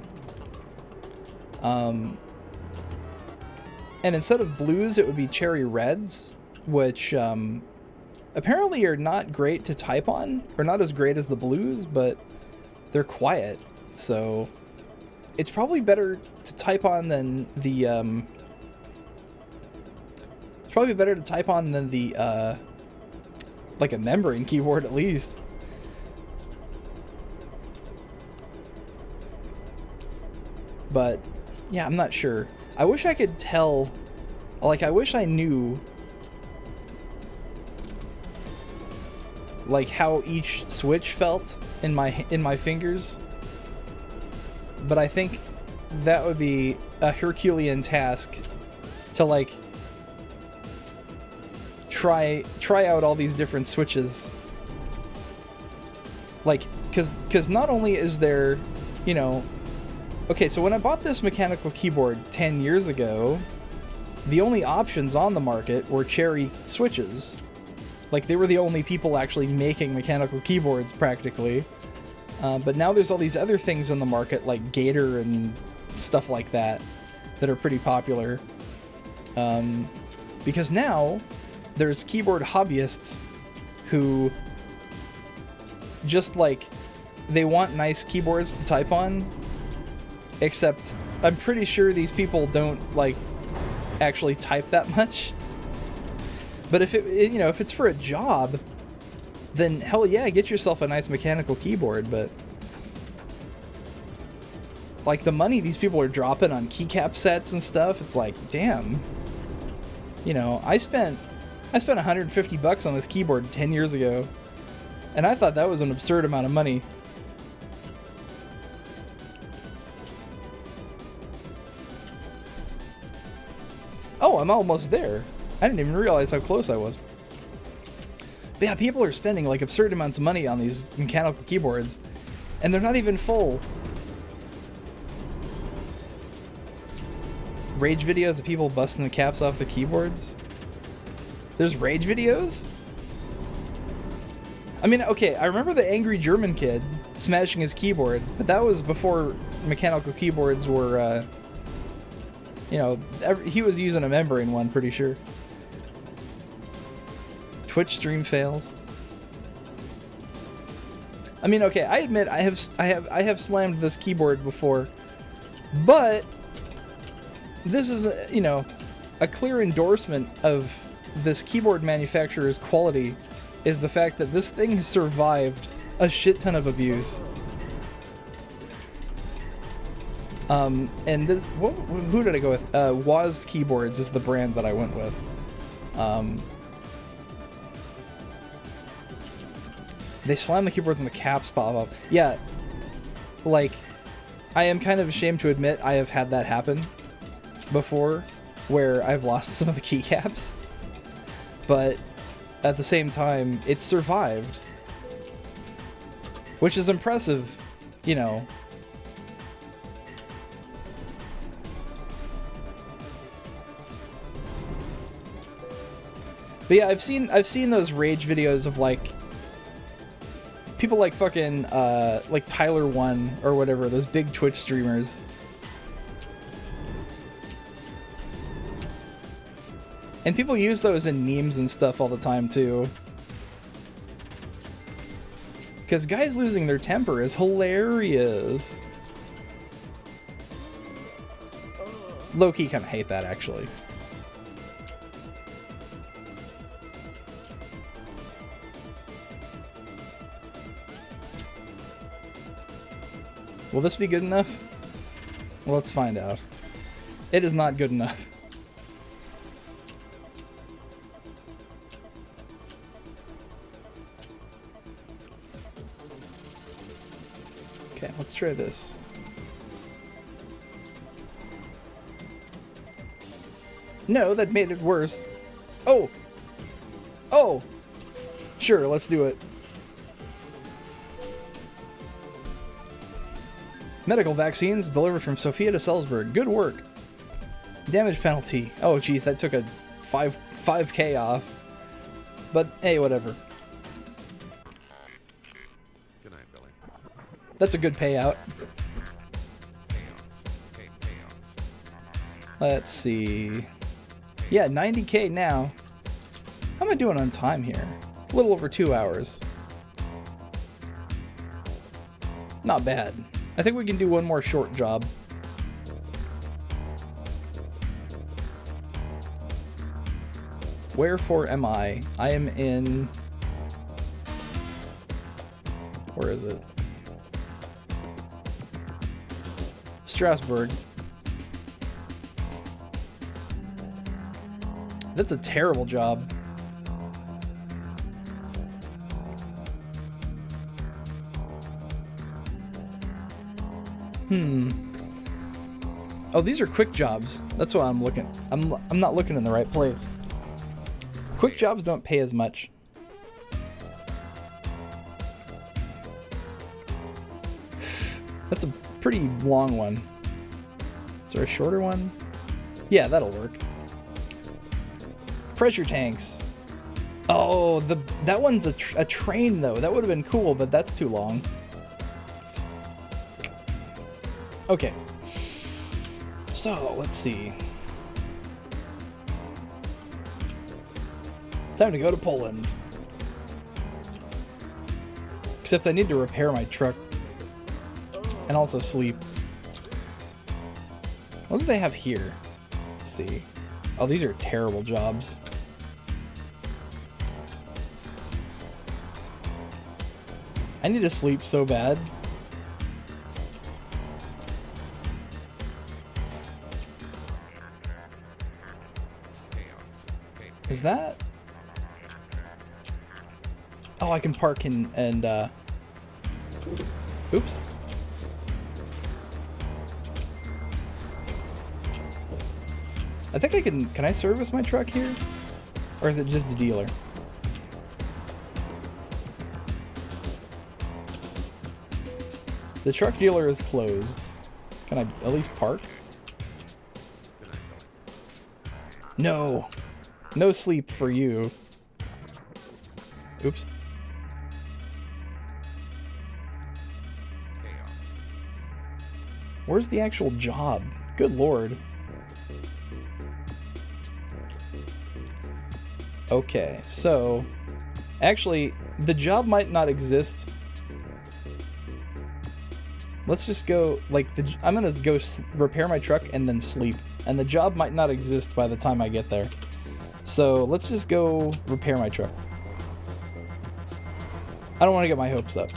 And instead of blues, it would be cherry reds, which apparently are not great to type on, or not as great as the blues, but they're quiet, so it's probably better to type on than the it's probably better to type on than the like a membrane keyboard at least. But yeah, I'm not sure. I wish I could tell, like, I wish I knew, like, how each switch felt in my fingers. But I think that would be a Herculean task to, like, try out all these different switches. Like, because not only is there, you know, okay, so when I bought this mechanical keyboard 10 years ago, the only options on the market were Cherry switches. Like, they were the only people actually making mechanical keyboards, practically. But now there's all these other things on the market, like Gator and stuff like that, that are pretty popular. Because now there's keyboard hobbyists who just, like, they want nice keyboards to type on, except I'm pretty sure these people don't, like, actually type that much. But if if it's for a job, then hell yeah, get yourself a nice mechanical keyboard. But like, the money these people are dropping on keycap sets and stuff, it's like, damn. You know, I spent $150 on this keyboard 10 years ago, and I thought that was an absurd amount of money. Oh, I'm almost there. I didn't even realize how close I was. But yeah, people are spending like absurd amounts of money on these mechanical keyboards, and they're not even full. Rage videos of people busting the caps off the keyboards? There's rage videos? I mean, okay, I remember the angry German kid smashing his keyboard, but that was before mechanical keyboards were, he was using a membrane one, pretty sure. Twitch stream fails. I mean, okay, I admit I have slammed this keyboard before, but this is a clear endorsement of this keyboard manufacturer's quality, is the fact that this thing has survived a shit ton of abuse. And this, who did I go with? Woz Keyboards is the brand that I went with. They slam the keyboards and the caps pop up. Yeah, like, I am kind of ashamed to admit I have had that happen before, where I've lost some of the keycaps. But at the same time, it's survived, which is impressive, you know. But yeah, I've seen those rage videos of like people like fucking like Tyler One or whatever, those big Twitch streamers. And people use those in memes and stuff all the time too. Because guys losing their temper is hilarious. Low-key kind of hate that, actually. Will this be good enough? Well, let's find out. It is not good enough. Okay, let's try this. No, that made it worse. Oh! Oh! Sure, let's do it. Medical vaccines delivered from Sofia to Salzburg. Good work. Damage penalty. Oh, geez, that took a 5K off. But, hey, whatever. Good night, Billy. That's a good payout. Let's see. Yeah, 90K now. How am I doing on time here? A little over 2 hours. Not bad. I think we can do one more short job. Wherefore am I? I am in... Where is it? Strasbourg. That's a terrible job. Oh, these are quick jobs. That's why I'm looking. I'm not looking in the right place. Quick jobs don't pay as much. That's a pretty long one. Is there a shorter one? Yeah, that'll work. Pressure tanks. Oh, that one's a train though. That would have been cool, but that's too long. Okay. So, let's see. Time to go to Poland. Except I need to repair my truck. And also sleep. What do they have here? Let's see. Oh, these are terrible jobs. I need to sleep so bad. Is that? Oh, I can park and oops. I think I can I service my truck here? Or is it just a dealer? The truck dealer is closed. Can I at least park? No. No sleep for you. Oops. Where's the actual job? Good lord. Okay, so actually the job might not exist. Let's just go, like, I'm gonna go repair my truck and then sleep. And the job might not exist by the time I get there. So let's just go repair my truck. I don't want to get my hopes up.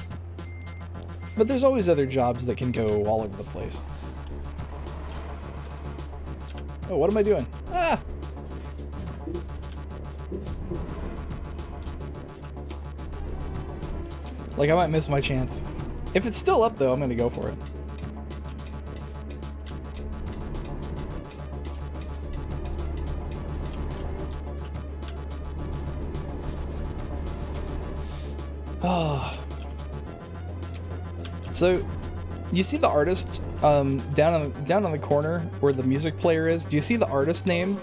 But there's always other jobs that can go all over the place. Oh, what am I doing? Ah! Like, I might miss my chance. If it's still up, though, I'm gonna go for it. Oh. So, you see the artist down on the corner where the music player is? Do you see the artist name?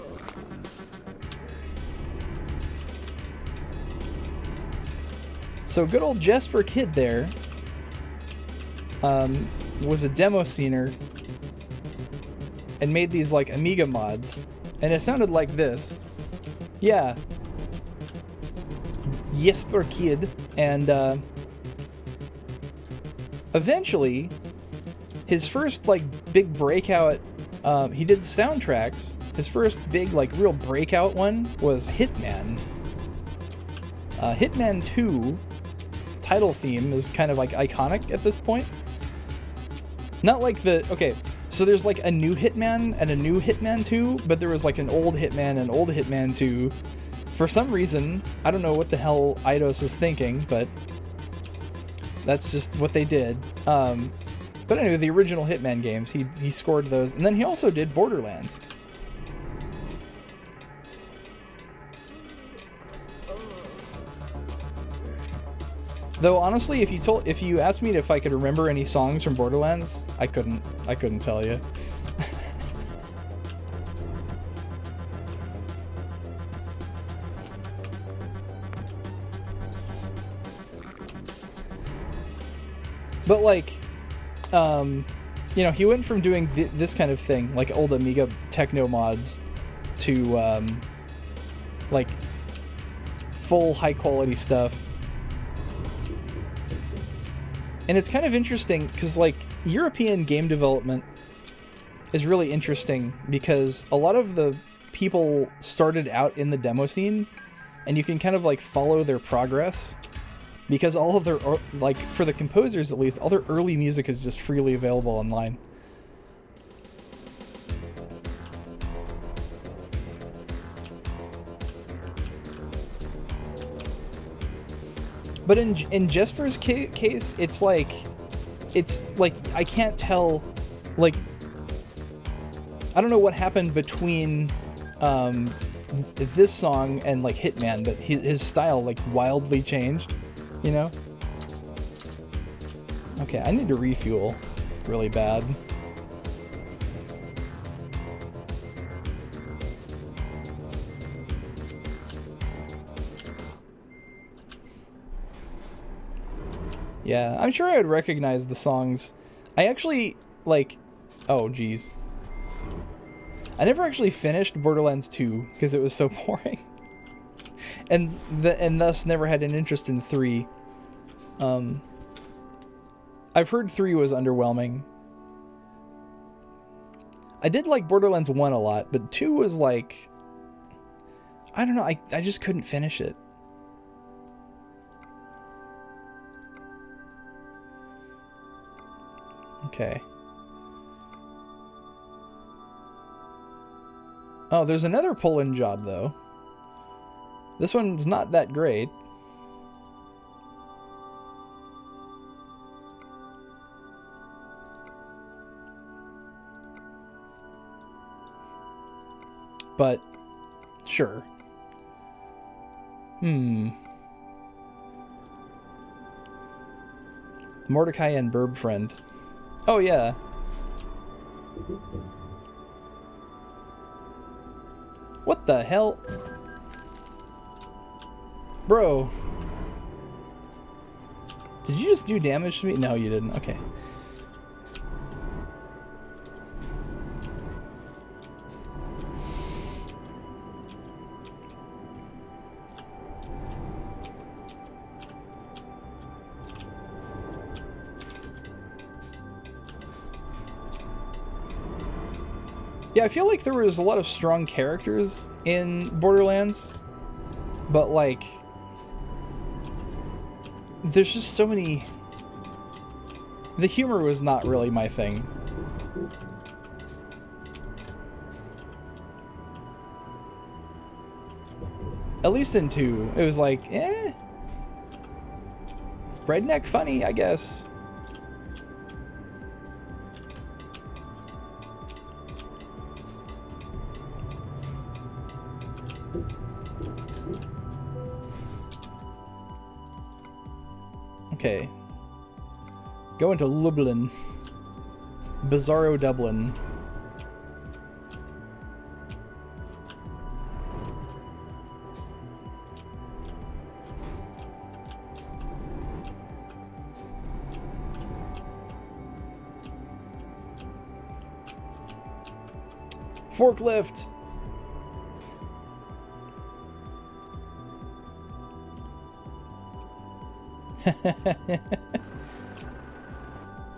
So good old Jesper Kid there was a demo scener and made these like Amiga mods, and it sounded like this. Yeah. Jesper Kid, and eventually his first like big breakout, he did soundtracks. His first big like real breakout one was Hitman. Hitman 2 title theme is kind of like iconic at this point. Not like the, okay, so there's like a new Hitman and a new Hitman 2, but there was like an old Hitman and old Hitman 2. For some reason, I don't know what the hell Eidos was thinking, but that's just what they did. But anyway, the original Hitman games, he scored those, and then he also did Borderlands. Though honestly, if you asked me if I could remember any songs from Borderlands, I couldn't tell you. But like, you know, he went from doing this kind of thing, like old Amiga techno mods, to like full high quality stuff. And it's kind of interesting because like European game development is really interesting because a lot of the people started out in the demo scene, and you can kind of like follow their progress because all of their, like for the composers at least, all their early music is just freely available online. But in Jesper's case, it's like I can't tell, like, I don't know what happened between this song and like Hitman, but his style like wildly changed, you know? Okay, I need to refuel really bad. Yeah, I'm sure I would recognize the songs. I actually, like... Oh, geez. I never actually finished Borderlands 2 because it was so boring. And thus never had an interest in 3. I've heard 3 was underwhelming. I did like Borderlands 1 a lot, but 2 was like... I don't know, I just couldn't finish it. Okay. Oh, there's another pull-in job, though. This one's not that great. But, sure. Mordecai and Burb Friend. Oh, yeah. What the hell? Bro. Did you just do damage to me? No, you didn't. Okay. Yeah, I feel like there was a lot of strong characters in Borderlands, but like, there's just so many... The humor was not really my thing. At least in 2, it was like, eh. Redneck funny, I guess. Okay. Go into Lublin. Bizarro Dublin. Forklift!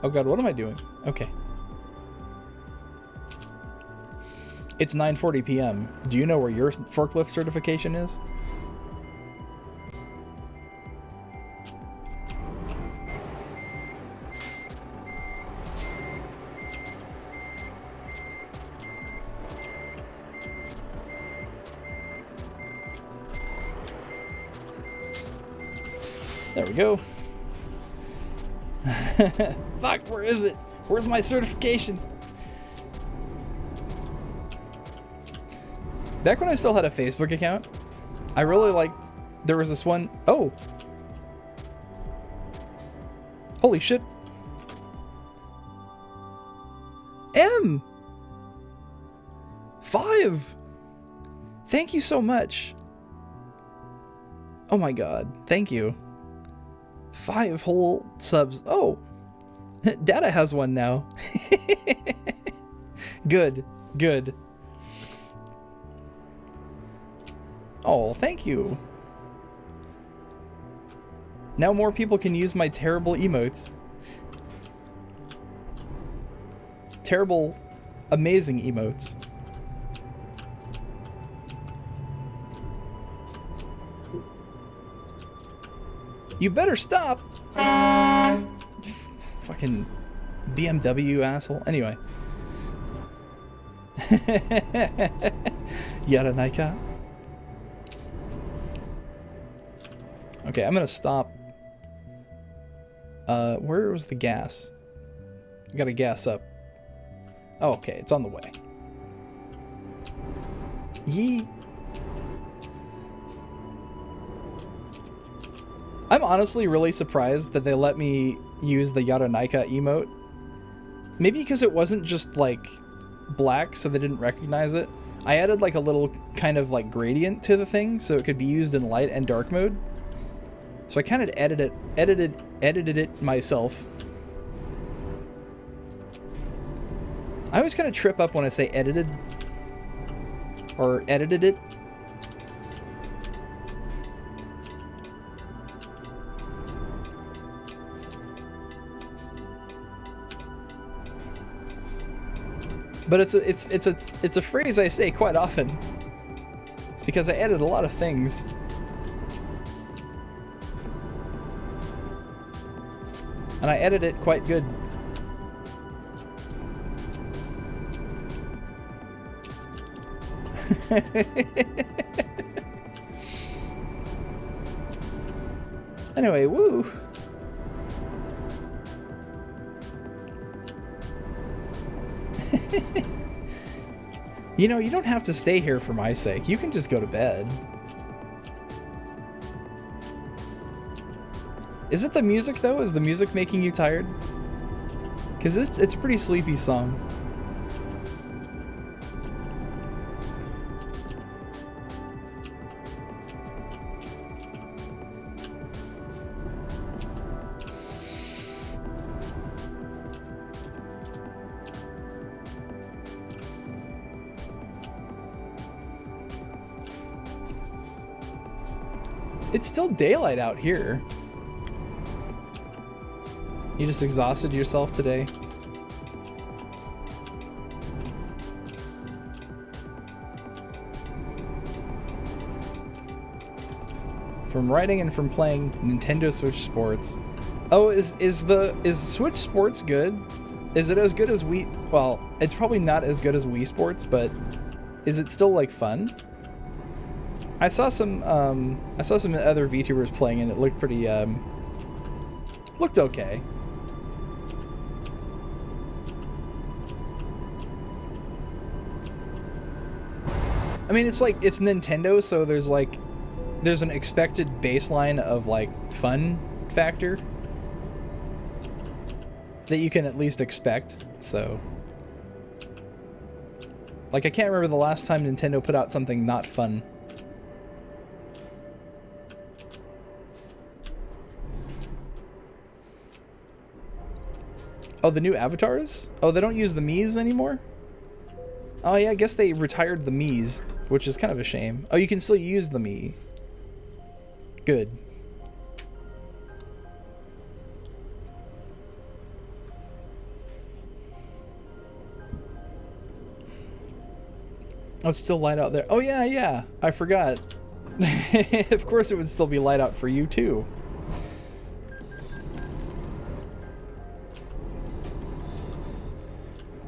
Oh god, what am I doing? Okay. It's 9:40 p.m. Do you know where your forklift certification is? There we go. Fuck, where is it? Where's my certification? Back when I still had a Facebook account, I really liked... There was this one... Oh! Holy shit. M! 5! Thank you so much. Oh my god, thank you. 5 whole subs. Oh! Data has one now. Good, good. Oh, thank you. Now more people can use my terrible emotes. Terrible, amazing emotes. You better stop! Fucking BMW asshole. Anyway. Yaranaika. Okay, I'm gonna stop. Where was the gas? I gotta gas up. Oh, okay, it's on the way. Yee. I'm honestly really surprised that they let me use the Yaranaika emote. Maybe because it wasn't just like black, so they didn't recognize it. I added like a little kind of like gradient to the thing, so it could be used in light and dark mode. So I kind of edited it myself. I always kind of trip up when I say edited or edited it. But it's a phrase I say quite often because I edit a lot of things. And I edit it quite good. Anyway, woo. You know, you don't have to stay here for my sake. You can just go to bed. Is it the music, though? Is the music making you tired? Because it's a pretty sleepy song. It's still daylight out here. You just exhausted yourself today? From writing and from playing Nintendo Switch Sports. Oh, is Switch Sports good? Is it as good as Wii? Well, it's probably not as good as Wii Sports, but is it still like fun? I saw some other VTubers playing and it looked pretty looked okay. I mean, it's Nintendo, so there's an expected baseline of like fun factor that you can at least expect. So like I can't remember the last time Nintendo put out something not fun. Oh, the new avatars? Oh, they don't use the Miis anymore? Oh yeah, I guess they retired the Miis, which is kind of a shame. Oh, you can still use the Mii. Good. Oh, it's still light out there. Oh yeah, I forgot. Of course it would still be light out for you too.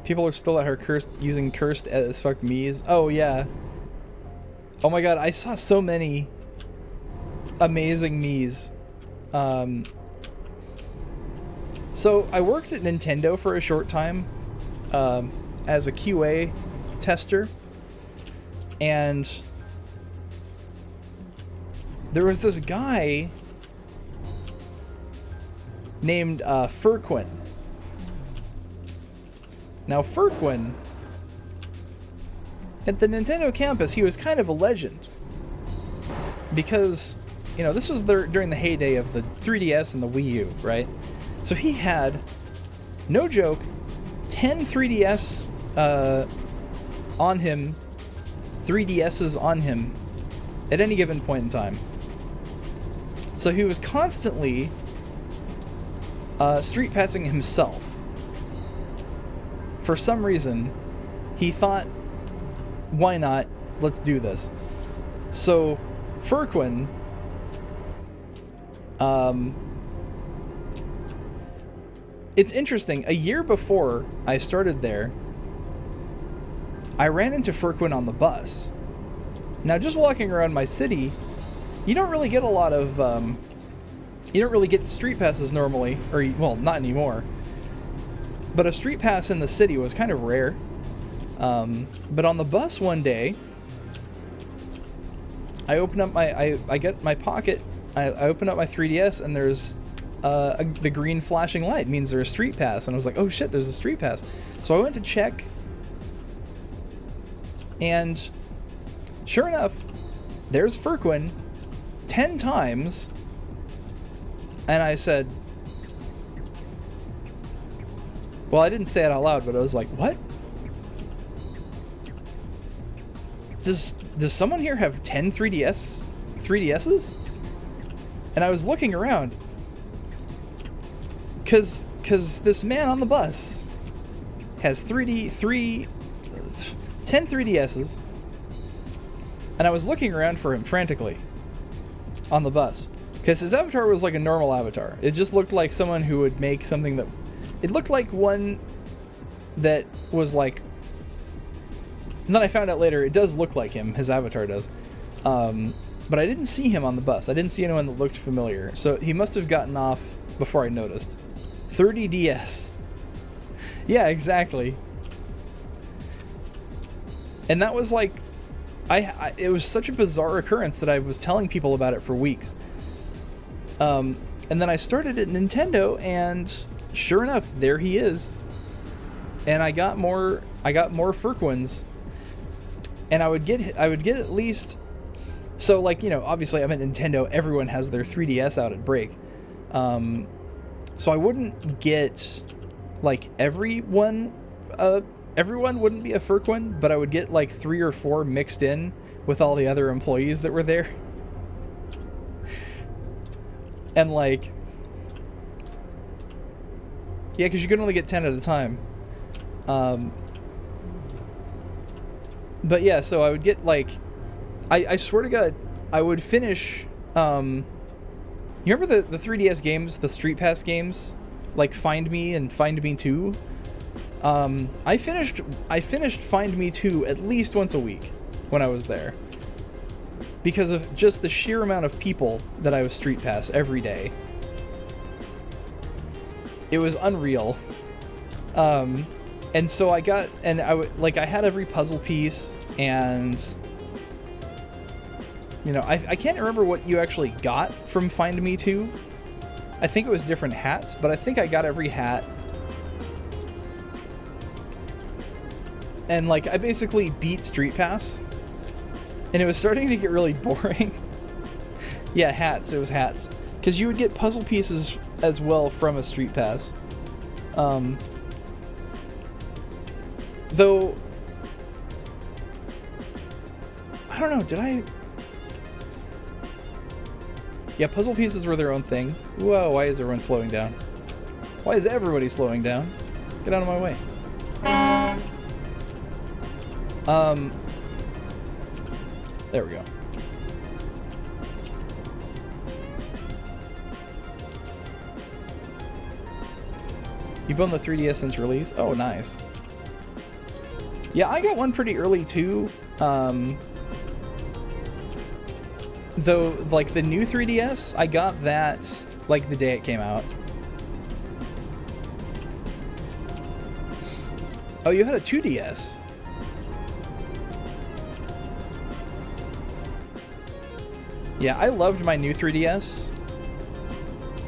People are still at her using cursed as fuck Miis. Oh yeah. Oh my god, I saw so many amazing Miis. So I worked at Nintendo for a short time as a QA tester, and there was this guy named Furquin. Now Furquin, at the Nintendo campus, he was kind of a legend. Because, you know, this was during the heyday of the 3DS and the Wii U, right? So he had, no joke, 10 3DS on him, 3DSs on him, at any given point in time. So he was constantly street passing himself. For some reason, he thought, why not? Let's do this. So, Furquin, it's interesting. A year before I started there, I ran into Furquin on the bus. Now, just walking around my city, you don't really get a lot of, you don't really get street passes normally, or, well, not anymore. But a street pass in the city was kind of rare. But on the bus one day, I open up I get my pocket, I open up my 3DS, and there's the green flashing light. It means there's a street pass. And I was like, oh shit, there's a street pass. So I went to check, and sure enough, there's Furquin 10 times And I said, well, I didn't say it out loud, but I was like, what? Does someone here have 10 3DSs? And I was looking around. Cause this man on the bus has 10 3DSs. And I was looking around for him frantically on the bus. Because his avatar was like a normal avatar. It just looked like someone who would make something that... It looked like one that was like... And then I found out later, it does look like him. His avatar does. But I didn't see him on the bus. I didn't see anyone that looked familiar. So he must have gotten off before I noticed. 30DS. Yeah, exactly. And that was like... it was such a bizarre occurrence that I was telling people about it for weeks. And then I started at Nintendo, and sure enough, there he is. And I got more Furquins. And I would get at least... So, like, you know, obviously I'm at Nintendo, everyone has their 3DS out at break. So I wouldn't get, like, everyone wouldn't be a Furquin, but I would get, like, 3 or 4 mixed in with all the other employees that were there. And, like... Yeah, because you could only get 10 at a time. But yeah, so I would get, like... I swear to God, I would finish... you remember the 3DS games, the Street Pass games? Like Find Me and Find Me 2? I finished Find Me 2 at least once a week when I was there. Because of just the sheer amount of people that I was Street Pass every day. It was unreal. And so I got... And I had every puzzle piece, and... You know, I can't remember what you actually got from Find Me 2. I think it was different hats, but I think I got every hat. And, like, I basically beat Street Pass. And it was starting to get really boring. Yeah, hats. It was hats. Because you would get puzzle pieces as well from a Street Pass. Though... I don't know, did I... Yeah, puzzle pieces were their own thing. Whoa, why is everyone slowing down? Why is everybody slowing down? Get out of my way. There we go. You've owned the 3DS since release? Oh, nice. Yeah, I got one pretty early too. Though, like, the new 3DS, I got that, like, the day it came out. Oh, you had a 2DS. Yeah, I loved my new 3DS.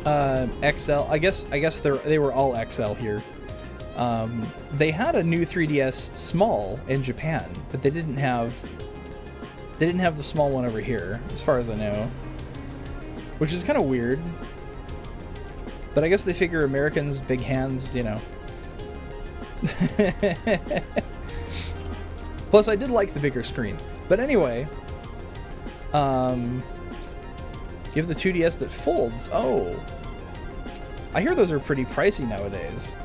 XL. I guess they were all XL here. They had a new 3DS small in Japan, but they didn't have the small one over here, as far as I know. Which is kind of weird. But I guess they figure Americans, big hands, you know. Plus, I did like the bigger screen. But anyway, you have the 2DS that folds. Oh. I hear those are pretty pricey nowadays.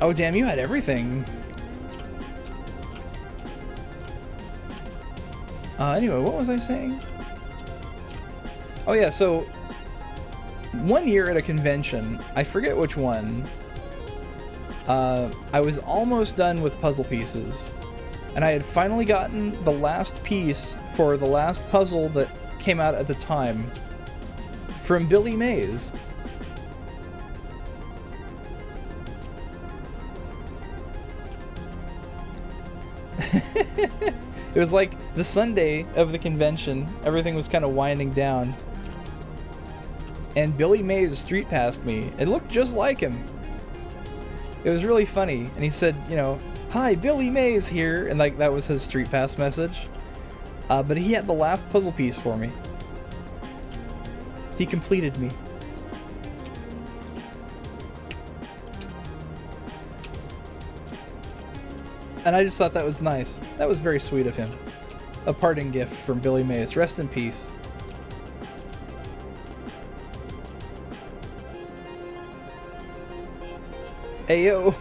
Oh, damn, you had everything. Anyway, what was I saying? Oh, yeah, so... One year at a convention, I forget which one, I was almost done with puzzle pieces. And I had finally gotten the last piece for the last puzzle that came out at the time from Billy Mays. It was like the Sunday of the convention. Everything was kind of winding down. And Billy Mays street passed me. It looked just like him. It was really funny. And he said, you know, Hi, Billy Mays here, and like that was his Street Pass message. But he had the last puzzle piece for me. He completed me. And I just thought that was nice. That was very sweet of him. A parting gift from Billy Mays. Rest in peace. Ayo.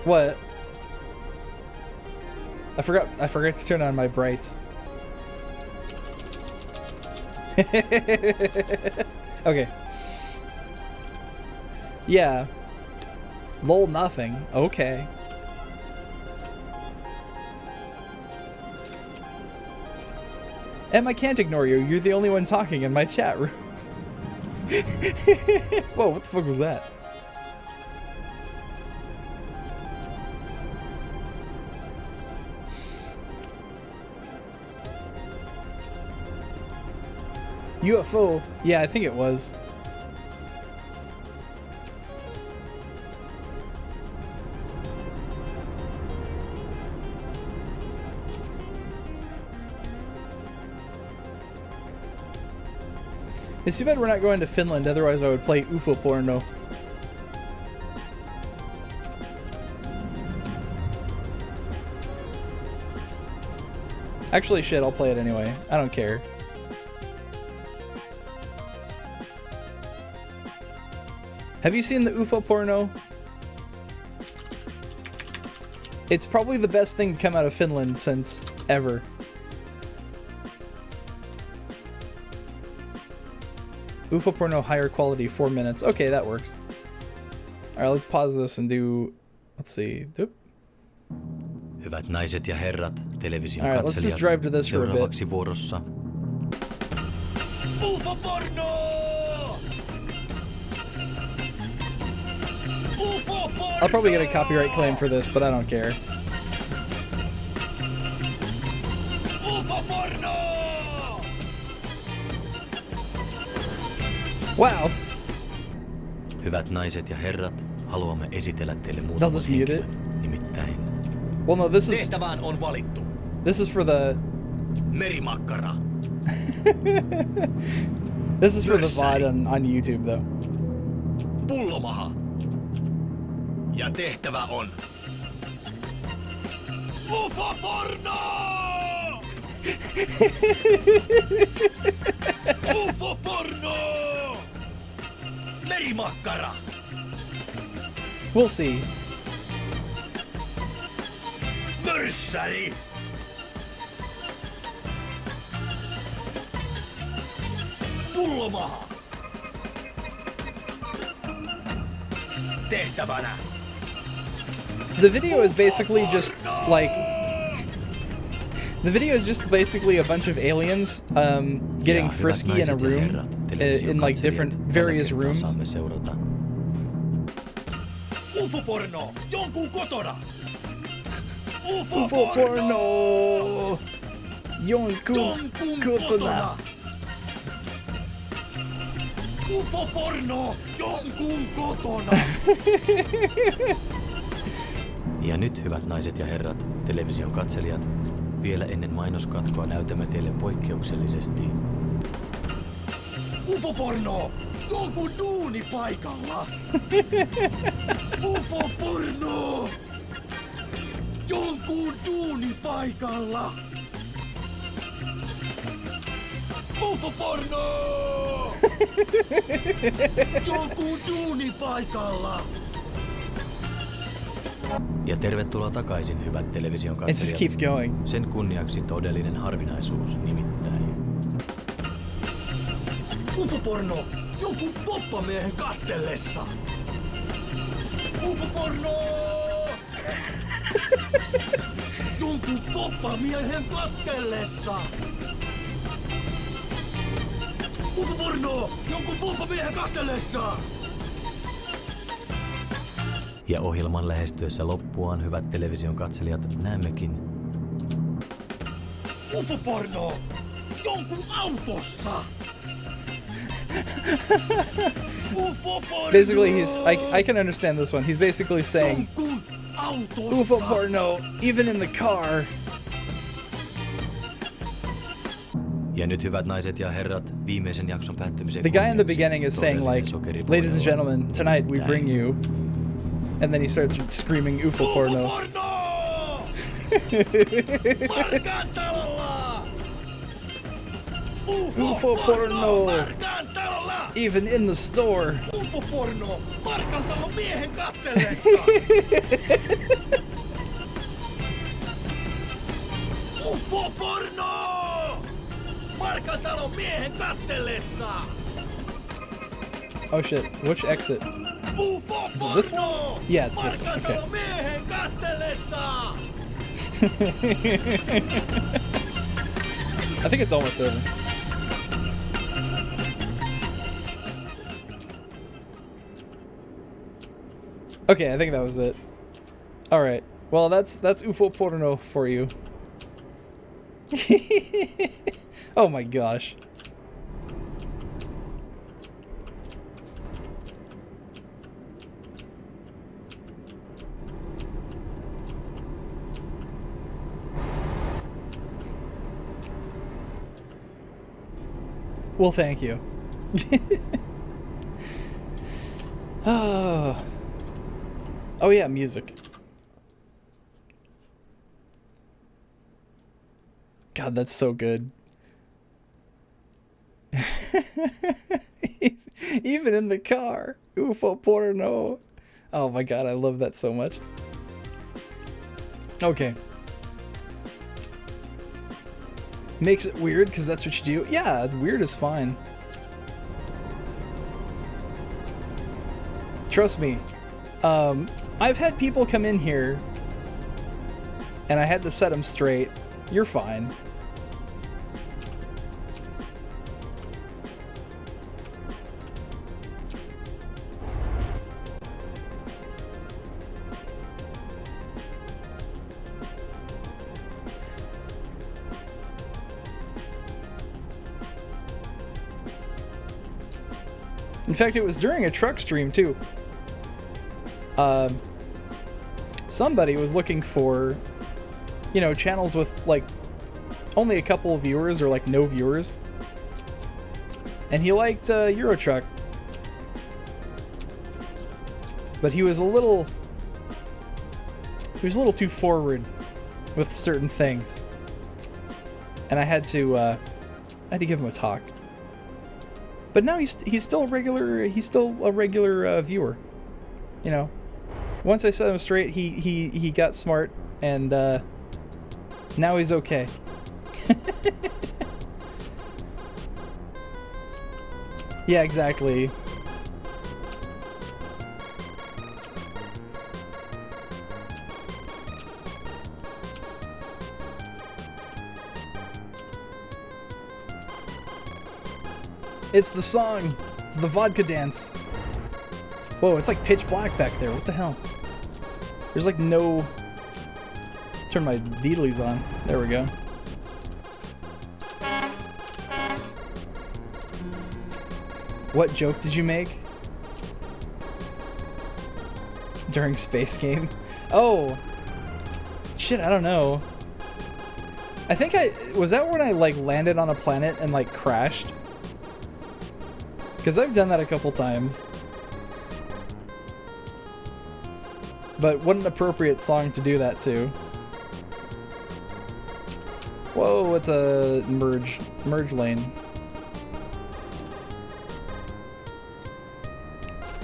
What? I forgot to turn on my brights. Okay. Yeah. Lol nothing. Okay. Em, I can't ignore you. You're the only one talking in my chat room. Whoa, what the fuck was that? UFO. Yeah, I think it was. It's too bad we're not going to Finland, otherwise I would play UFO porno. Actually, shit, I'll play it anyway. I don't care. Have you seen the UFO porno? It's probably the best thing to come out of Finland since ever. UFO porno higher quality 4 minutes. Okay, that works. Alright, let's pause this and do... Let's see. Doop. Hyvät naiset ja herrat, television Alright, let's just drive to this for a bit. Seuraavaksi vuorossa. UFO porno! UFO porno! I'll probably get a copyright claim for this, but I don't care. UFO porno! Wow! Hyvät naiset ja herrat, haluamme esitellä teille muutaman just mute it. henkilön. Nimittäin Well, no, this is... Tehtävään on valittu. This is for the... Merimakkara. This is for the Mörsäri. VOD on YouTube, though. Pullomaha. Ja tehtävä on... UFO porno! UFO porno! Merimakkara. We'll see. Mörssäri. Pullomaha. Tehtävänä. The video is basically just, like... The video is just basically a bunch of aliens, getting Ja hyvät frisky in a naiset ja room, herrat, television in like katselijat, different, tällä various kertaa rooms. Saamme seurata UFO-porno jonkun kotona. UFO porno! Jonkun kotona! UFO-porno jonkun kotona. Ja nyt, hyvät naiset ja herrat, television katselijat, vielä ennen mainoskatkoa näytämme teille poikkeuksellisesti UFO-porno jonkun duunipaikalla. UFO-porno jonkun duunipaikalla. UFO-porno jonkun duunipaikalla. Ja tervetuloa takaisin, hyvät television It just katselijat. keeps going. Sen kunniaksi todellinen harvinaisuus, nimittäin UFO-porno jonkun poppamiehen kastellessa. UFO-porno jonkun poppamiehen kastellessa. UFO-porno jonkun poppamiehen kastellessa. ja ohjelman lähestyessä loppuaan, hyvät television katselijat, näemmekin UFO-porno jonkun autossa. UFO-porno Basically, I can understand this one. He's basically saying, jonkun UFO autossa. porno, even in the car. Ja nyt hyvät naiset ja herrat, viimeisen jakson päättymiseen The guy in the kunniaksi beginning is saying todellinen like, sokeripohja ladies and on gentlemen, tonight we bring you, and then he starts screaming UFO porno. UFO-porno! Markantalolla! UFO-porno! Markantalolla! Even in the store. UFO-porno! Markantalon miehen kattellessa! UFO-porno! Markantalon miehen kattellessa! Oh shit, which exit? Is it this one? Yeah, it's this one, okay. Markantalon miehen kattellessa! I think it's almost over. Okay, I think that was it. Alright, well that's UFO porno for you. Oh my gosh. Well, thank you. Oh. Oh yeah, music. God, that's so good. Even in the car. UFO porno. Oh my god, I love that so much. Okay. Makes it weird because that's what you do. Yeah, weird is fine. Trust me. I've had people come in here and I had to set them straight. You're fine. In fact, it was during a truck stream too. Somebody was looking for, you know, channels with like only a couple of viewers or like no viewers, and he liked Euro Truck, but he was a little too forward with certain things, and I had to give him a talk. But now he's still a regular viewer, you know. Once I set him straight, he got smart, and now he's okay. Yeah, exactly. It's the song. It's the vodka dance. Whoa, it's like pitch black back there. What the hell? There's like no... Turn my Deedleys on. There we go. What joke did you make? During Space Game? Oh! Shit, I don't know. I think was that when I like landed on a planet and like crashed? Because I've done that a couple times. But what an appropriate song to do that to. Whoa, it's a merge lane.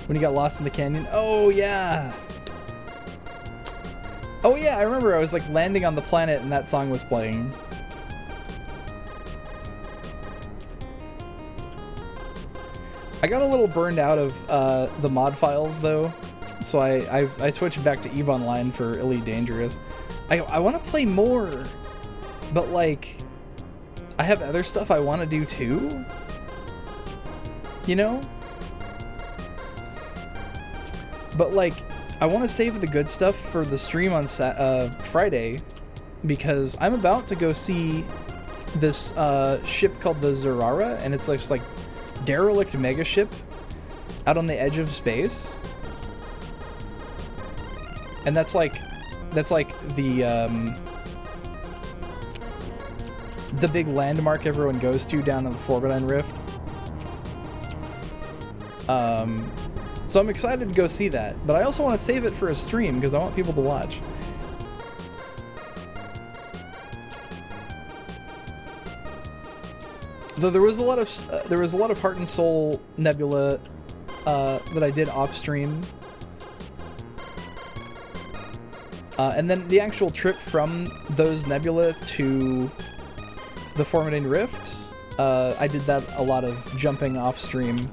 When you got lost in the canyon? Oh yeah! Oh yeah, I remember I was like landing on the planet and that song was playing. I got a little burned out of the mod files though, so I switched back to EVE Online for Elite Dangerous. I want to play more, but like, I have other stuff I want to do too, you know? But like, I want to save the good stuff for the stream on Friday, because I'm about to go see this ship called the Zurara, and it's like derelict megaship out on the edge of space. And that's like the big landmark everyone goes to down in the Forbidden Rift. So I'm excited to go see that, but I also want to save it for a stream because I want people to watch. Though there was a lot of Heart and Soul Nebula that I did off stream. And then the actual trip from those nebula to the Forbidden Rifts, I did that a lot of jumping off stream.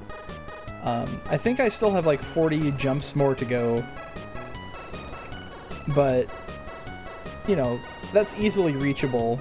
I think I still have like 40 jumps more to go, but you know, that's easily reachable.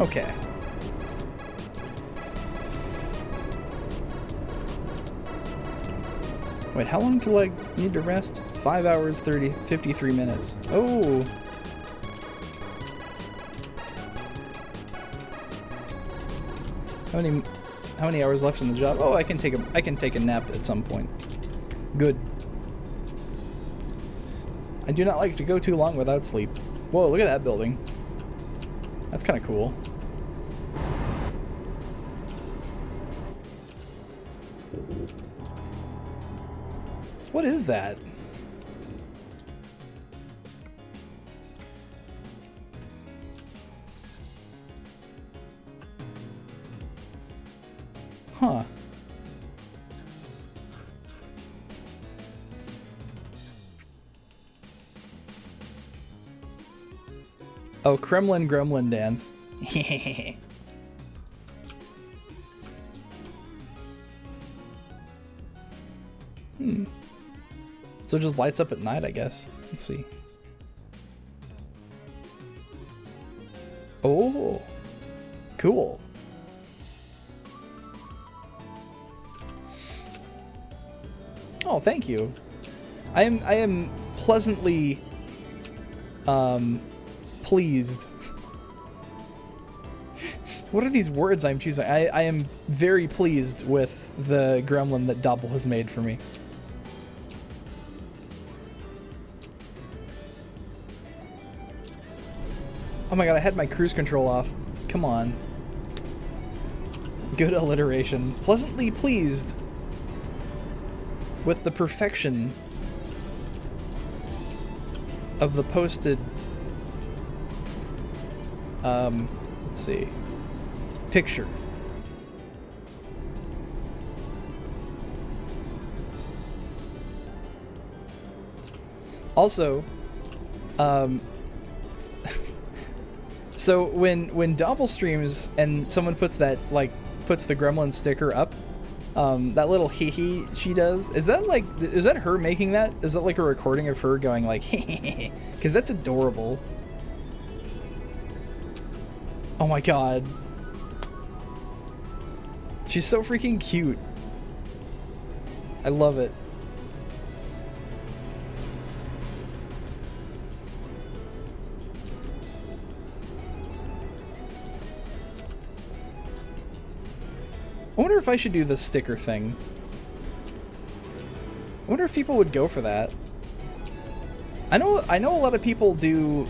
Okay. Wait, how long do I need to rest? 5 hours, 53 minutes. Oh. How many hours left in the job? Oh, I can take a nap at some point. Good. I do not like to go too long without sleep. Whoa, look at that building. That's kind of cool. What is that? Huh. Oh, Kremlin Gremlin dance. So it just lights up at night, I guess. Let's see. Oh, cool. Oh, thank you. I am pleasantly pleased. What are these words I'm choosing? I am very pleased with the gremlin that Dobble has made for me. Oh my god, I had my cruise control off. Come on. Good alliteration. Pleasantly pleased with the perfection of the posted, let's see, picture. Also, so when Dobble streams and someone puts that, like, puts the gremlin sticker up, that little hee she does, is that her making that? Is that like a recording of her going like hee? Because that's adorable. Oh my god. She's so freaking cute. I love it. I wonder if I should do the sticker thing. I wonder if people would go for that. I know a lot of people do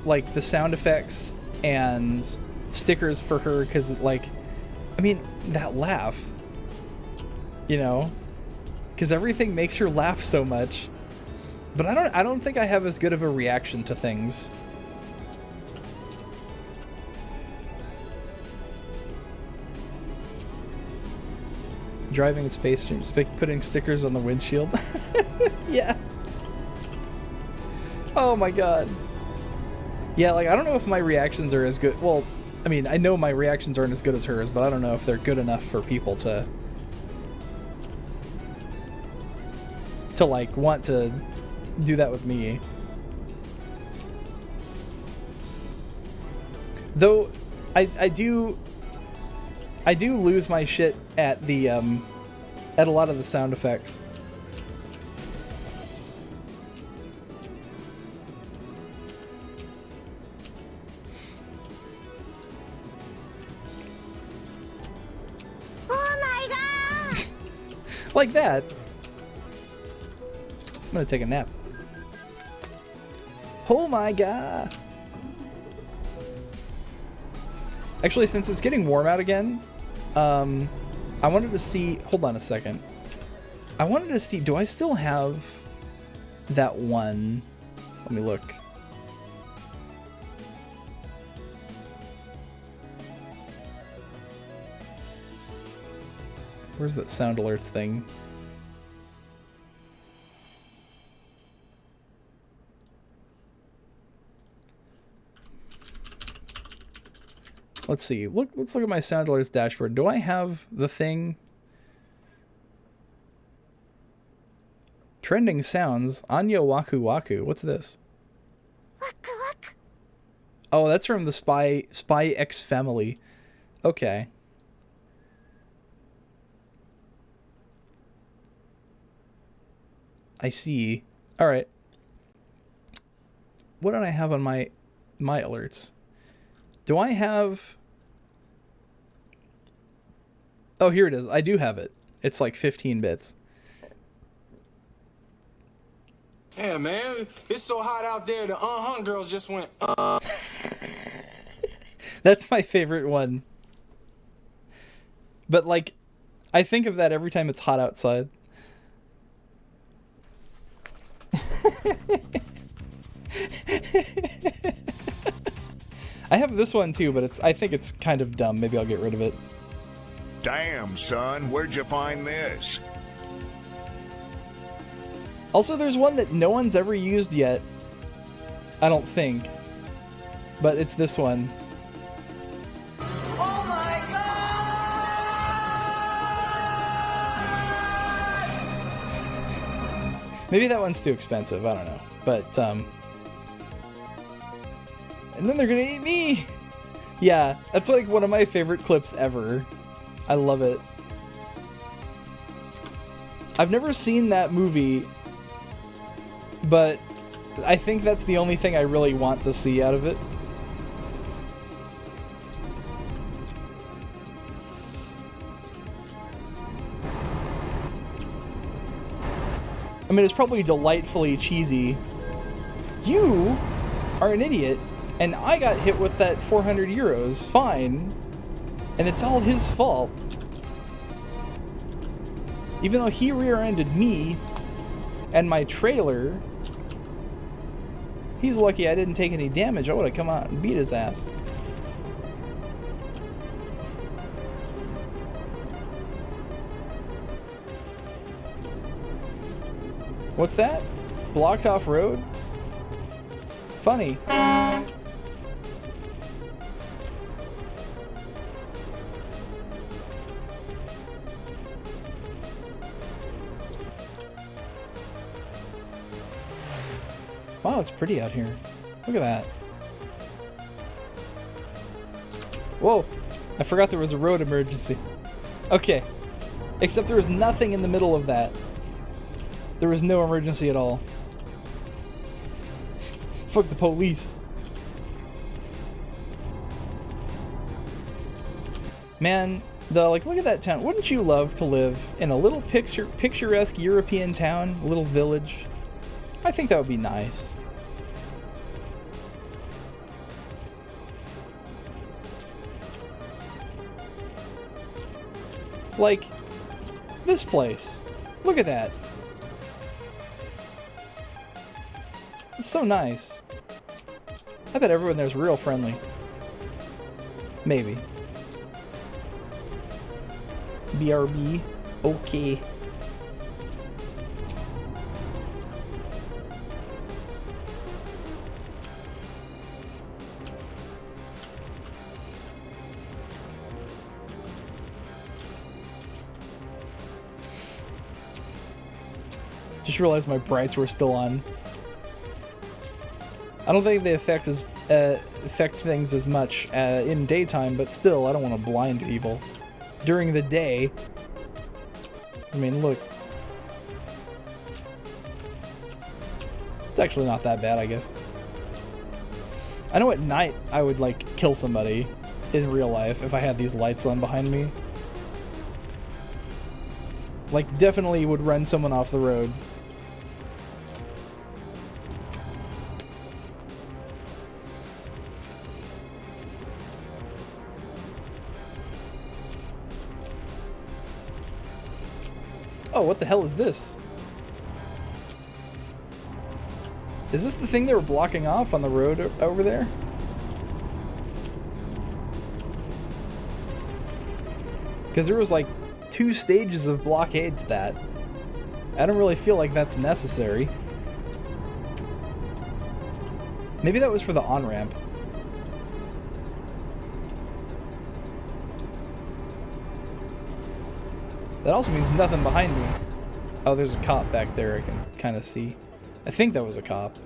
like the sound effects and stickers for her because, like, I mean, that laugh, you know, because everything makes her laugh so much. But I don't think I have as good of a reaction to things. Driving in space streams, putting stickers on the windshield. Yeah. Oh my god. Yeah, like, I don't know if my reactions are as good. Well, I mean, I know my reactions aren't as good as hers, but I don't know if they're good enough for people to like want to do that with me. Though, I do lose my shit at the at a lot of the sound effects. Oh my god! Like that. I'm gonna take a nap. Oh my god. Actually, since it's getting warm out again, I wanted to see, hold on a second. I wanted to see, do I still have that one? Let me look. Where's that sound alerts thing? Let's see. Let's look at my sound alerts dashboard. Do I have the thing? Trending sounds. Anya Waku Waku. What's this? Oh, that's from the Spy X Family. Okay. I see. All right. What did I have on my alerts? Do I have... Oh, here it is. I do have it. It's like 15 bits. Yeah, man, it's so hot out there. The girls just went. That's my favorite one. But like, I think of that every time it's hot outside. I have this one too, but I think it's kind of dumb. Maybe I'll get rid of it. Damn, son, where'd you find this? Also, there's one that no one's ever used yet. I don't think. But it's this one. Oh my god! Maybe that one's too expensive. I don't know. But, and then they're gonna eat me! Yeah, that's like one of my favorite clips ever. I love it. I've never seen that movie, but I think that's the only thing I really want to see out of it. I mean, it's probably delightfully cheesy. You are an idiot, and I got hit with that 400 euros, fine, and it's all his fault. Even though he rear-ended me and my trailer, he's lucky I didn't take any damage. I would have come out and beat his ass. What's that? Blocked off road? Funny. Wow, it's pretty out here. Look at that. Whoa, I forgot there was a road emergency. Okay, except there was nothing in the middle of that. There was no emergency at all. Fuck the police. Man, look at that town. Wouldn't you love to live in a little picturesque European town, a little village? I think that would be nice. Like this place. Look at that. It's so nice. I bet everyone there's real friendly. Maybe. BRB. Okay. Just realized my brights were still on. I don't think the effect is affect things as much in daytime, but still, I don't want to blind people. During the day, I mean, look. It's actually not that bad, I guess. I know at night I would, like, kill somebody in real life if I had these lights on behind me. Like, definitely would run someone off the road. Oh, what the hell is this? Is this the thing they were blocking off on the road over there? Because there was like 2 stages of blockade to that. I don't really feel like that's necessary. Maybe that was for the on-ramp. That also means nothing behind me. Oh, there's a cop back there I can kind of see. I think that was a cop.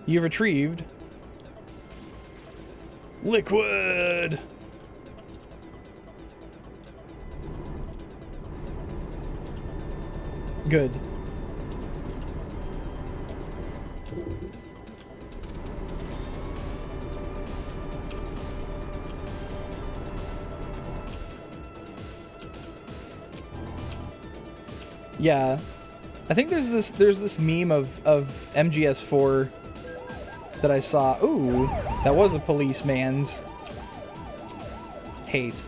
You've retrieved liquid. Good. Yeah. I think there's this meme of MGS4 that I saw. Ooh, that was a policeman's. Hate.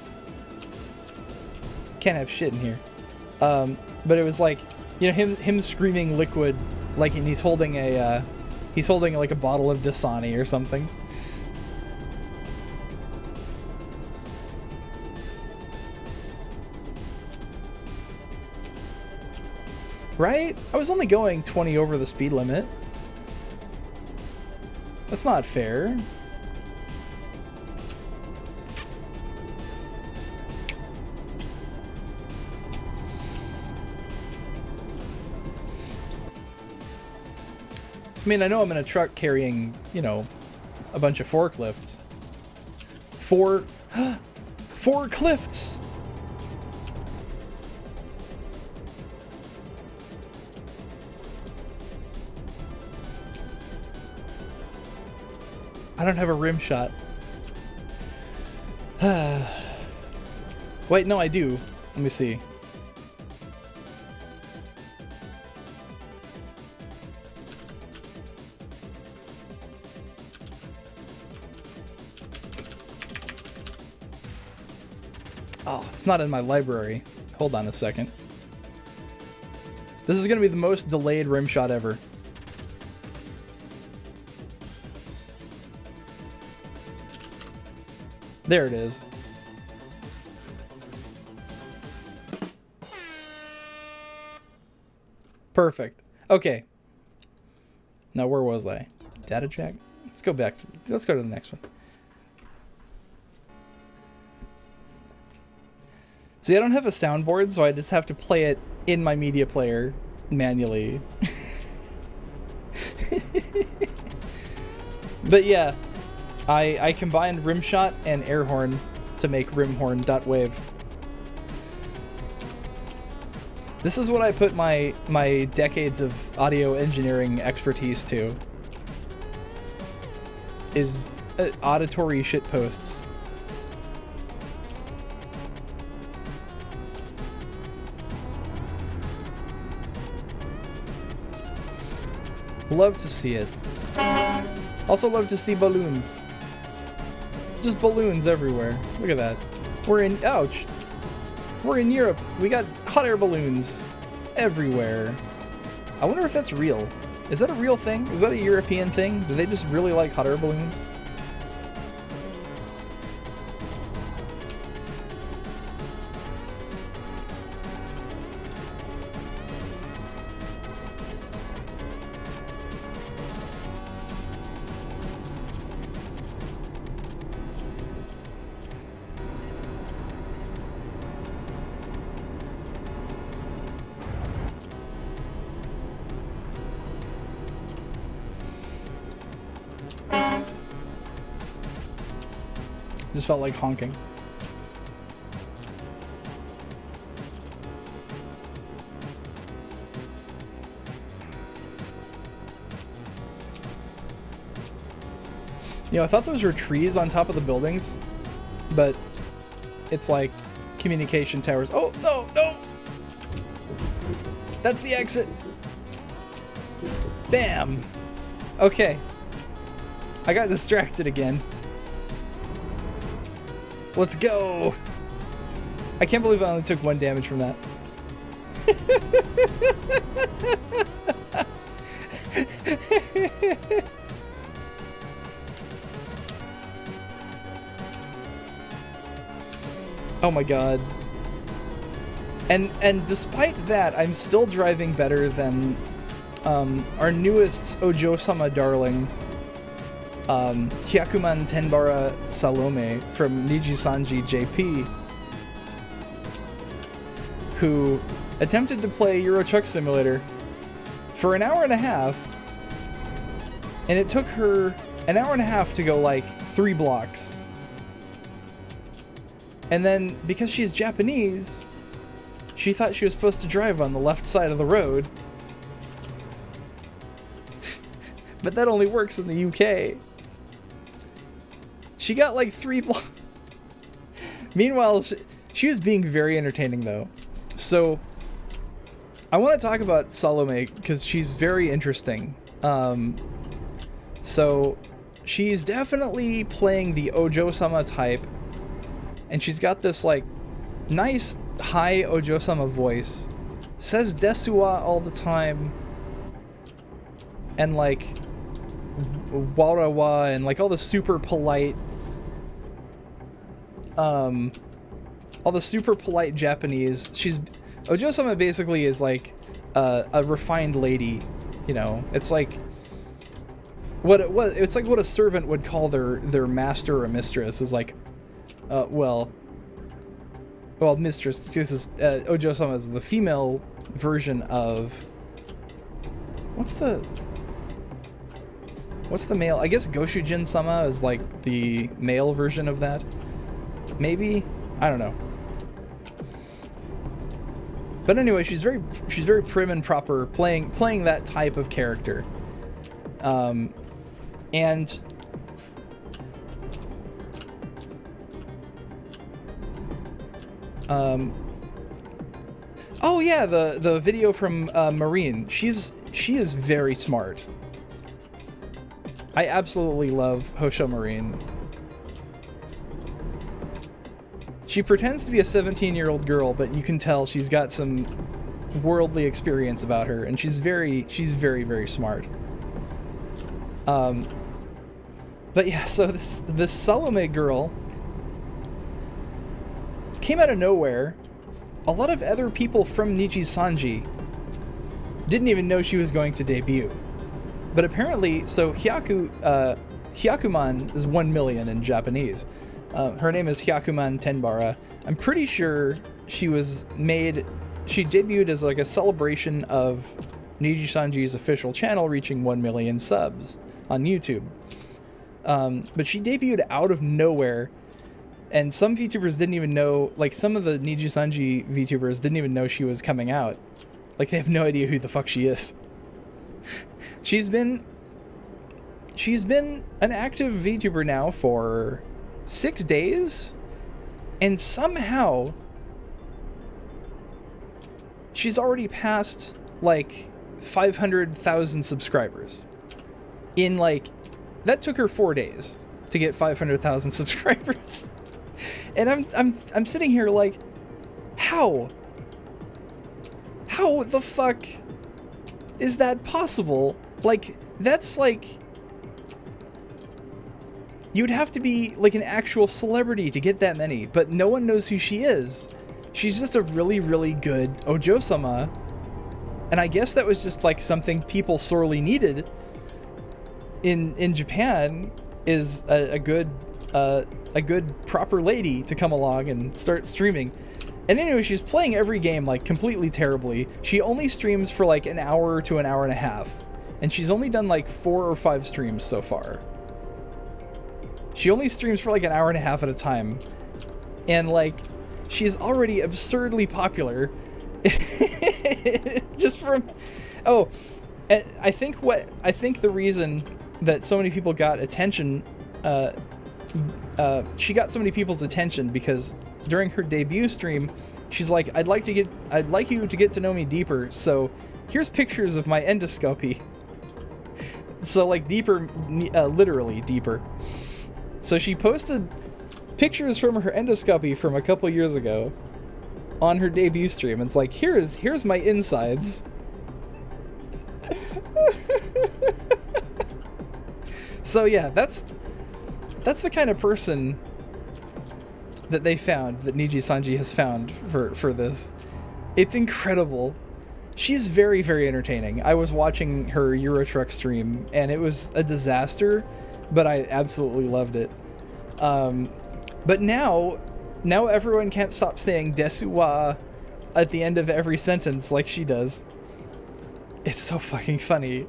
Can't have shit in here. But it was like, you know, him screaming liquid, like, and he's holding like a bottle of Dasani or something. Right? I was only going 20 over the speed limit. That's not fair. I mean, I know I'm in a truck carrying, you know, a bunch of forklifts. Forklifts! I don't have a rim shot. Wait, no, I do. Let me see. Oh, it's not in my library. Hold on a second. This is going to be the most delayed rim shot ever. There it is. Perfect. Okay. Now where was I? Data jack? Let's go back. Let's go to the next one. See, I don't have a soundboard, so I just have to play it in my media player manually. But yeah. I combined rimshot and air horn to make rimhorn.wave. This is what I put my decades of audio engineering expertise to. Is auditory shitposts. Love to see it. Also love to see balloons. Just balloons everywhere. Look at that. We're in, ouch. We're in Europe. We got hot air balloons everywhere. I wonder if that's real. Is that a real thing? Is that a European thing? Do they just really like hot air balloons? Just felt like honking. You know, I thought those were trees on top of the buildings, but it's like communication towers. Oh, no, no! That's the exit! Bam! Okay. I got distracted again. Let's go! I can't believe I only took 1 damage from that. Oh my god. And despite that, I'm still driving better than our newest Ojo-sama darling, Hyakuman Tenbara Salome from Nijisanji JP, who attempted to play Euro Truck Simulator for an hour and a half, and it took her an hour and a half to go like 3 blocks. And then, because she's Japanese, she thought she was supposed to drive on the left side of the road. But that only works in the UK. She got like 3 blocks. Meanwhile, she was being very entertaining though. So, I want to talk about Salome because she's very interesting. So, she's definitely playing the Ojo-sama type. And she's got this, like, nice, high Ojo-sama voice. Says desuwa all the time. And, like, warawa and, like, all the super polite... all the super polite Japanese. Ojo-sama basically is, like, a refined lady, you know? It's like... It's like what a servant would call their master or mistress, is like... well, mistress, because Ojo-sama is the female version of... What's the male? I guess Goshujin-sama is like the male version of that. Maybe? I don't know. But anyway, she's very prim and proper, playing that type of character. And... oh yeah, the video from Marine. She is very smart. I absolutely love Hosho Marine. She pretends to be a 17-year-old girl, but you can tell she's got some worldly experience about her, and she's very, very smart. But yeah, so this Salome girl came out of nowhere. A lot of other people from Nijisanji didn't even know she was going to debut. But apparently, so Hyakuman is 1 million in Japanese. Her name is Hyakuman Tenbara. I'm pretty sure she debuted as like a celebration of Nijisanji's official channel reaching 1 million subs on YouTube. But she debuted out of nowhere. And some VTubers didn't even know, like some of the Nijisanji VTubers didn't even know she was coming out. Like they have no idea who the fuck she is. She's been an active VTuber now for 6 days, and somehow she's already passed like 500,000 subscribers. In like, that took her 4 days to get 500,000 subscribers. And I'm sitting here like, how the fuck is that possible? Like, that's like, you'd have to be like an actual celebrity to get that many, but no one knows who she is. She's just a really, really good Ojo-sama, and I guess that was just like something people sorely needed in Japan, is a good proper lady to come along and start streaming. And anyway, she's playing every game like completely terribly. She only streams for like an hour to an hour and a half, and she's only done like 4 or 5 streams so far. She only streams for like an hour and a half at a time. And like, she's already absurdly popular. Just from... Oh, I think the reason that so many people got attention, she got so many people's attention because during her debut stream, she's like, I'd like you to get to know me deeper, so here's pictures of my endoscopy. So like deeper, literally deeper. So she posted pictures from her endoscopy from a couple years ago on her debut stream. It's like, here's my insides. So yeah, that's the kind of person that they found, that Niji Sanji has found for this. It's incredible. She's very, very entertaining. I was watching her Euro Truck stream, and it was a disaster, but I absolutely loved it. But now everyone can't stop saying desu wa at the end of every sentence like she does. It's so fucking funny.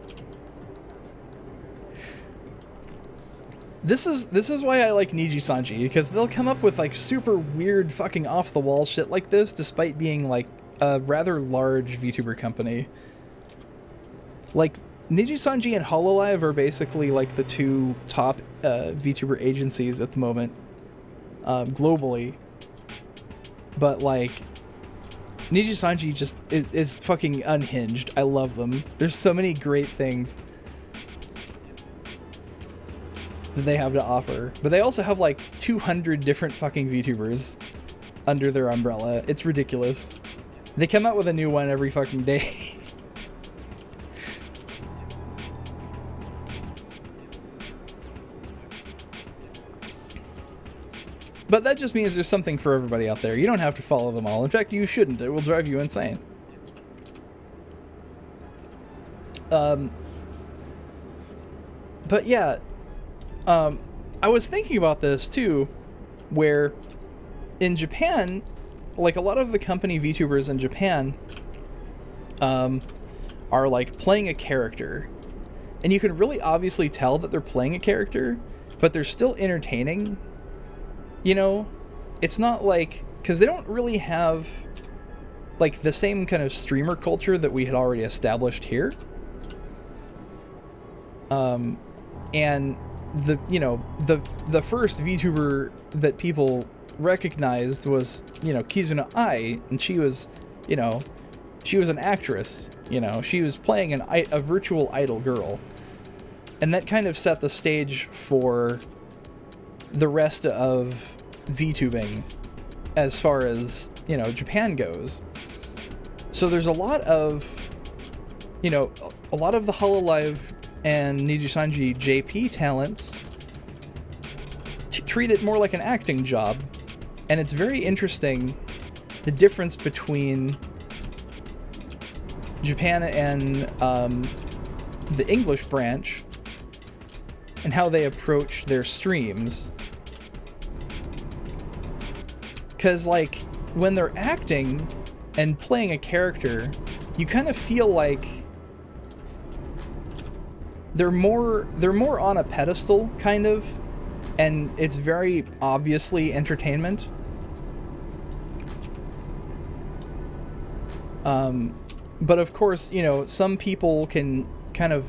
This is why I like Niji Sanji, because they'll come up with like super weird fucking off the wall shit like this despite being like a rather large VTuber company. Like Niji Sanji and Hololive are basically like the two top VTuber agencies at the moment, globally. But like Niji Sanji just is fucking unhinged. I love them. There's so many great things that they have to offer. But they also have like 200 different fucking VTubers under their umbrella. It's ridiculous. They come out with a new one every fucking day. But that just means there's something for everybody out there. You don't have to follow them all. In fact, you shouldn't. It will drive you insane. But yeah, I was thinking about this too, where in Japan, like a lot of the company VTubers in Japan are like playing a character, and you can really obviously tell that they're playing a character, but they're still entertaining. You know, it's not like, because they don't really have like the same kind of streamer culture that we had already established here. And the first VTuber that people recognized was, Kizuna Ai, and she was an actress, she was playing a virtual idol girl. And that kind of set the stage for the rest of VTubing as far as, Japan goes. So there's a lot of the Hololive and Niji Sanji JP talents treat it more like an acting job. And it's very interesting, the difference between Japan and the English branch and how they approach their streams. Because, like, when they're acting and playing a character, you kind of feel like they're more on a pedestal, kind of, and it's very obviously entertainment. But of course, some people can kind of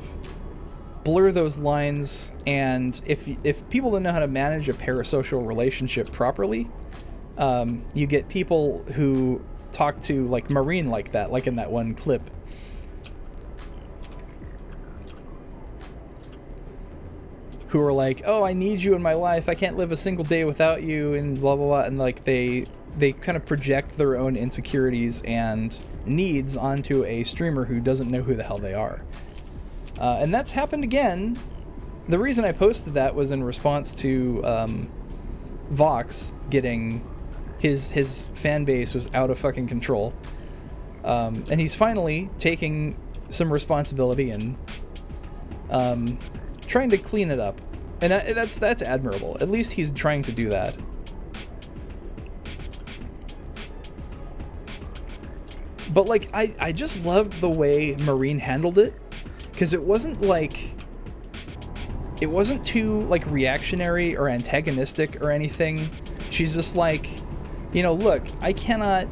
blur those lines, and if people don't know how to manage a parasocial relationship properly, you get people who talk to like Marine like that, like in that one clip. Who are like, oh, I need you in my life, I can't live a single day without you, and blah blah blah, and like they kind of project their own insecurities and needs onto a streamer who doesn't know who the hell they are. And that's happened again. The reason I posted that was in response to Vox getting his fan base was out of fucking control. And he's finally taking some responsibility and trying to clean it up. And that's admirable. At least he's trying to do that. But like, I just loved the way Marine handled it, because it wasn't like it wasn't too like reactionary or antagonistic or anything. She's just like, you know, look, I cannot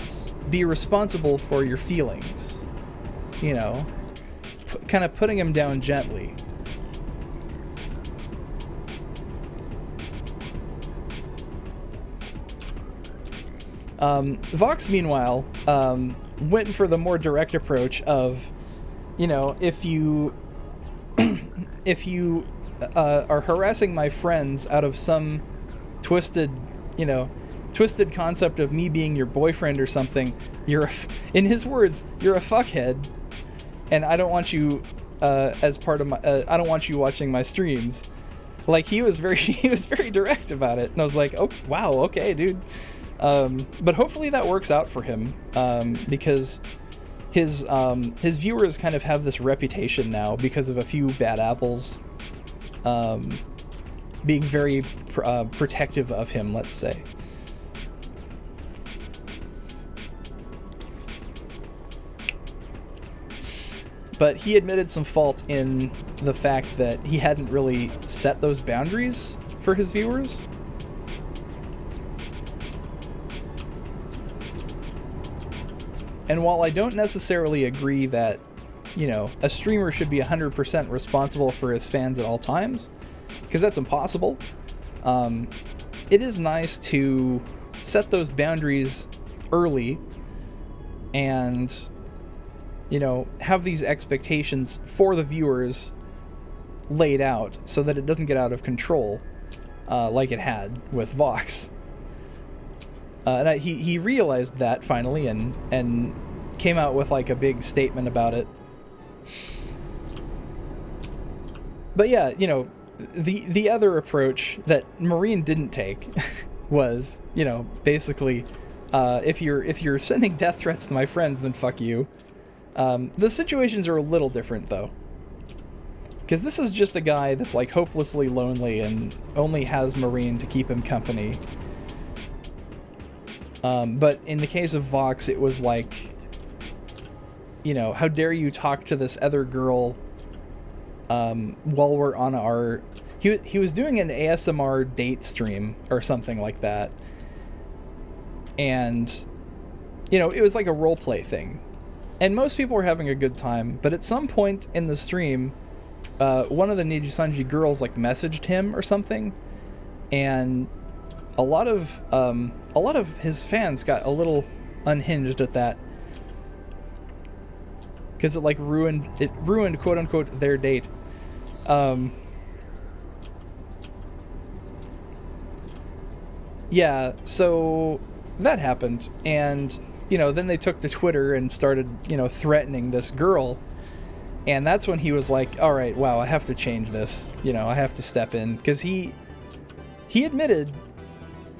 be responsible for your feelings, you know, kind of putting him down gently. Vox, meanwhile, went for the more direct approach of, you know, if you are harassing my friends out of some twisted concept of me being your boyfriend or something, in his words, you're a fuckhead, and I don't want you as part of my. I don't want you watching my streams. Like, he was very direct about it, and I was like, oh wow, okay, dude. But hopefully that works out for him, because his viewers kind of have this reputation now because of a few bad apples being very protective of him, let's say. But he admitted some fault in the fact that he hadn't really set those boundaries for his viewers. And while I don't necessarily agree that, you know, a streamer should be 100% responsible for his fans at all times, because that's impossible, it is nice to set those boundaries early and, you know, have these expectations for the viewers laid out so that it doesn't get out of control, like it had with Vox. And he realized that finally and came out with like a big statement about it. But yeah, you know, the other approach that Marine didn't take was, you know, basically, if you're sending death threats to my friends, then fuck you. The situations are a little different though, because this is just a guy that's like hopelessly lonely and only has Marine to keep him company. But in the case of Vox, it was like, you know, how dare you talk to this other girl while we're on our... He was doing an ASMR date stream or something like that. And, you know, it was like a roleplay thing. And most people were having a good time, but at some point in the stream, one of the Nijisanji girls like messaged him or something, and a lot of his fans got a little unhinged at that, because it like ruined quote unquote their date. Yeah, so that happened, and you know, then they took to Twitter and started, you know, threatening this girl, and that's when he was like, all right, wow, I have to change this, you know, I have to step in, because he admitted,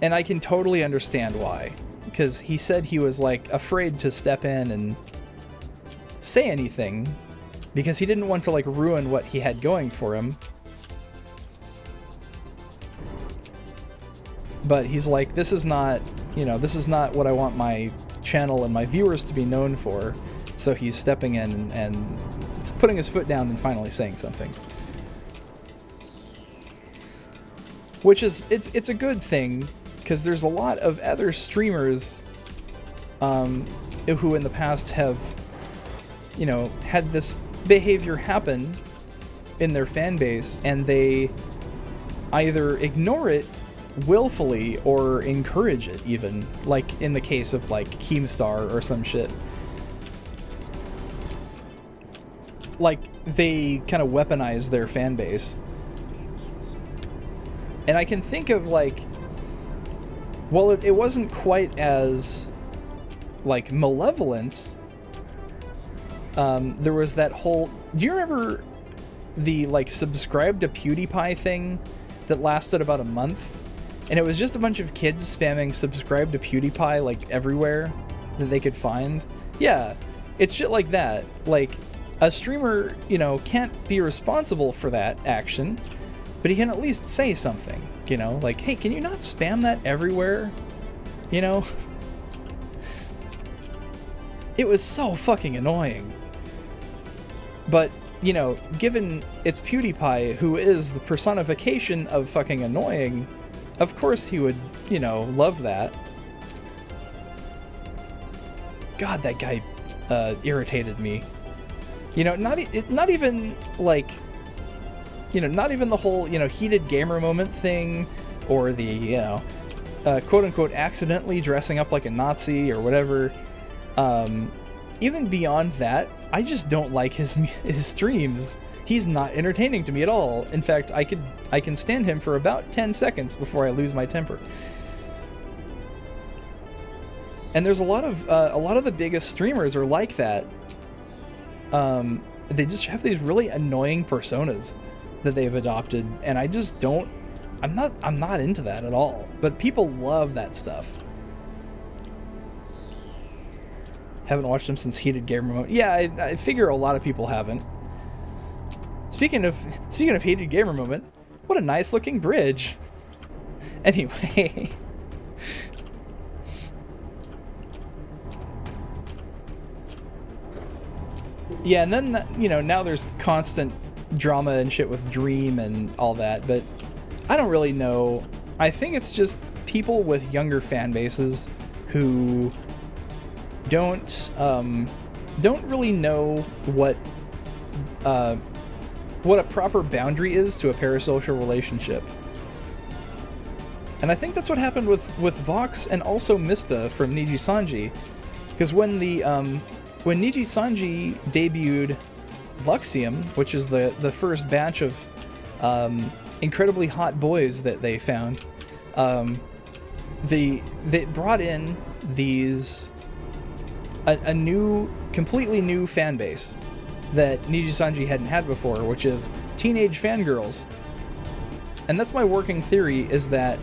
and I can totally understand why, because he said he was like afraid to step in and say anything because he didn't want to like ruin what he had going for him. But he's like, this is not, you know, this is not what I want my channel and my viewers to be known for. So he's stepping in and putting his foot down and finally saying something. Which is, it's a good thing, because there's a lot of other streamers who in the past have, you know, had this behavior happen in their fan base, and they either ignore it willfully or encourage it, even, like in the case of like Keemstar or some shit. Like, they kind of weaponize their fan base. And I can think of like, well, it wasn't quite as like malevolent. There was that whole, do you remember the like subscribe to PewDiePie thing that lasted about a month? And it was just a bunch of kids spamming subscribe to PewDiePie like everywhere that they could find. Yeah, it's shit like that. Like, a streamer, you know, can't be responsible for that action, but he can at least say something, you know, like, hey, can you not spam that everywhere? You know? It was so fucking annoying. But you know, given it's PewDiePie, who is the personification of fucking annoying, of course he would, you know, love that. God, that guy irritated me. You know, not even like, you know, not even the whole, you know, heated gamer moment thing, or the, you know, quote unquote accidentally dressing up like a Nazi or whatever. Even beyond that, I just don't like his streams. He's not entertaining to me at all. In fact, I can stand him for about 10 seconds before I lose my temper. And there's a lot of the biggest streamers are like that. They just have these really annoying personas that they've adopted, and I just don't. I'm not into that at all. But people love that stuff. Haven't watched him since Heated Gamer Mode. Yeah, I figure a lot of people haven't. Speaking of Heated Gamer Moment, what a nice looking bridge. Anyway. Yeah, and then, you know, now there's constant drama and shit with Dream and all that, but I don't really know. I think it's just people with younger fan bases who don't really know what a proper boundary is to a parasocial relationship. And I think that's what happened with Vox and also Mista from Niji Sanji, because when Niji Sanji debuted Luxium, which is the first batch of incredibly hot boys that they found, they brought in these a new, completely new fan base that Niji Sanji hadn't had before, which is teenage fangirls. And that's my working theory, is that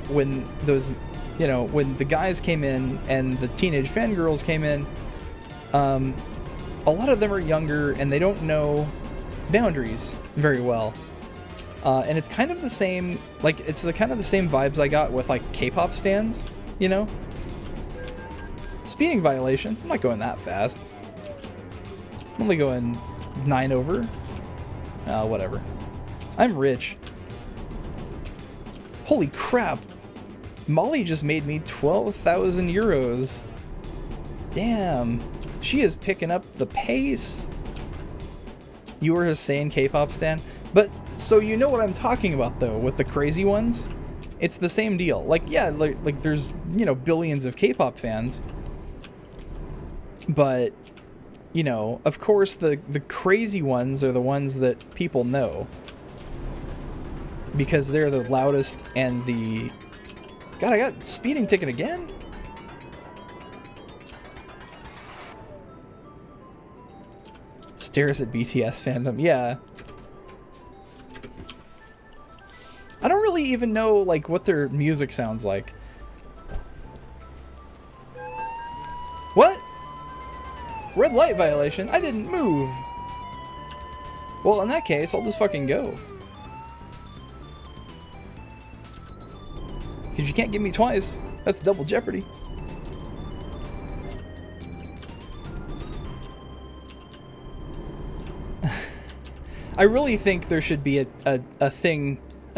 when those, you know, when the guys came in and the teenage fangirls came in, a lot of them are younger and they don't know boundaries very well. And it's kind of the same, like, it's the kind of the same vibes I got with, like, K-pop stans, you know? Speeding violation. I'm not going that fast. I'm only going 9 over. Whatever. I'm rich. Holy crap. Molly just made me 12,000 euros. Damn. She is picking up the pace. You were a sane K-pop stan? But, so you know what I'm talking about, though, with the crazy ones? It's the same deal. Like, yeah, like there's, you know, billions of K-pop fans. But, you know, of course the crazy ones are the ones that people know. Because they're the loudest and the... God, I got speeding ticket again? Stares at BTS fandom. Yeah. I don't really even know, like, what their music sounds like. What? Red light violation? I didn't move. Well, in that case, I'll just fucking go. Because you can't get me twice. That's double jeopardy. I really think there should be a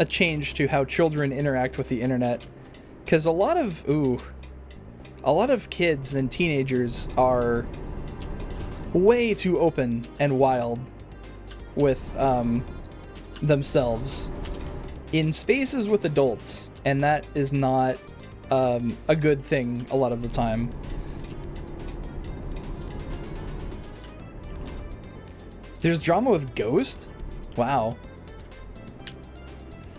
change to how children interact with the internet. Because a lot of kids and teenagers are way too open and wild with themselves in spaces with adults, and that is not a good thing a lot of the time. There's drama with Ghost? Wow.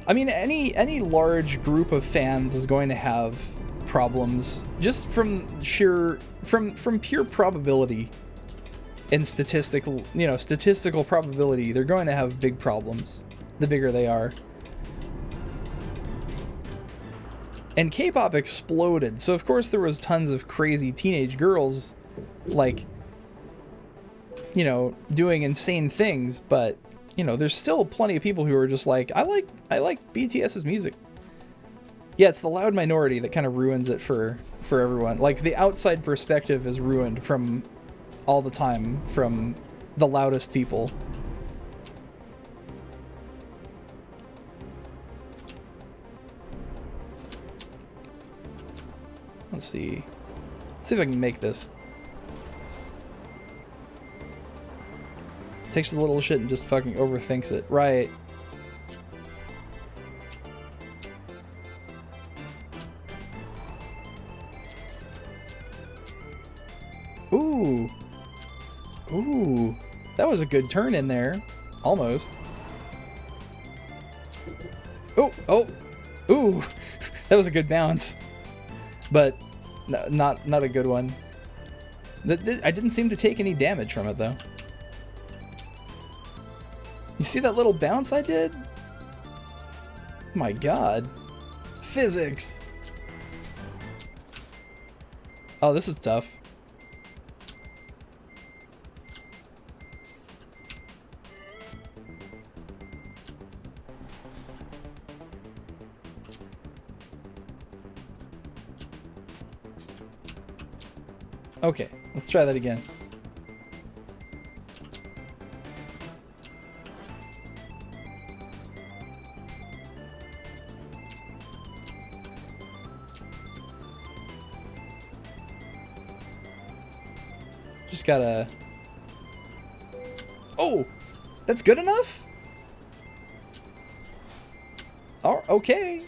I mean, any large group of fans is going to have problems just from pure probability and statistical probability. They're going to have big problems the bigger they are. And K-pop exploded, so of course there was tons of crazy teenage girls, like, you know, doing insane things, but, you know, there's still plenty of people who are just like, I like BTS's music. Yeah, it's the loud minority that kind of ruins it for everyone. Like, the outside perspective is ruined from all the time from the loudest people. Let's see. Let's see if I can make this. Takes a little shit and just fucking overthinks it. Right. Ooh. Ooh. That was a good turn in there. Almost. Oh, oh. Ooh. That was a good bounce. But not a good one. I didn't seem to take any damage from it though. You see that little bounce I did? My god. Physics. Oh, this is tough. Okay, let's try that again. Just gotta... Oh! That's good enough? Oh, okay.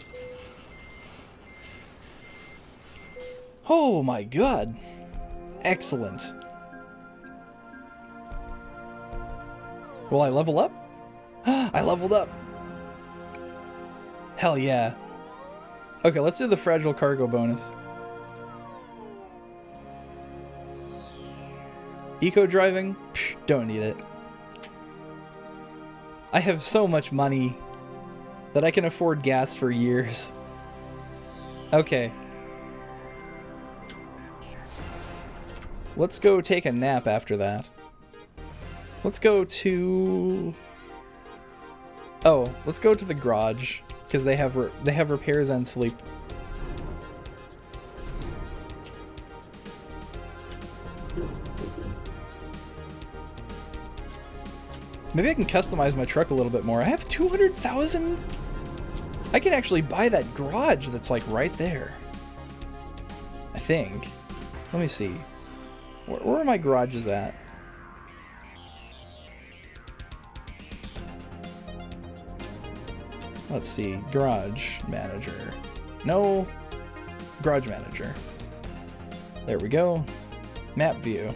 Oh my god. Excellent. Will I level up? I leveled up. Hell yeah. Okay, let's do the fragile cargo bonus. Eco driving? Psh, don't need it. I have so much money that I can afford gas for years. Okay. Let's go take a nap after that. Let's go to... Oh, let's go to the garage, because they have repairs and sleep. Maybe I can customize my truck a little bit more. I have 200,000? I can actually buy that garage that's like right there. I think. Let me see. Where are my garages at? Let's see. Garage manager. No. Garage manager. There we go. Map view.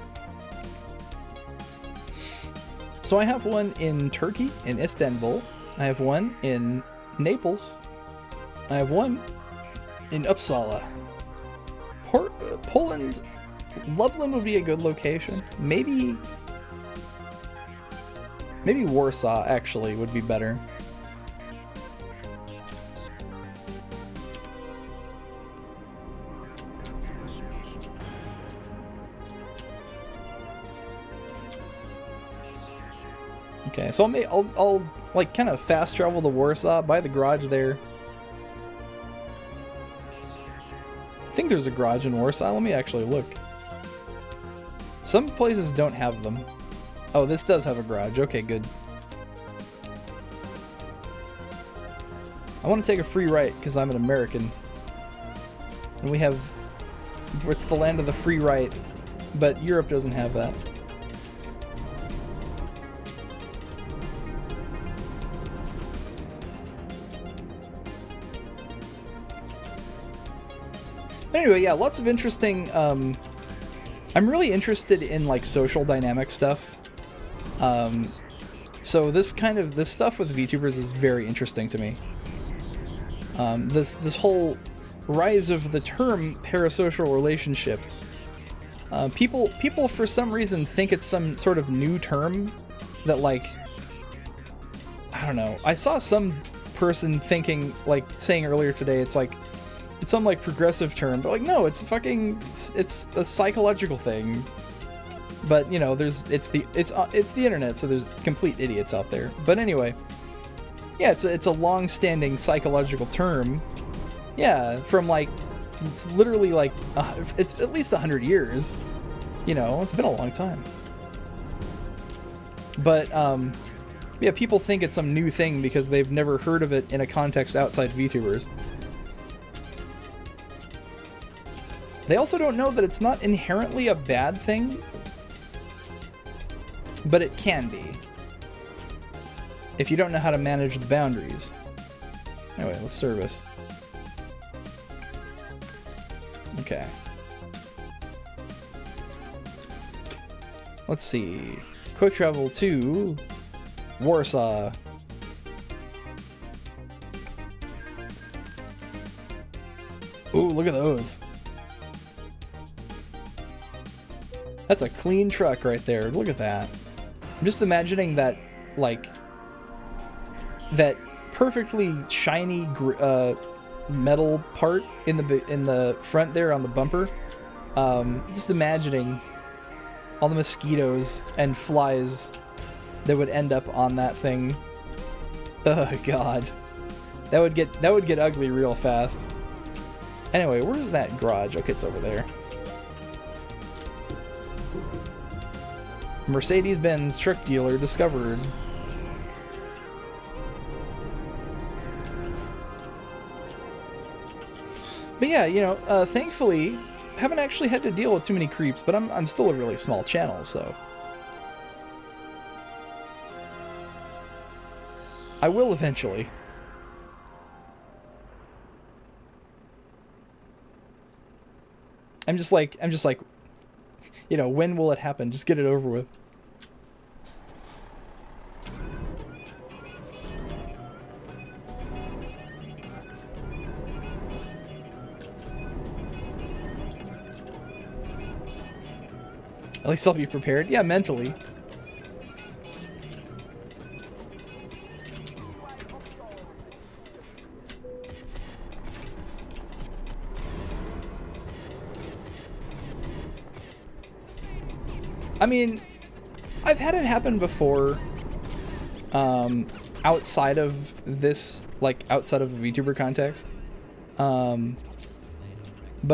So I have one in Turkey, in Istanbul. I have one in Naples. I have one in Uppsala. Poland. Lublin would be a good location. Maybe Warsaw actually would be better. Okay, so I'll like kind of fast travel to Warsaw, buy the garage there. I think there's a garage in Warsaw. Let me actually look. Some places don't have them. Oh, this does have a garage. Okay, good. I want to take a free right because I'm an American. And we have... It's the land of the free right, but Europe doesn't have that. Anyway, yeah, lots of interesting... I'm really interested in like social dynamic stuff. So this stuff with VTubers is very interesting to me. This whole rise of the term parasocial relationship. People for some reason think it's some sort of new term that like, I don't know. I saw some person thinking, like saying earlier today, it's like, it's some like progressive term, but like no, it's a psychological thing. But you know, it's the internet, so there's complete idiots out there. But anyway, yeah, it's a long-standing psychological term Yeah, from like, it's literally like, it's at least 100 years. You know, it's been a long time. But, yeah, people think it's some new thing because they've never heard of it in a context outside VTubers. They also don't know that it's not inherently a bad thing, but it can be if you don't know how to manage the boundaries. Anyway, let's service. Okay. Let's see. Quick travel to Warsaw. Ooh, look at those. That's a clean truck right there. Look at that. I'm just imagining that, like, that perfectly shiny metal part in the front there on the bumper. Just imagining all the mosquitoes and flies that would end up on that thing. Oh god, that would get ugly real fast. Anyway, where's that garage? Okay, it's over there. Mercedes-Benz truck dealer discovered. But yeah, you know, thankfully, haven't actually had to deal with too many creeps, but I'm still a really small channel, so I will eventually. I'm just like, you know, when will it happen? Just get it over with. At least I'll be prepared. Yeah, mentally. I mean, I've had it happen before, outside of this, like, outside of a VTuber context. But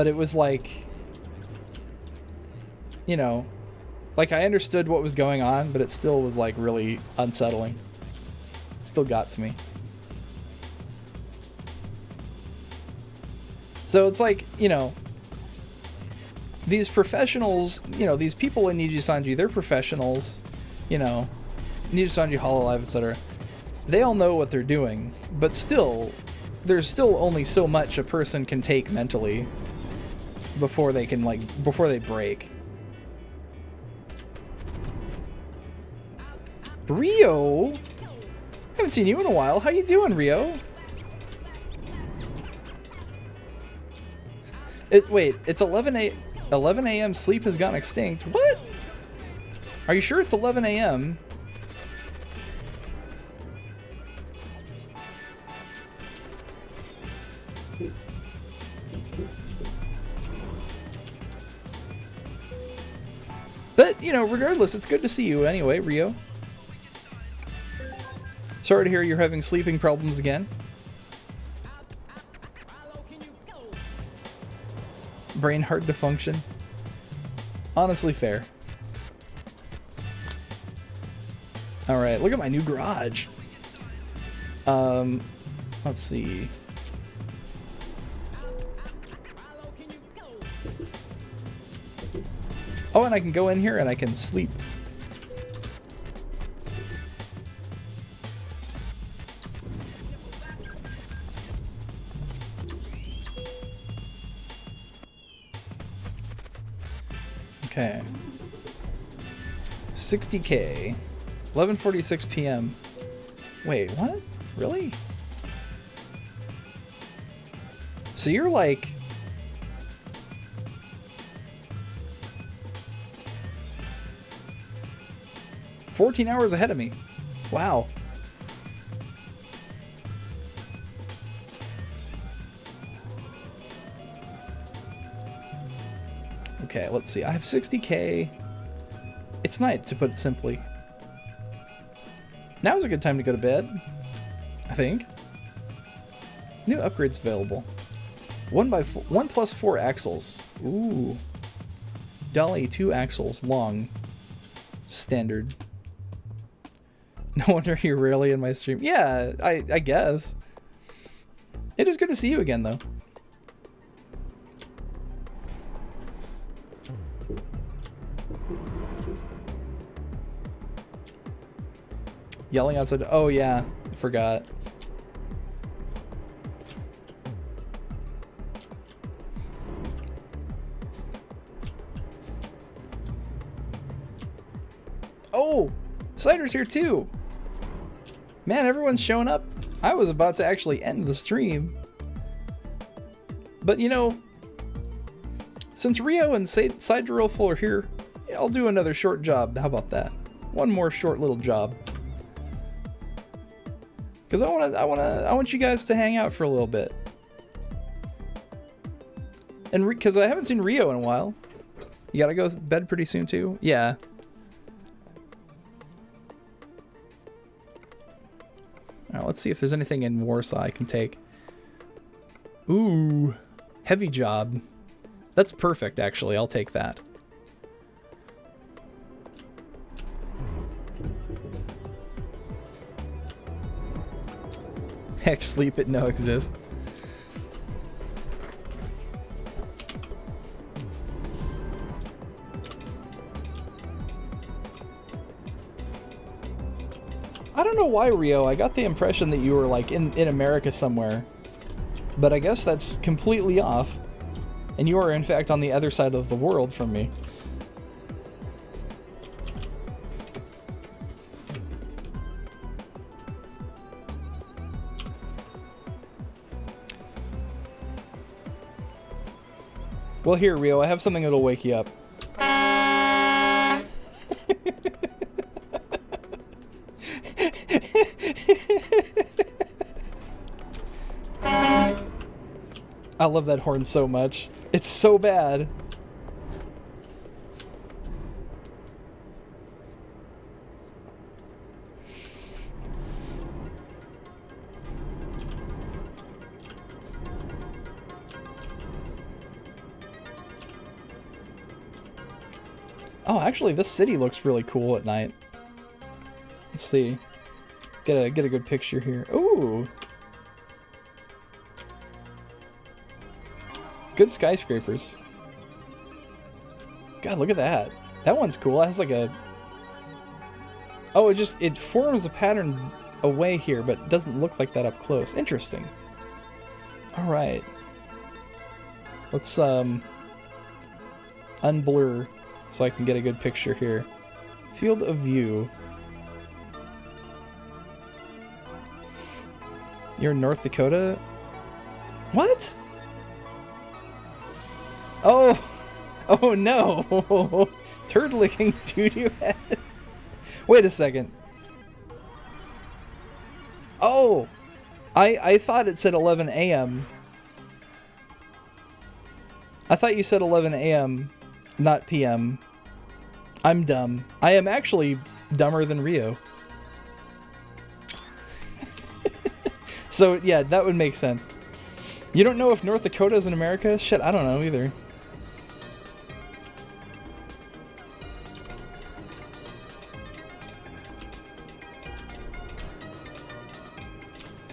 it was like, you know, like, I understood what was going on, but it still was, like, really unsettling. It still got to me. So it's like, you know, these professionals, you know, these people in Niji Sanji, they're professionals, you know, Niji Sanji, Hololive, etc. They all know what they're doing, but still, there's still only so much a person can take mentally before they can, like, before they break. Rio? I haven't seen you in a while. How you doing, Rio? Wait, it's 11 a.m. Sleep has gone extinct. What? Are you sure it's 11 a.m.? But, you know, regardless, it's good to see you anyway, Rio. Sorry to hear you're having sleeping problems again. Brain hard to function. Honestly fair. Alright, look at my new garage. Let's see. Oh, and I can go in here and I can sleep. Okay. 60K. 11:46 p.m. Wait, what? Really? So you're like... ...14 hours ahead of me. Wow. Okay, let's see. I have 60K. It's night, to put it simply. Now's a good time to go to bed, I think. New upgrades available. 1 plus 4 axles. Ooh. Dolly 2 axles long. Standard. No wonder you're rarely in my stream. Yeah, I guess. It is good to see you again, though. Yelling outside. Oh, yeah. I forgot. Oh! Cider's here, too! Man, everyone's showing up. I was about to actually end the stream. But, you know, since Rio and Cider Rollful are here, I'll do another short job. How about that? One more short little job. Because I want you guys to hang out for a little bit. And because I haven't seen Rio in a while. You gotta go to bed pretty soon too? Yeah. Alright, let's see if there's anything in Warsaw I can take. Ooh. Heavy job. That's perfect, actually. I'll take that. Heck, sleep it no exist. I don't know why, Rio. I got the impression that you were like in America somewhere. But I guess that's completely off. And you are in fact on the other side of the world from me. Well, here, Rio, I have something that'll wake you up. I love that horn so much. It's so bad. Oh, actually, this city looks really cool at night. Let's see. Get a good picture here. Ooh. Good skyscrapers. God, look at that. That one's cool. It has like a... Oh, it forms a pattern away here, but it doesn't look like that up close. Interesting. Alright. Let's, unblur so I can get a good picture here. Field of view. You're in North Dakota? What? Oh! Oh no! Turd licking doo-doo head. Wait a second. Oh! I thought it said 11 a.m. I thought you said 11 a.m., not p.m. I'm dumb. I am actually dumber than Rio. So, yeah, that would make sense. You don't know if North Dakota is in America? Shit, I don't know either.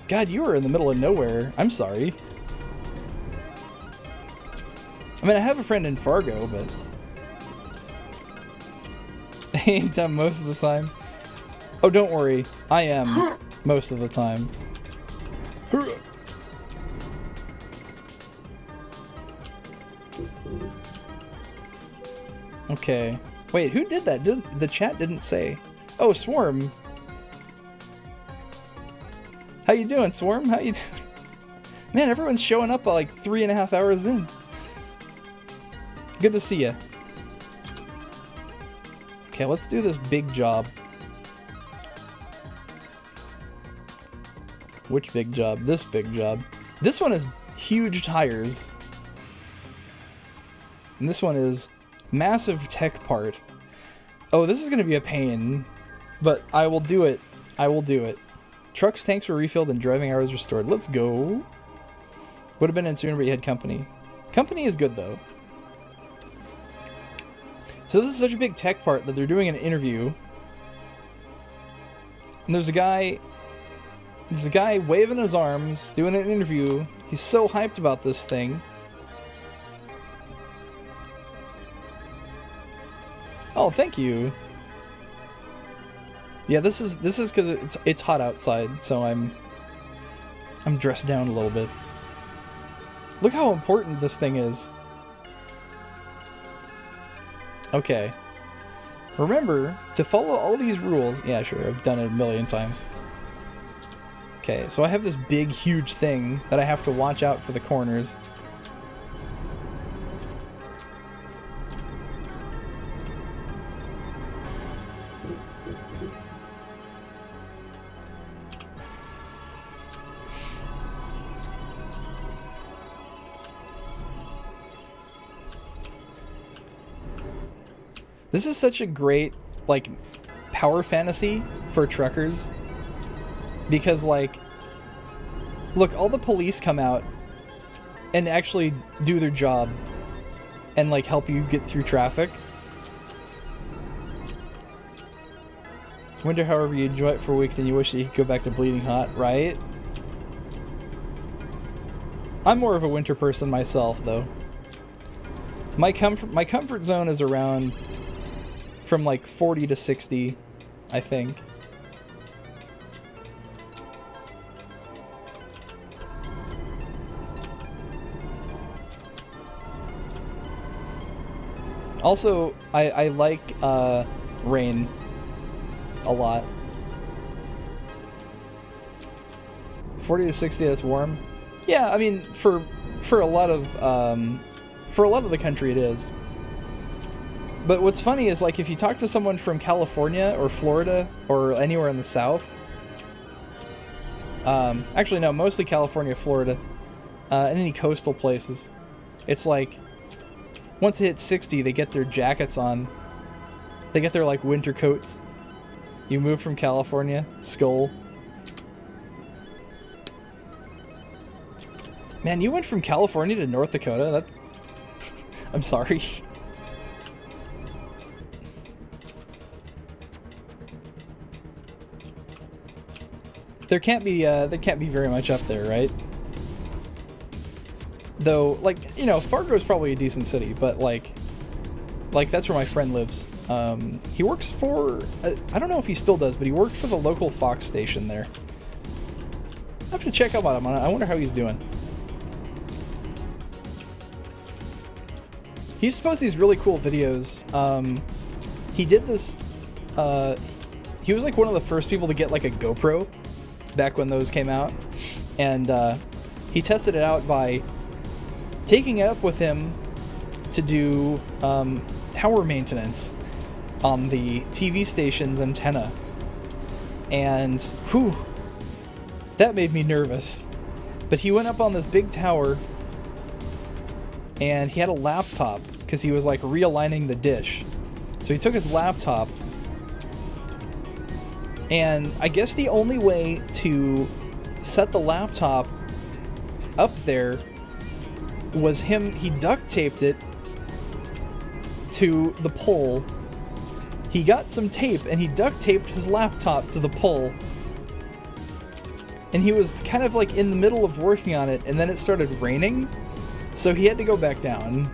God, you were in the middle of nowhere. I'm sorry. I mean, I have a friend in Fargo, but... I ain't dumb most of the time. Oh, don't worry. I am most of the time. Okay. Wait, who did that? The chat didn't say. Oh, Swarm. How you doing, Swarm? How you doing? Man, everyone's showing up like 3.5 hours in. Good to see ya. Okay, let's do this big job. Which big job? This big job. This one is huge tires. And this one is massive tech part. Oh, this is going to be a pain. But I will do it. I will do it. Trucks, tanks were refilled and driving hours restored. Let's go. Would have been in sooner, but you had company. Company is good, though. So this is such a big tech part that they're doing an interview. And there's a guy waving his arms, doing an interview. He's so hyped about this thing. Oh, thank you. Yeah, this is because it's hot outside, so I'm dressed down a little bit. Look how important this thing is. Okay. Remember to follow all these rules. Yeah, sure, I've done it a million times. Okay, so I have this big, huge thing that I have to watch out for the corners. This is such a great, like, power fantasy for truckers. Because, like, look, all the police come out and actually do their job and, like, help you get through traffic. Wonder, however, you enjoy it for a week, then you wish that you could go back to bleeding hot, right? I'm more of a winter person myself, though. My comfort zone is around from like 40 to 60, I think. Also, I like rain a lot. 40 to 60, that's warm. Yeah, I mean, for a lot of the country it is. But what's funny is, like, if you talk to someone from California or Florida or anywhere in the South, actually no, mostly California, Florida, and any coastal places, it's like, once it hits 60, they get their jackets on. They get their, like, winter coats. You move from California, skull. Man, you went from California to North Dakota? That... I'm sorry. There can't be very much up there, right? Though, like, you know, Fargo's probably a decent city, but like that's where my friend lives. He works for, I don't know if he still does, but he worked for the local Fox station there. I have to check up on him. I wonder how he's doing. He used to post these really cool videos. He did this, he was like one of the first people to get like a GoPro back when those came out, and he tested it out by taking it up with him to do tower maintenance on the TV station's antenna, and whew, that made me nervous. But he went up on this big tower and he had a laptop because he was like realigning the dish. So he took his laptop, and I guess the only way to set the laptop up there was he duct taped it to the pole. He got some tape and he duct taped his laptop to the pole. And he was kind of like in the middle of working on it, and then it started raining, so he had to go back down.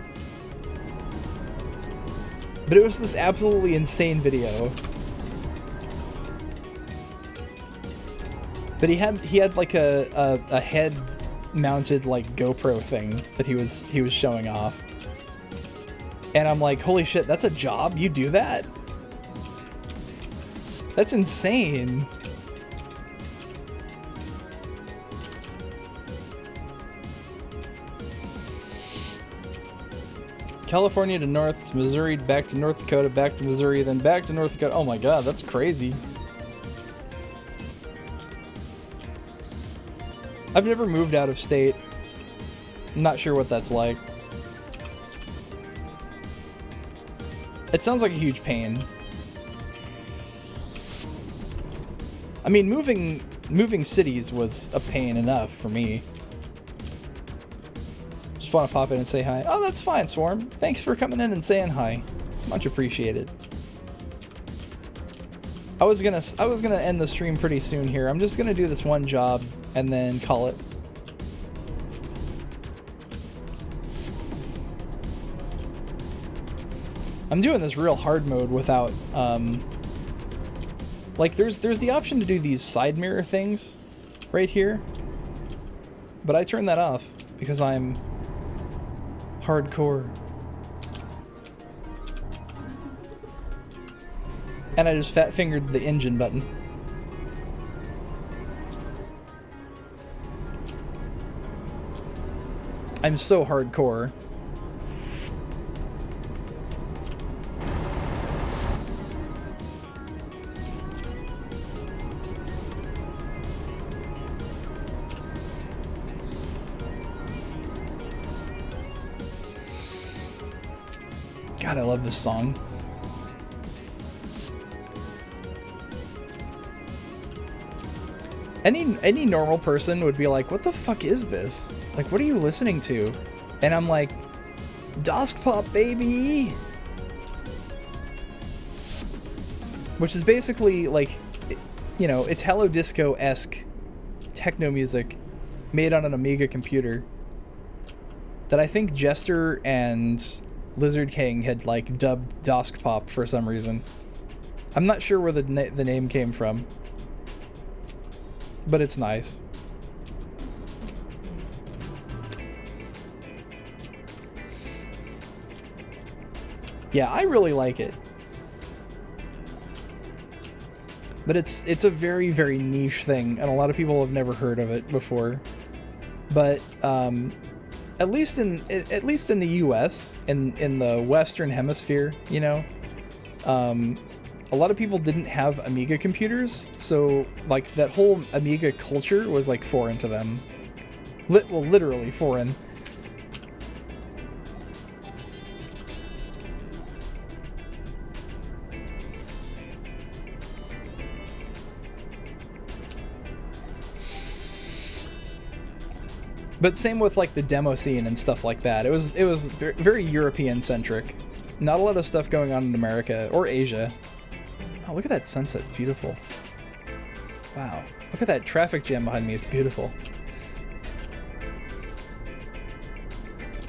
But it was this absolutely insane video. But he had like a head mounted like GoPro thing that he was showing off. And I'm like, holy shit, that's a job? You do that? That's insane. California to North to Missouri, back to North Dakota, back to Missouri, then back to North Dakota. Oh my god, that's crazy. I've never moved out of state. I'm not sure what that's like. It sounds like a huge pain. I mean, moving cities was a pain enough for me. want to pop in and say hi. Oh, that's fine, Swarm. Thanks for coming in and saying hi. Much appreciated. I was gonna end the stream pretty soon here. I'm just gonna do this one job and then call it. I'm doing this real hard mode without like there's the option to do these side mirror things right here, but I turned that off because I'm hardcore. And I just fat fingered the engine button. I'm so hardcore. God, I love this song. Any normal person would be like, what the fuck is this? Like, what are you listening to? And I'm like, Doskpop, baby! Which is basically like, you know, Italo disco-esque techno music made on an Amiga computer that I think Jester and Lizard King had like dubbed Doskpop for some reason. I'm not sure where the name came from, but it's nice. Yeah, I really like it. But it's a very, very niche thing, and a lot of people have never heard of it before. But at least in the US, in the Western Hemisphere, you know, a lot of people didn't have Amiga computers, so like that whole Amiga culture was like foreign to them. Well, literally foreign. But same with like the demo scene and stuff like that. It was very European centric. Not a lot of stuff going on in America or Asia. Oh, look at that sunset. Beautiful. Wow. Look at that traffic jam behind me. It's beautiful.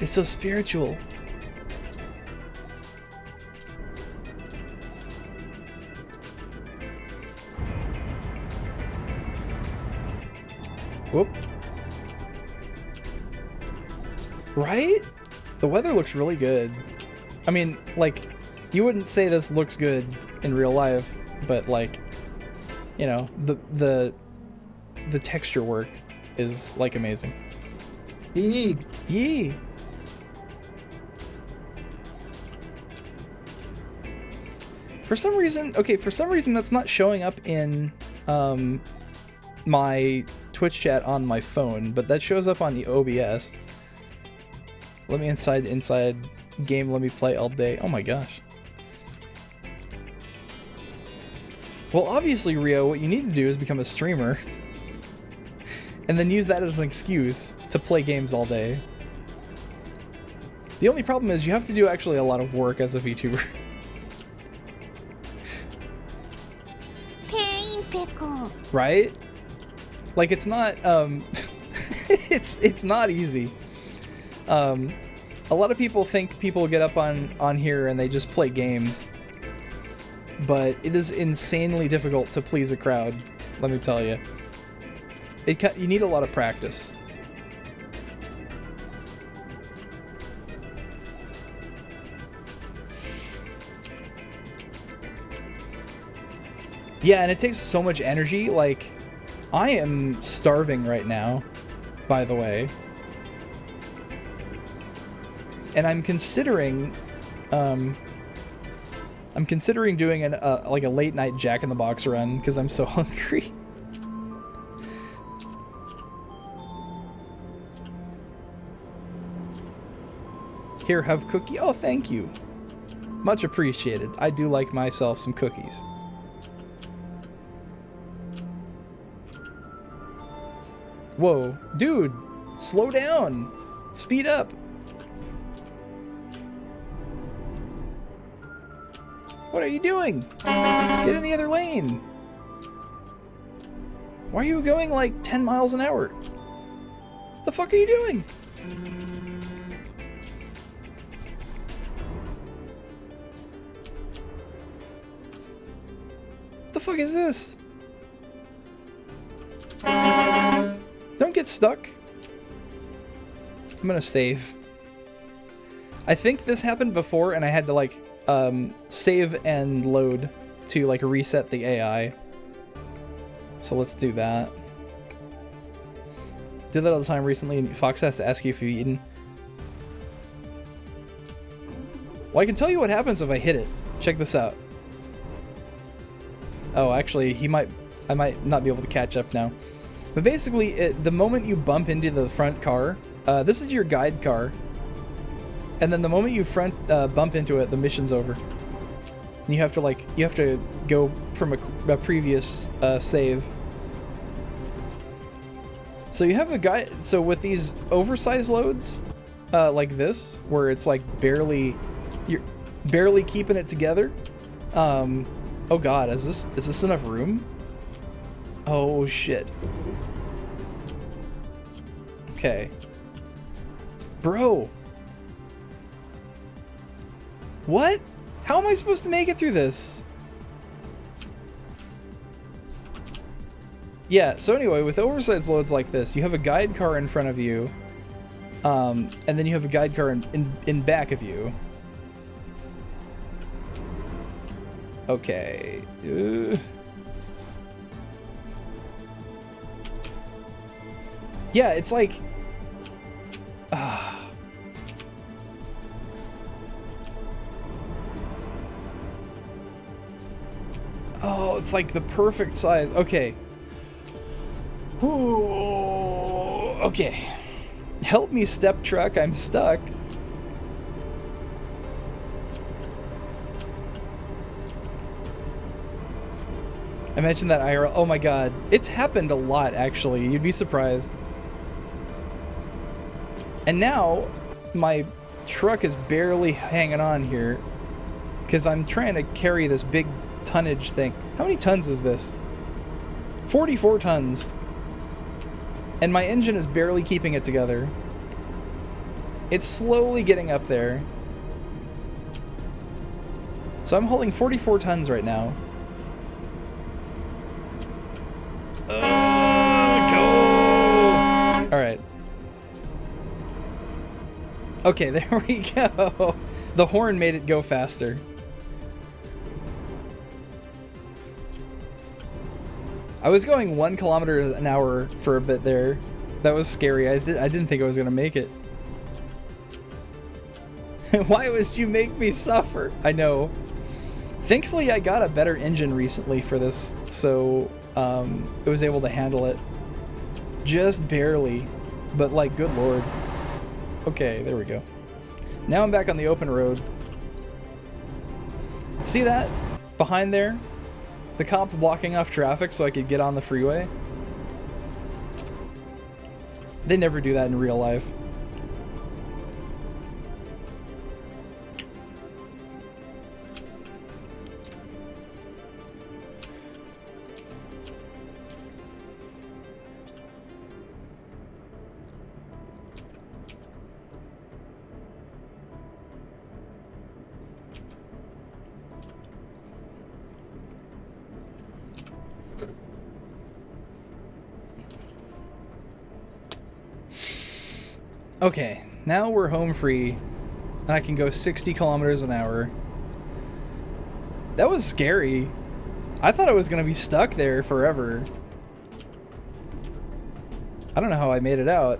It's so spiritual. Whoop. Right? The weather looks really good. I mean, like, you wouldn't say this looks good in real life, but like, you know, the texture work is like amazing. Yee. Yee. For some reason that's not showing up in my Twitch chat on my phone, but that shows up on the OBS. Let me inside game, let me play all day. Oh my gosh. Well, obviously, Rio, what you need to do is become a streamer. And then use that as an excuse to play games all day. The only problem is you have to do actually a lot of work as a VTuber. Pain pickle. Right? Like, it's not, it's not easy. A lot of people think people get up on here and they just play games. But it is insanely difficult to please a crowd, let me tell you. You need a lot of practice. Yeah, and it takes so much energy. Like, I am starving right now, by the way. And I'm considering doing like a late night Jack in the Box run because I'm so hungry. Here, have cookie. Oh, thank you. Much appreciated. I do like myself some cookies. Whoa, dude, slow down. Speed up. What are you doing? Get in the other lane. Why are you going like 10 miles an hour? The fuck are you doing? The fuck is this? Don't get stuck. I'm gonna save. I think this happened before and I had to like save and load to like reset the AI. So let's do that. Did that all the time recently and Fox has to ask you if you've eaten. Well, I can tell you what happens if I hit it. Check this out. Oh, actually, I might not be able to catch up now. But basically, the moment you bump into the front car, this is your guide car. And then the moment you bump into it, the mission's over. And you have to go from a previous save. So you have a guide. So with these oversized loads, like this, where it's like you're barely keeping it together. Oh God, is this enough room? Oh shit. Okay. Bro. What? How am I supposed to make it through this? Yeah, so anyway, with oversized loads like this, you have a guide car in front of you, and then you have a guide car in back of you. Okay. Yeah, it's like... Oh, it's like the perfect size. Okay. Ooh, okay. Help me, step truck. I'm stuck. I mentioned that IRL. Oh my God. It's happened a lot, actually. You'd be surprised. And now, my truck is barely hanging on here because I'm trying to carry this big tonnage thing. How many tons is this? 44 tons. And my engine is barely keeping it together. It's slowly getting up there. So I'm holding 44 tons right now. Go! Alright. Okay, there we go. The horn made it go faster. I was going 1 kilometer an hour for a bit there. That was scary. I didn't think I was gonna make it. Why would you make me suffer? I know. Thankfully, I got a better engine recently for this, so it was able to handle it. Just barely, but like, good lord. Okay, there we go. Now I'm back on the open road. See that? Behind there? The cop blocking off traffic so I could get on the freeway. They never do that in real life. Okay, now we're home free, and I can go 60 kilometers an hour. That was scary. I thought I was going to be stuck there forever. I don't know how I made it out.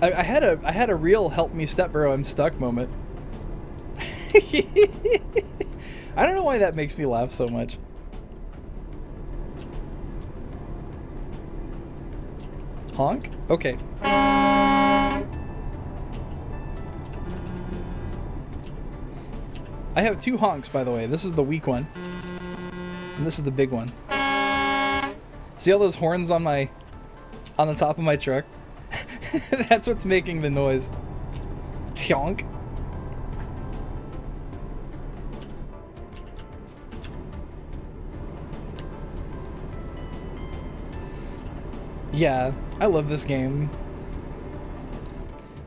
I had a real help me step bro, I'm stuck moment. I don't know why that makes me laugh so much. Honk? Okay. I have 2 honks, by the way. This is the weak one. And this is the big one. See all those horns on the top of my truck? That's what's making the noise. Honk. Yeah, I love this game.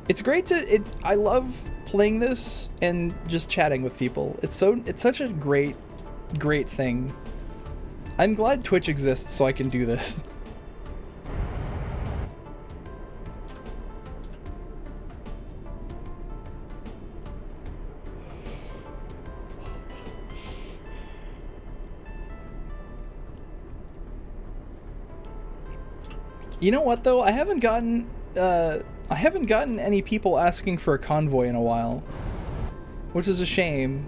It's great to I love playing this and just chatting with people. It's such a great thing. I'm glad Twitch exists so I can do this. You know what though? I haven't gotten any people asking for a convoy in a while, which is a shame.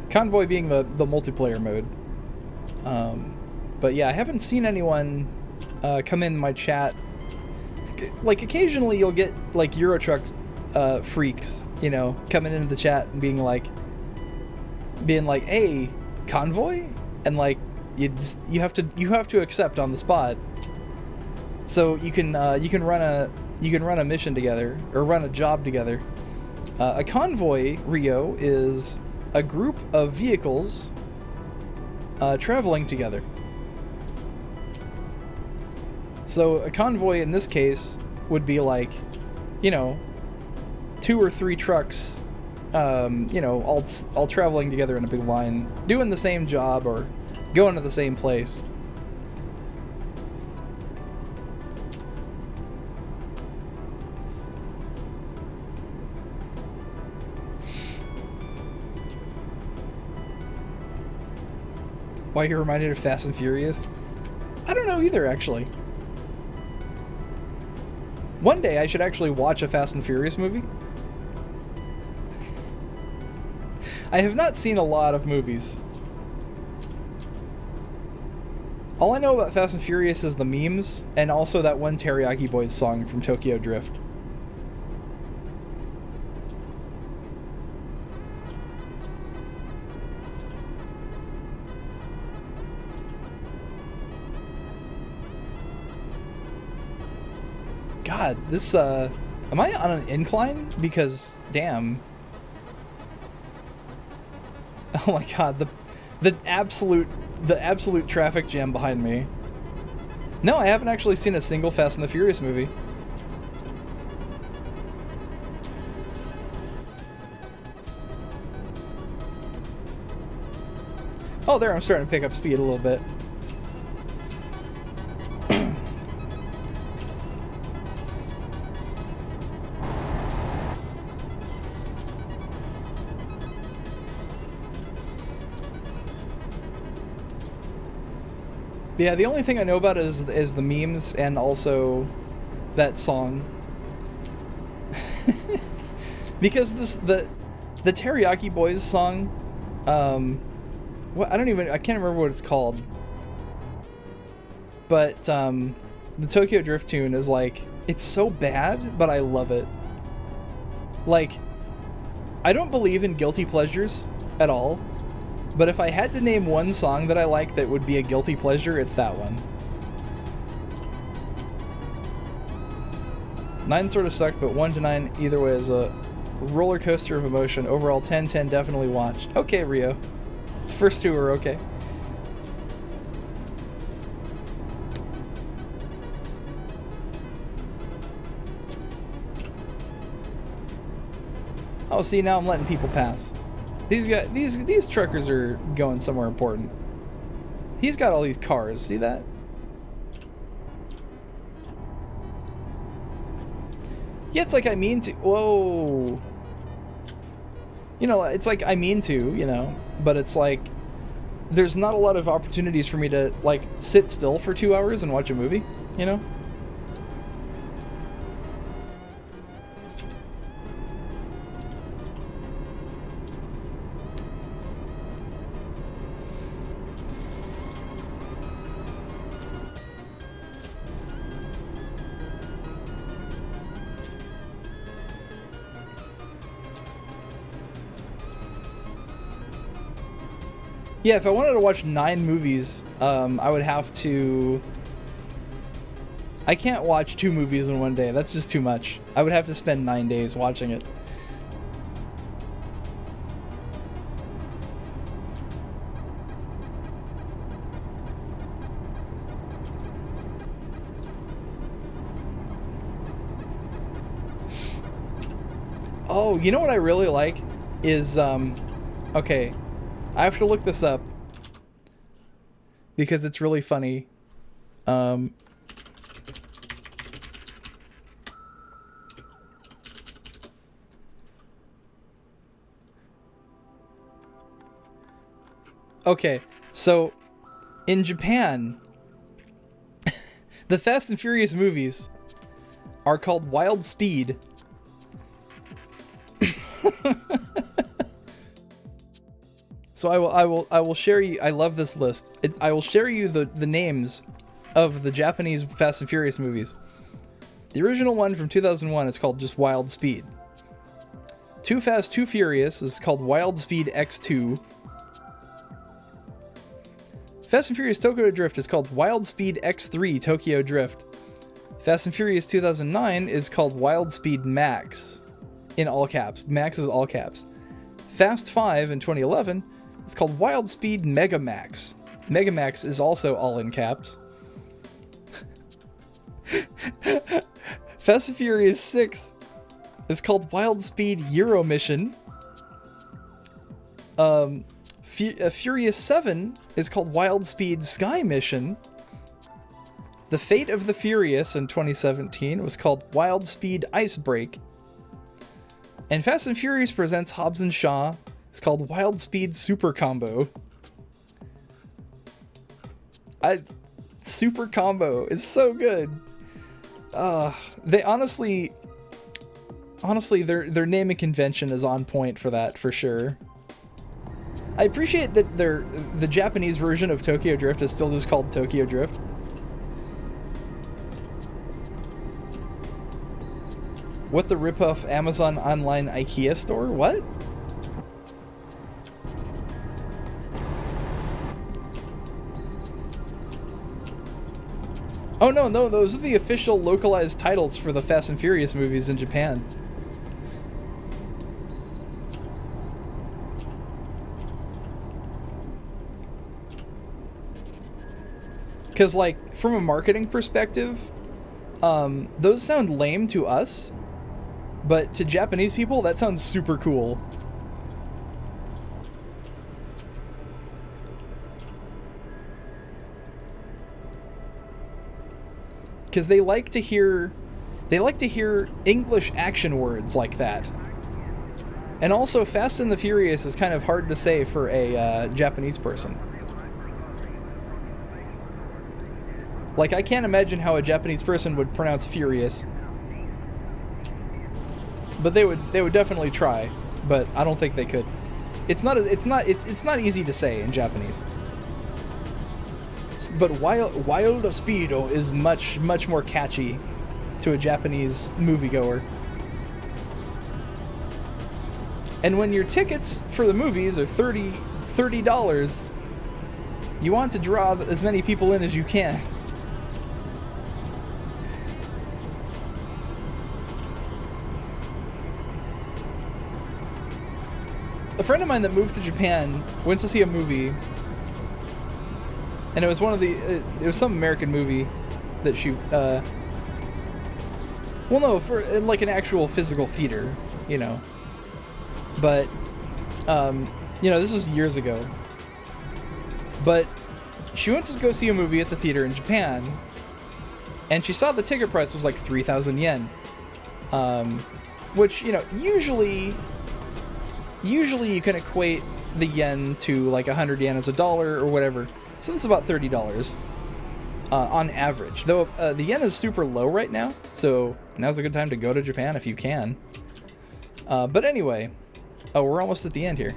Convoy being the multiplayer mode. But yeah, I haven't seen anyone come in my chat. Like occasionally you'll get like Eurotruck freaks, you know, coming into the chat and being like, "Hey, convoy?" And like you have to accept on the spot. So you can run a mission together or run a job together. A convoy, Rio, is a group of vehicles traveling together. So a convoy in this case would be like, you know, 2 or 3 trucks, you know, all traveling together in a big line, doing the same job or going to the same place. Why you're reminded of Fast and Furious? I don't know either, actually. One day I should actually watch a Fast and Furious movie. I have not seen a lot of movies. All I know about Fast and Furious is the memes, and also that one Teriyaki Boys song from Tokyo Drift. God, this, am I on an incline? Because, damn. Oh my god, the absolute traffic jam behind me. No, I haven't actually seen a single Fast and the Furious movie. Oh, there, I'm starting to pick up speed a little bit. Yeah, the only thing I know about it is the memes and also that song. Because the Teriyaki Boys song, I can't remember what it's called. But the Tokyo Drift tune is like, it's so bad, but I love it. Like, I don't believe in guilty pleasures at all. But if I had to name one song that I like that would be a guilty pleasure, it's that one. 9 sort of sucked, but 1 to 9 either way is a roller coaster of emotion. Overall 10 definitely watch. Okay, Rio. The first 2 are okay. Oh, see, now I'm letting people pass. These truckers are going somewhere important. He's got all these cars. See that? Yeah, it's like I mean to. Whoa. You know, it's like I mean to, you know, but it's like there's not a lot of opportunities for me to like sit still for 2 hours and watch a movie, you know? Yeah, if I wanted to watch 9 movies, I would have to... I can't watch 2 movies in one day. That's just too much. I would have to spend 9 days watching it. Oh, you know what I really like is okay, I have to look this up because it's really funny. Okay, so in Japan, the Fast and Furious movies are called Wild Speed. So I will share you. I love this list. I will share you the names of the Japanese Fast and Furious movies. The original one from 2001 is called just Wild Speed. Too Fast, Too Furious is called Wild Speed X2. Fast and Furious Tokyo Drift is called Wild Speed X3 Tokyo Drift. Fast and Furious 2009 is called Wild Speed Max, in all caps. Max is all caps. Fast 5 in 2011 is called Wild Speed Mega Max. Mega Max is also all in caps. Fast and Furious 6 is called Wild Speed Euro Mission. Furious 7 is called Wild Speed Sky Mission. The Fate of the Furious in 2017 was called Wild Speed Icebreak. And Fast and Furious presents Hobbs and Shaw is called Wild Speed Super Combo. Super Combo is so good. They honestly, their naming convention is on point for that, for sure. I appreciate that the Japanese version of Tokyo Drift is still just called Tokyo Drift. What the ripoff Amazon online IKEA store? What? Oh no, those are the official localized titles for the Fast and Furious movies in Japan. Because, like, from a marketing perspective, those sound lame to us, but to Japanese people, that sounds super cool. Because they like to hear English action words like that. And also, Fast and the Furious is kind of hard to say for a Japanese person. Like, I can't imagine how a Japanese person would pronounce furious. But they would definitely try, but I don't think they could. It's not easy to say in Japanese. But Wild Speedo is much more catchy to a Japanese moviegoer. And when your tickets for the movies are $30, you want to draw as many people in as you can. A friend of mine that moved to Japan went to see a movie, and it was it was some American movie that she, well, no, for like an actual physical theater, you know. But, you know, this was years ago. But she went to go see a movie at the theater in Japan, and she saw the ticket price was like 3,000 yen, which, you know, usually you can equate the yen to like 100 yen as a dollar or whatever. So that's about $30 on average. Though the yen is super low right now, so now's a good time to go to Japan if you can. But anyway, we're almost at the end here.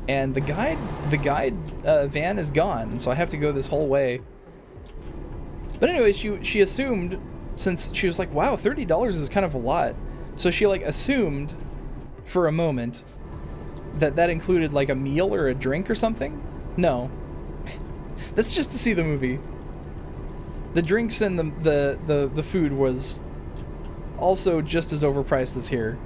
And the guide van is gone, so I have to go this whole way. But anyway, she assumed, since she was like, wow, $30 is kind of a lot. So she like assumed for a moment that included like a meal or a drink or something. No. That's just to see the movie. The drinks and the food was also just as overpriced as here.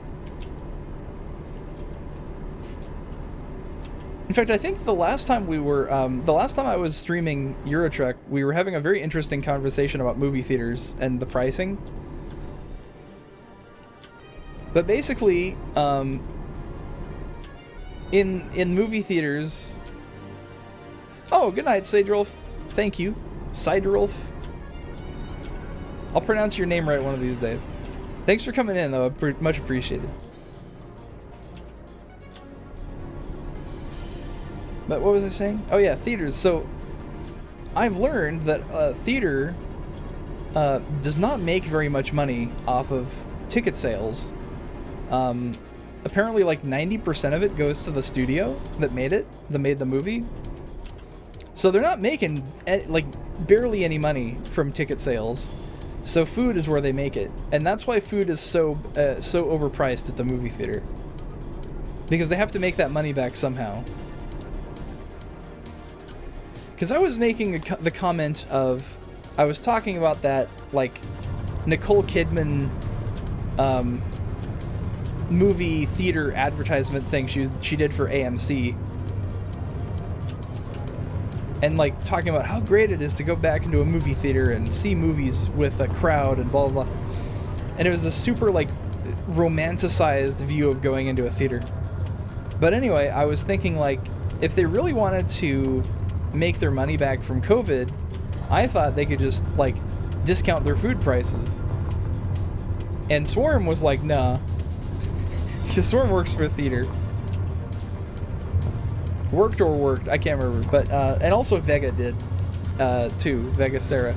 In fact, I think the last time I was streaming Eurotrek, we were having a very interesting conversation about movie theaters and the pricing. But basically, in movie theaters. Oh, good night, Sidrolf. Thank you, Sidrolf. I'll pronounce your name right one of these days. Thanks for coming in, though. Much appreciated. But what was I saying? Oh yeah, theaters. So I've learned that theater does not make very much money off of ticket sales. Apparently like 90% of it goes to the studio that made the movie. So they're not making like barely any money from ticket sales. So food is where they make it, and that's why food is so overpriced at the movie theater, because they have to make that money back somehow. Because I was making the comment of, I was talking about that like Nicole Kidman movie theater advertisement thing she did for AMC. And like talking about how great it is to go back into a movie theater and see movies with a crowd and blah blah blah. And it was a super like romanticized view of going into a theater. But anyway, I was thinking like if they really wanted to make their money back from COVID, I thought they could just like discount their food prices. And Swarm was like, nah. Because Swarm works for a theater. Worked, I can't remember, but and also Vega did too, Vega Sarah.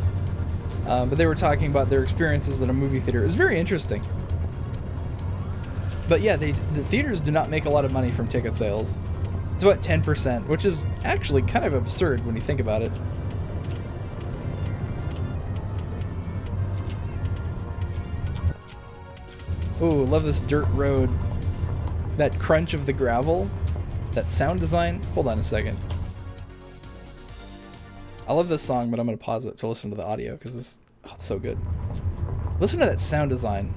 But they were talking about their experiences in a movie theater. It was very interesting. But yeah, the theaters do not make a lot of money from ticket sales. It's about 10%, which is actually kind of absurd when you think about it. Ooh, love this dirt road. That crunch of the gravel. That sound design. Hold on a second. I love this song, but I'm going to pause it to listen to the audio because it's so good. Listen to that sound design.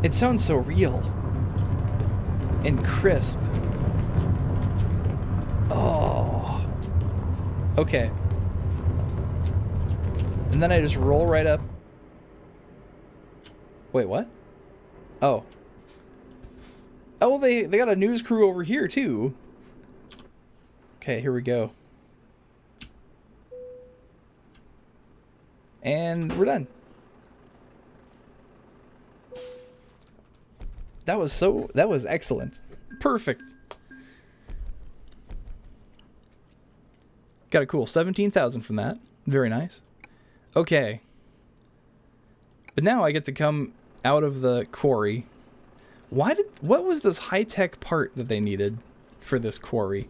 It sounds so real and crisp. Oh. Okay. And then I just roll right up. Wait, what? Oh. Oh, they got a news crew over here, too. Okay, here we go. And we're done. That was excellent. Perfect. Got a cool 17,000 from that. Very nice. Okay. But now I get to come out of the quarry. What was this high-tech part that they needed for this quarry?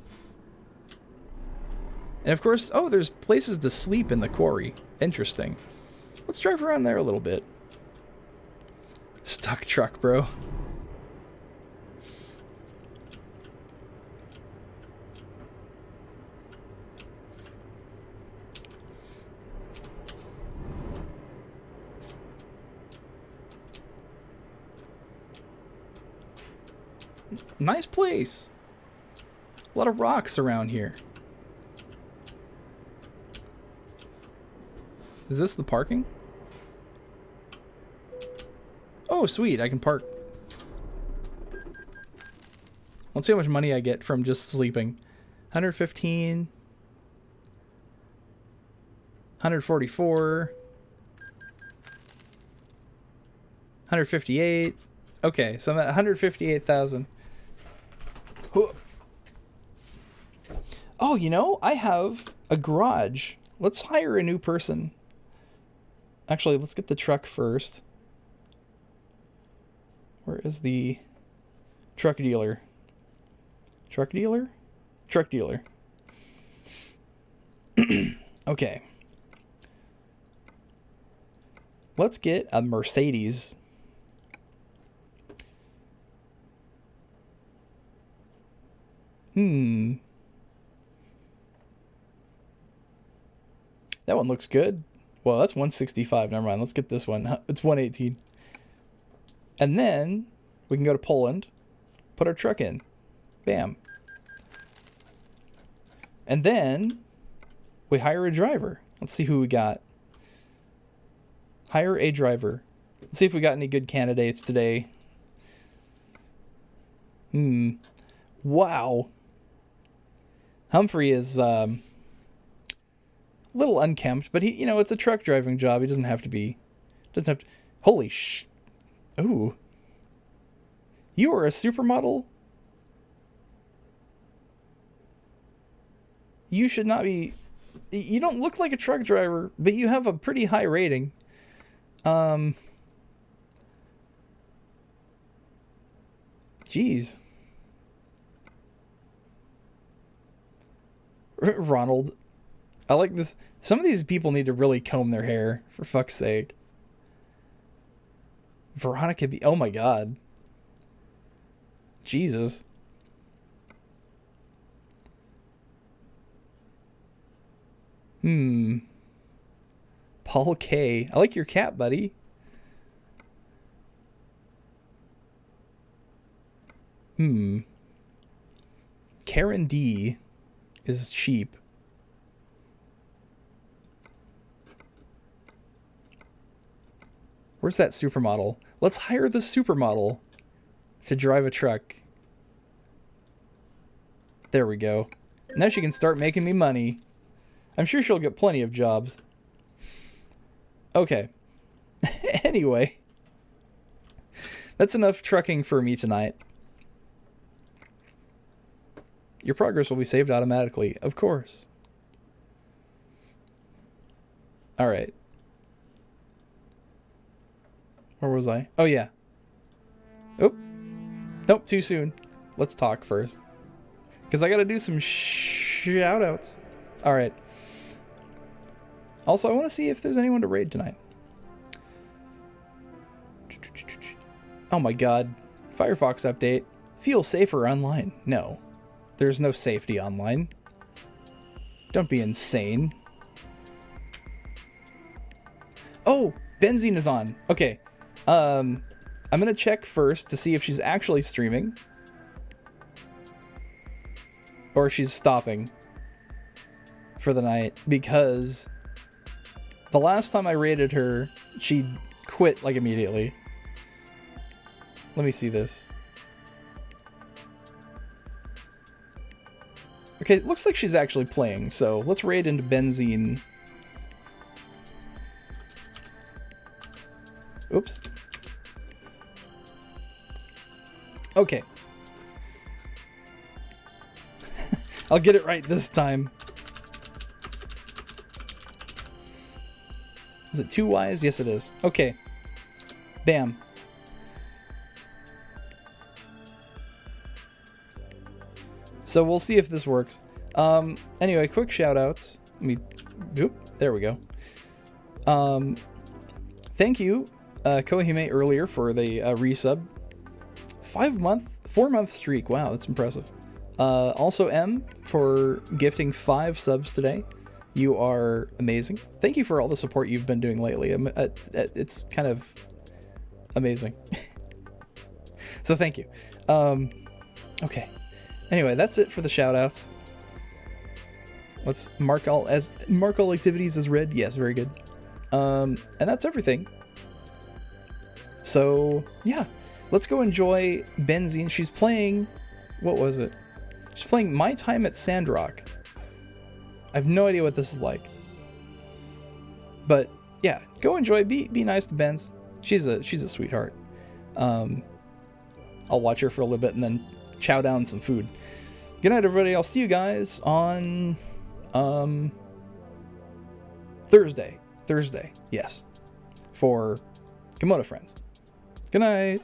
And of course, oh, there's places to sleep in the quarry. Interesting. Let's drive around there a little bit. Stuck truck, bro. Nice place. A lot of rocks around here. Is this the parking? Oh, sweet. I can park. Let's see how much money I get from just sleeping. 115. 144. 158. Okay, so I'm at 158,000. Oh, you know, I have a garage. Let's hire a new person. Actually, let's get the truck first. Where is the truck dealer? Truck dealer? Truck dealer. Okay. Let's get a Mercedes. That one looks good. Well, that's 165. Never mind. Let's get this one. It's 118. And then We can go to Poland, put our truck in. Bam. And then we hire a driver. Let's see who we got. Hire a driver. Let's see if we got any good candidates today. Wow. Humphrey is a little unkempt, but he, it's a truck driving job. He doesn't have to be. Holy sh. Ooh. You are a supermodel? You should not be. You don't look like a truck driver, but you have a pretty high rating. Jeez. Ronald. I like this. Some of these people need to really comb their hair, for fuck's sake. Veronica B. Oh my god. Jesus. Paul K. I like your cat, buddy. Karen D is cheap. Where's that supermodel? Let's hire the supermodel to drive a truck. There we go. Now she can start making me money. I'm sure she'll get plenty of jobs. Okay. Anyway. That's enough trucking for me tonight. Your progress will be saved automatically, of course. Alright. Where was I? Oh, yeah. Oh. Nope, too soon. Let's talk first. Because I gotta do some shout-outs. Alright. Also, I want to see if there's anyone to raid tonight. Oh my god. Firefox update. Feel safer online. No. There's no safety online. Don't be insane. Oh! Benzene is on. Okay. I'm gonna check first to see if she's actually streaming. Or if she's stopping for the night. Because the last time I raided her, she quit like immediately. Let me see this. Okay, it looks like she's actually playing, so let's raid into Benzene. Oops. Okay. I'll get it right this time. Is it 2 Ys? Yes, it is. Okay. Bam. So we'll see if this works. Anyway, quick shout-outs. Let me... Oop, there we go. Thank you, Kohime earlier for the resub. 4-month streak. Wow, that's impressive. Also M for gifting 5 subs today. You are amazing. Thank you for all the support you've been doing lately. It's kind of amazing. So thank you. Okay. Anyway, that's it for the shoutouts. Let's mark all activities as read. Yes, very good. And that's everything. So yeah, let's go enjoy Benzene. She's playing. What was it? She's playing My Time at Sandrock. I have no idea what this is like. But yeah, go enjoy. Be nice to Benz. She's a sweetheart. I'll watch her for a little bit and then chow down some food. Good night, everybody. I'll see you guys on Thursday. Yes. For Kimono Friends. Good night.